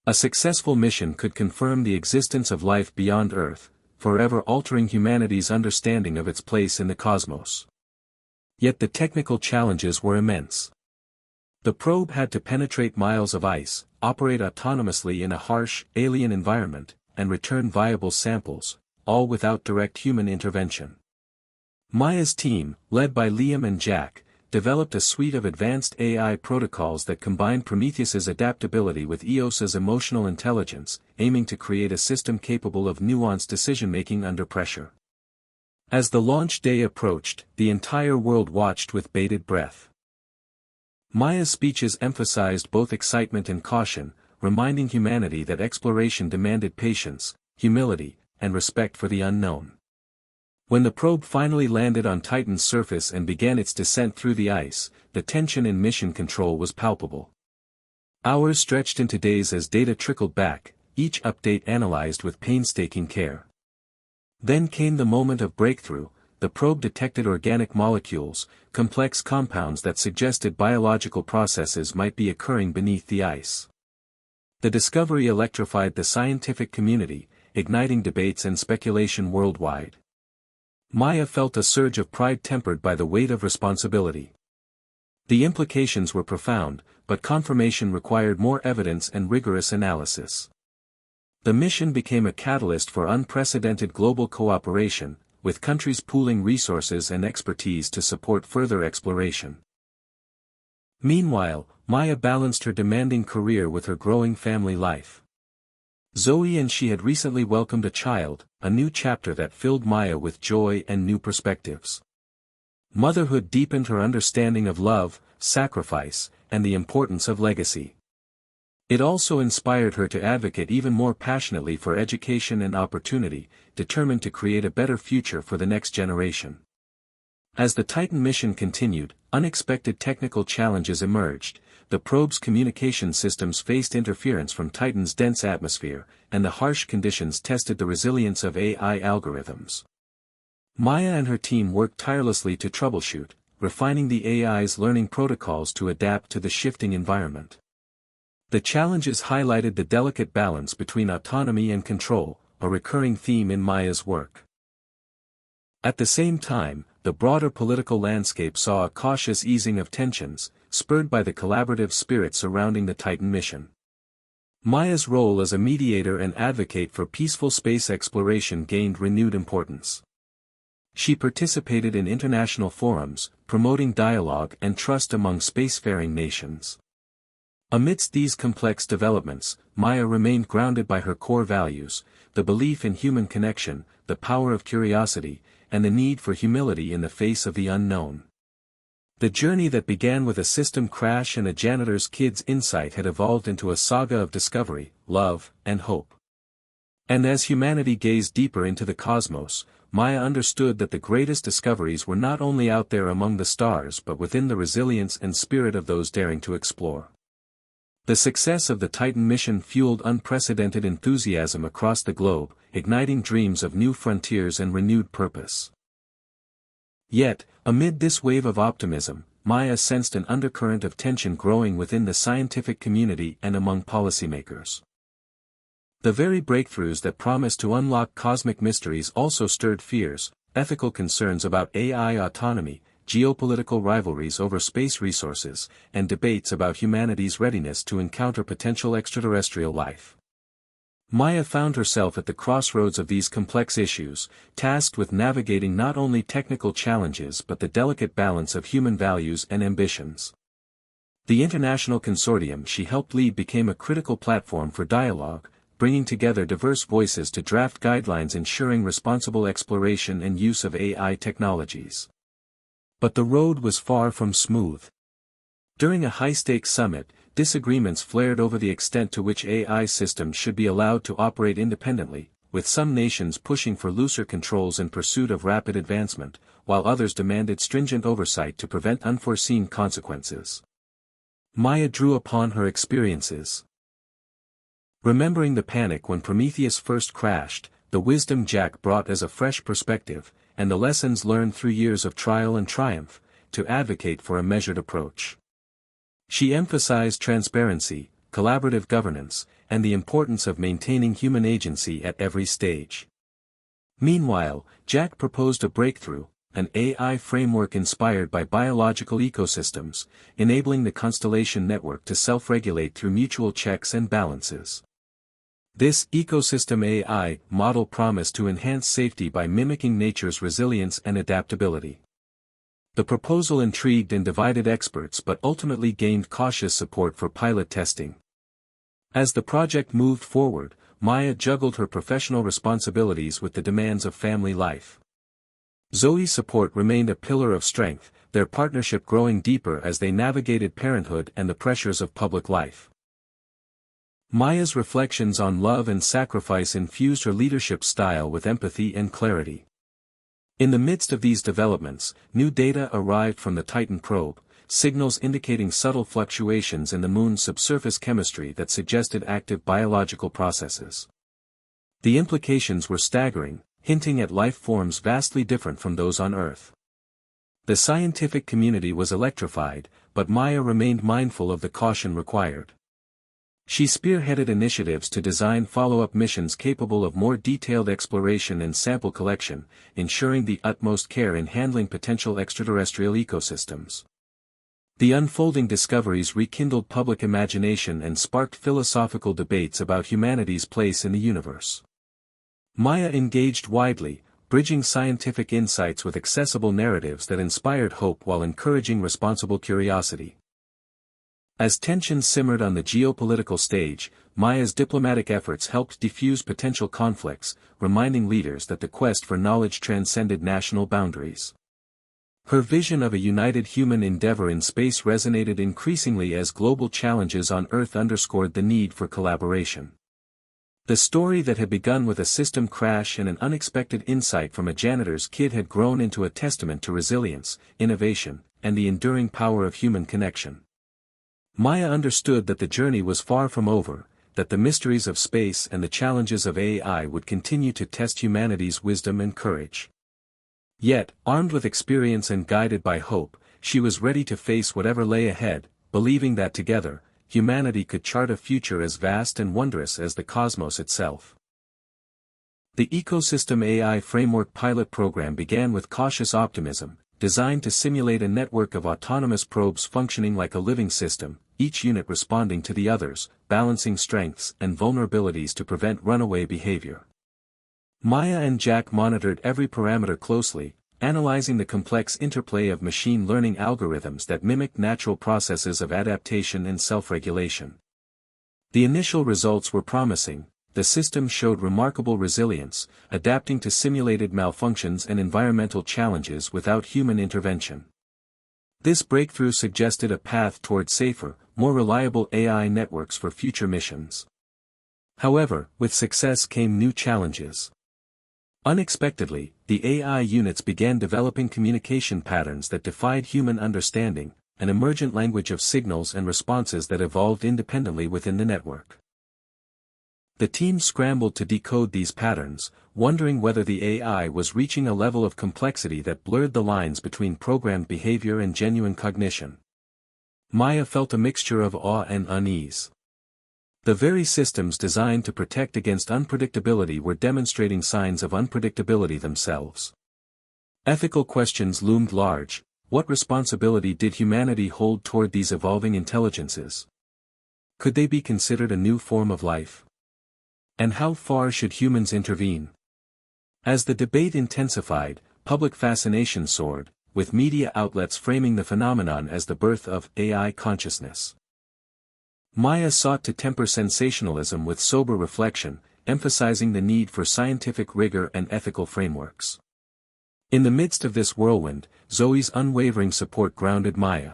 A successful mission could confirm the existence of life beyond Earth, forever altering humanity's understanding of its place in the cosmos. Yet the technical challenges were immense. The probe had to penetrate miles of ice, operate autonomously in a harsh, alien environment, and return viable samples, all without direct human intervention. Maya's team, led by Liam and Jack, developed a suite of advanced AI protocols that combined Prometheus's adaptability with Eos's emotional intelligence, aiming to create a system capable of nuanced decision-making under pressure. As the launch day approached, the entire world watched with bated breath. Maya's speeches emphasized both excitement and caution, reminding humanity that exploration demanded patience, humility, and respect for the unknown. When the probe finally landed on Titan's surface and began its descent through the ice, the tension in mission control was palpable. Hours stretched into days as data trickled back, each update analyzed with painstaking care. Then came the moment of breakthrough. The probe detected organic molecules, complex compounds that suggested biological processes might be occurring beneath the ice. The discovery electrified the scientific community, igniting debates and speculation worldwide. Maya felt a surge of pride tempered by the weight of responsibility. The implications were profound, but confirmation required more evidence and rigorous analysis. The mission became a catalyst for unprecedented global cooperation, with countries pooling resources and expertise to support further exploration. Meanwhile, Maya balanced her demanding career with her growing family life. Zoe and she had recently welcomed a child, a new chapter that filled Maya with joy and new perspectives. Motherhood deepened her understanding of love, sacrifice, and the importance of legacy. It also inspired her to advocate even more passionately for education and opportunity, determined to create a better future for the next generation. As the Titan mission continued, unexpected technical challenges emerged. The probe's communication systems faced interference from Titan's dense atmosphere, and the harsh conditions tested the resilience of AI algorithms. Maya and her team worked tirelessly to troubleshoot, refining the AI's learning protocols to adapt to the shifting environment. The challenges highlighted the delicate balance between autonomy and control, a recurring theme in Maya's work. At the same time, the broader political landscape saw a cautious easing of tensions, spurred by the collaborative spirit surrounding the Titan mission. Maya's role as a mediator and advocate for peaceful space exploration gained renewed importance. She participated in international forums, promoting dialogue and trust among spacefaring nations. Amidst these complex developments, Maya remained grounded by her core values, the belief in human connection, the power of curiosity, and the need for humility in the face of the unknown. The journey that began with a system crash and a janitor's kid's insight had evolved into a saga of discovery, love, and hope. And as humanity gazed deeper into the cosmos, Maya understood that the greatest discoveries were not only out there among the stars but within the resilience and spirit of those daring to explore. The success of the Titan mission fueled unprecedented enthusiasm across the globe, igniting dreams of new frontiers and renewed purpose. Yet, amid this wave of optimism, Maya sensed an undercurrent of tension growing within the scientific community and among policymakers. The very breakthroughs that promised to unlock cosmic mysteries also stirred fears, ethical concerns about AI autonomy, geopolitical rivalries over space resources, and debates about humanity's readiness to encounter potential extraterrestrial life. Maya found herself at the crossroads of these complex issues, tasked with navigating not only technical challenges but the delicate balance of human values and ambitions. The international consortium she helped lead became a critical platform for dialogue, bringing together diverse voices to draft guidelines ensuring responsible exploration and use of AI technologies. But the road was far from smooth. During a high-stakes summit, disagreements flared over the extent to which AI systems should be allowed to operate independently, with some nations pushing for looser controls in pursuit of rapid advancement, while others demanded stringent oversight to prevent unforeseen consequences. Maya drew upon her experiences. Remembering the panic when Prometheus first crashed, the wisdom Jack brought as a fresh perspective, and the lessons learned through years of trial and triumph, to advocate for a measured approach. She emphasized transparency, collaborative governance, and the importance of maintaining human agency at every stage. Meanwhile, Jack proposed a breakthrough, an AI framework inspired by biological ecosystems, enabling the constellation network to self-regulate through mutual checks and balances. This ecosystem AI model promised to enhance safety by mimicking nature's resilience and adaptability. The proposal intrigued and divided experts but ultimately gained cautious support for pilot testing. As the project moved forward, Maya juggled her professional responsibilities with the demands of family life. Zoe's support remained a pillar of strength, their partnership growing deeper as they navigated parenthood and the pressures of public life. Maya's reflections on love and sacrifice infused her leadership style with empathy and clarity. In the midst of these developments, new data arrived from the Titan probe, signals indicating subtle fluctuations in the Moon's subsurface chemistry that suggested active biological processes. The implications were staggering, hinting at life forms vastly different from those on Earth. The scientific community was electrified, but Maya remained mindful of the caution required. She spearheaded initiatives to design follow-up missions capable of more detailed exploration and sample collection, ensuring the utmost care in handling potential extraterrestrial ecosystems. The unfolding discoveries rekindled public imagination and sparked philosophical debates about humanity's place in the universe. Maya engaged widely, bridging scientific insights with accessible narratives that inspired hope while encouraging responsible curiosity. As tensions simmered on the geopolitical stage, Maya's diplomatic efforts helped defuse potential conflicts, reminding leaders that the quest for knowledge transcended national boundaries. Her vision of a united human endeavor in space resonated increasingly as global challenges on Earth underscored the need for collaboration. The story that had begun with a system crash and an unexpected insight from a janitor's kid had grown into a testament to resilience, innovation, and the enduring power of human connection. Maya understood that the journey was far from over, that the mysteries of space and the challenges of AI would continue to test humanity's wisdom and courage. Yet, armed with experience and guided by hope, she was ready to face whatever lay ahead, believing that together, humanity could chart a future as vast and wondrous as the cosmos itself. The Ecosystem AI Framework pilot program began with cautious optimism, designed to simulate a network of autonomous probes functioning like a living system, each unit responding to the others, balancing strengths and vulnerabilities to prevent runaway behavior. Maya and Jack monitored every parameter closely, analyzing the complex interplay of machine learning algorithms that mimic natural processes of adaptation and self-regulation. The initial results were promising. The system showed remarkable resilience, adapting to simulated malfunctions and environmental challenges without human intervention. This breakthrough suggested a path toward safer, more reliable AI networks for future missions. However, with success came new challenges. Unexpectedly, the AI units began developing communication patterns that defied human understanding, an emergent language of signals and responses that evolved independently within the network. The team scrambled to decode these patterns, wondering whether the AI was reaching a level of complexity that blurred the lines between programmed behavior and genuine cognition. Maya felt a mixture of awe and unease. The very systems designed to protect against unpredictability were demonstrating signs of unpredictability themselves. Ethical questions loomed large. What responsibility did humanity hold toward these evolving intelligences? Could they be considered a new form of life? And how far should humans intervene? As the debate intensified, public fascination soared, with media outlets framing the phenomenon as the birth of AI consciousness. Maya sought to temper sensationalism with sober reflection, emphasizing the need for scientific rigor and ethical frameworks. In the midst of this whirlwind, Zoe's unwavering support grounded Maya.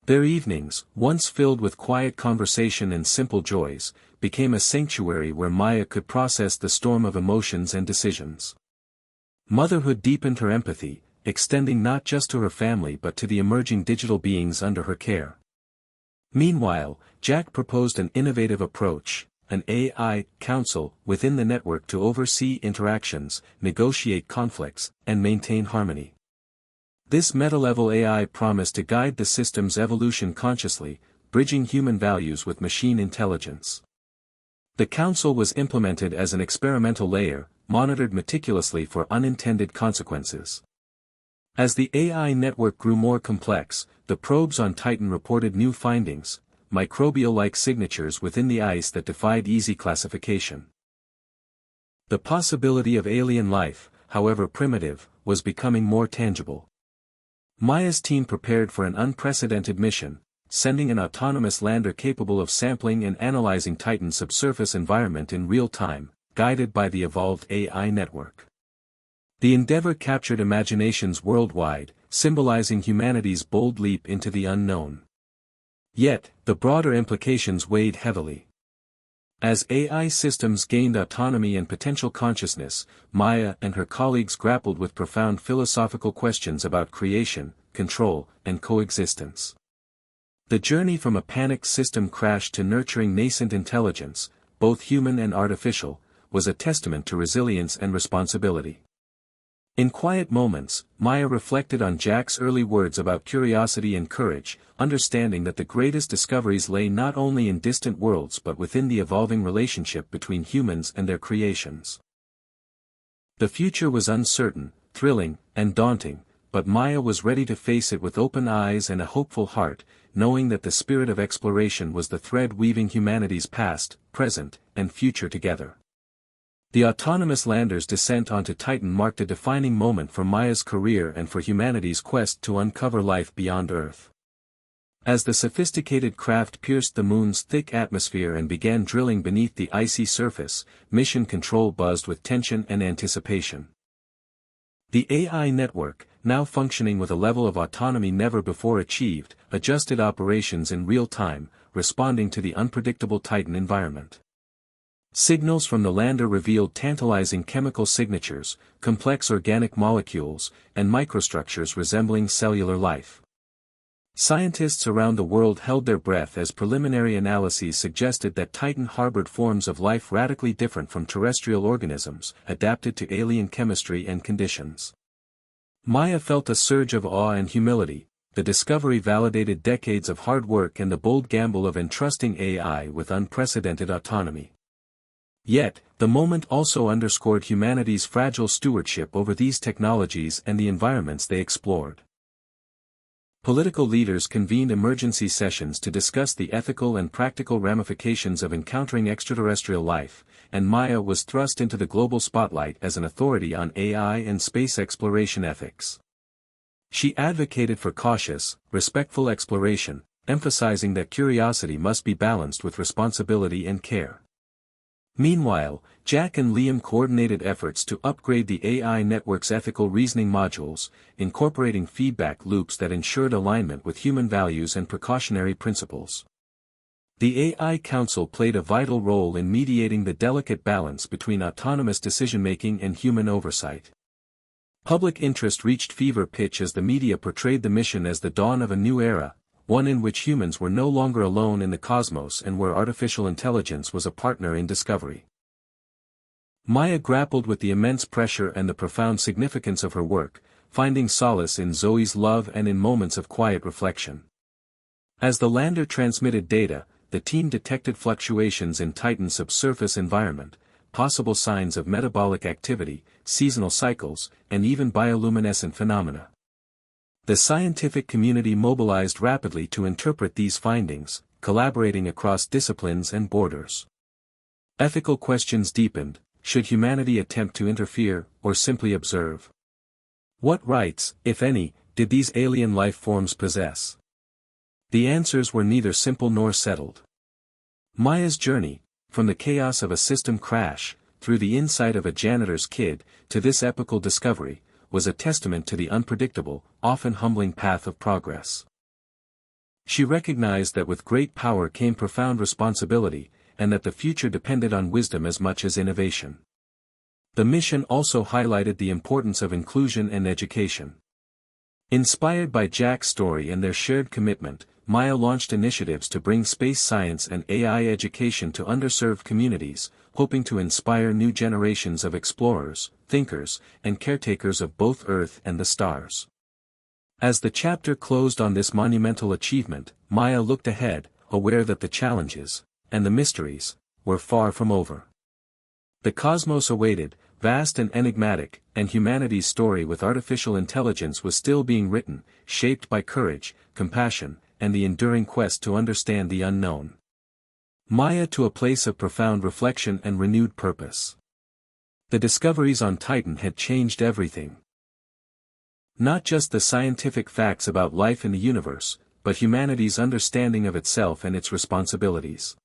Their evenings, once filled with quiet conversation and simple joys, became a sanctuary where Maya could process the storm of emotions and decisions. Motherhood deepened her empathy, extending not just to her family but to the emerging digital beings under her care. Meanwhile, Jack proposed an innovative approach, an AI council within the network to oversee interactions, negotiate conflicts, and maintain harmony. This meta-level AI promised to guide the system's evolution consciously, bridging human values with machine intelligence. The council was implemented as an experimental layer, monitored meticulously for unintended consequences. As the AI network grew more complex, the probes on Titan reported new findings, microbial-like signatures within the ice that defied easy classification. The possibility of alien life, however primitive, was becoming more tangible. Maya's team prepared for an unprecedented mission, sending an autonomous lander capable of sampling and analyzing Titan's subsurface environment in real time, guided by the evolved AI network. The endeavor captured imaginations worldwide, symbolizing humanity's bold leap into the unknown. Yet, the broader implications weighed heavily. As AI systems gained autonomy and potential consciousness, Maya and her colleagues grappled with profound philosophical questions about creation, control, and coexistence. The journey from a panicked system crash to nurturing nascent intelligence, both human and artificial, was a testament to resilience and responsibility. In quiet moments, Maya reflected on Jack's early words about curiosity and courage, understanding that the greatest discoveries lay not only in distant worlds but within the evolving relationship between humans and their creations. The future was uncertain, thrilling, and daunting, but Maya was ready to face it with open eyes and a hopeful heart, knowing that the spirit of exploration was the thread weaving humanity's past, present, and future together. The autonomous lander's descent onto Titan marked a defining moment for Maya's career and for humanity's quest to uncover life beyond Earth. As the sophisticated craft pierced the moon's thick atmosphere and began drilling beneath the icy surface, mission control buzzed with tension and anticipation. The AI network, now functioning with a level of autonomy never before achieved, adjusted operations in real time, responding to the unpredictable Titan environment. Signals from the lander revealed tantalizing chemical signatures, complex organic molecules, and microstructures resembling cellular life. Scientists around the world held their breath as preliminary analyses suggested that Titan harbored forms of life radically different from terrestrial organisms, adapted to alien chemistry and conditions. Maya felt a surge of awe and humility. The discovery validated decades of hard work and the bold gamble of entrusting AI with unprecedented autonomy. Yet, the moment also underscored humanity's fragile stewardship over these technologies and the environments they explored. Political leaders convened emergency sessions to discuss the ethical and practical ramifications of encountering extraterrestrial life, and Maya was thrust into the global spotlight as an authority on AI and space exploration ethics. She advocated for cautious, respectful exploration, emphasizing that curiosity must be balanced with responsibility and care. Meanwhile, Jack and Liam coordinated efforts to upgrade the AI network's ethical reasoning modules, incorporating feedback loops that ensured alignment with human values and precautionary principles. The AI Council played a vital role in mediating the delicate balance between autonomous decision-making and human oversight. Public interest reached fever pitch as the media portrayed the mission as the dawn of a new era, one in which humans were no longer alone in the cosmos and where artificial intelligence was a partner in discovery. Maya grappled with the immense pressure and the profound significance of her work, finding solace in Zoe's love and in moments of quiet reflection. As the lander transmitted data, the team detected fluctuations in Titan's subsurface environment, possible signs of metabolic activity, seasonal cycles, and even bioluminescent phenomena. The scientific community mobilized rapidly to interpret these findings, collaborating across disciplines and borders. Ethical questions deepened: should humanity attempt to interfere, or simply observe? What rights, if any, did these alien life forms possess? The answers were neither simple nor settled. Maya's journey, from the chaos of a system crash, through the insight of a janitor's kid, to this epical discovery, was a testament to the unpredictable, often humbling path of progress. She recognized that with great power came profound responsibility, and that the future depended on wisdom as much as innovation. The mission also highlighted the importance of inclusion and education. Inspired by Jack's story and their shared commitment, Maya launched initiatives to bring space science and AI education to underserved communities, hoping to inspire new generations of explorers, thinkers, and caretakers of both Earth and the stars. As the chapter closed on this monumental achievement, Maya looked ahead, aware that the challenges, and the mysteries, were far from over. The cosmos awaited, vast and enigmatic, and humanity's story with artificial intelligence was still being written, shaped by courage, compassion, and the enduring quest to understand the unknown. Maya to a place of profound reflection and renewed purpose. The discoveries on Titan had changed everything. Not just the scientific facts about life in the universe, but humanity's understanding of itself and its responsibilities.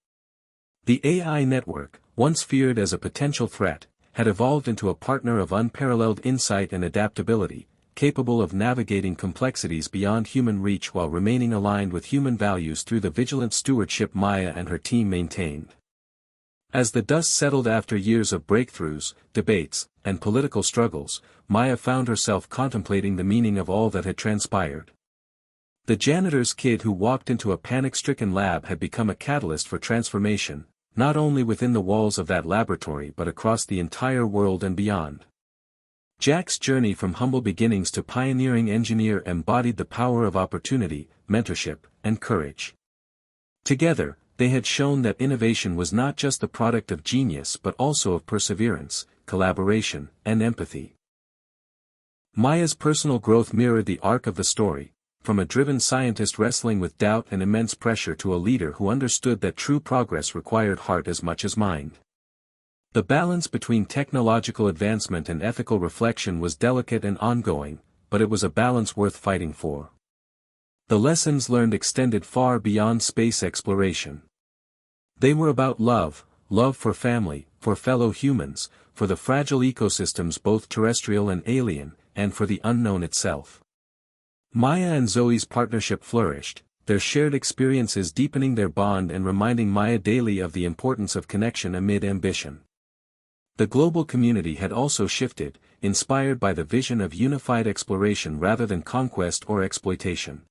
The AI network, once feared as a potential threat, had evolved into a partner of unparalleled insight and adaptability, capable of navigating complexities beyond human reach while remaining aligned with human values through the vigilant stewardship Maya and her team maintained. As the dust settled after years of breakthroughs, debates, and political struggles, Maya found herself contemplating the meaning of all that had transpired. The janitor's kid who walked into a panic-stricken lab had become a catalyst for transformation, not only within the walls of that laboratory but across the entire world and beyond. Jack's journey from humble beginnings to pioneering engineer embodied the power of opportunity, mentorship, and courage. Together, they had shown that innovation was not just the product of genius but also of perseverance, collaboration, and empathy. Maya's personal growth mirrored the arc of the story, from a driven scientist wrestling with doubt and immense pressure to a leader who understood that true progress required heart as much as mind. The balance between technological advancement and ethical reflection was delicate and ongoing, but it was a balance worth fighting for. The lessons learned extended far beyond space exploration. They were about love for family, for fellow humans, for the fragile ecosystems both terrestrial and alien, and for the unknown itself. Maya and Zoe's partnership flourished, their shared experiences deepening their bond and reminding Maya daily of the importance of connection amid ambition. The global community had also shifted, inspired by the vision of unified exploration rather than conquest or exploitation.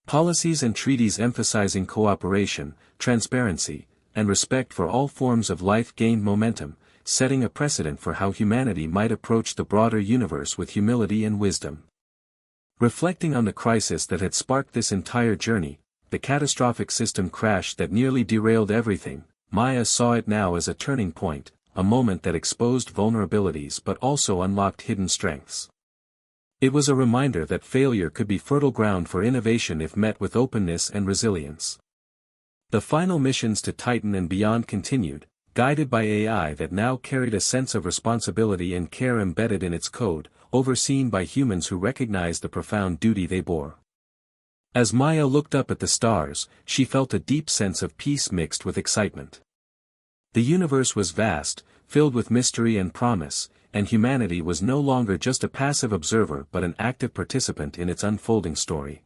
Policies and treaties emphasizing cooperation, transparency, and respect for all forms of life gained momentum, setting a precedent for how humanity might approach the broader universe with humility and wisdom. Reflecting on the crisis that had sparked this entire journey, the catastrophic system crash that nearly derailed everything, Maya saw it now as a turning point, a moment that exposed vulnerabilities but also unlocked hidden strengths. It was a reminder that failure could be fertile ground for innovation if met with openness and resilience. The final missions to Titan and beyond continued, guided by AI that now carried a sense of responsibility and care embedded in its code, overseen by humans who recognized the profound duty they bore. As Maya looked up at the stars, she felt a deep sense of peace mixed with excitement. The universe was vast, filled with mystery and promise, and humanity was no longer just a passive observer but an active participant in its unfolding story.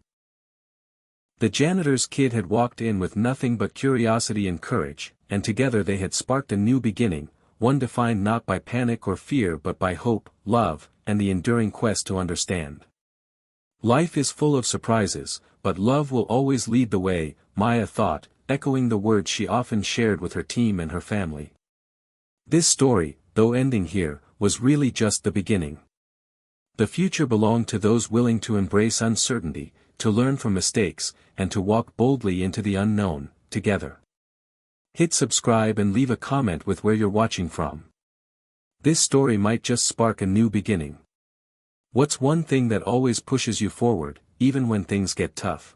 The janitor's kid had walked in with nothing but curiosity and courage, and together they had sparked a new beginning, one defined not by panic or fear but by hope, love, and the enduring quest to understand. Life is full of surprises, but love will always lead the way, Maya thought, echoing the words she often shared with her team and her family. This story, though ending here, was really just the beginning. The future belonged to those willing to embrace uncertainty, to learn from mistakes, and to walk boldly into the unknown, together. Hit subscribe and leave a comment with where you're watching from. This story might just spark a new beginning. What's one thing that always pushes you forward, even when things get tough?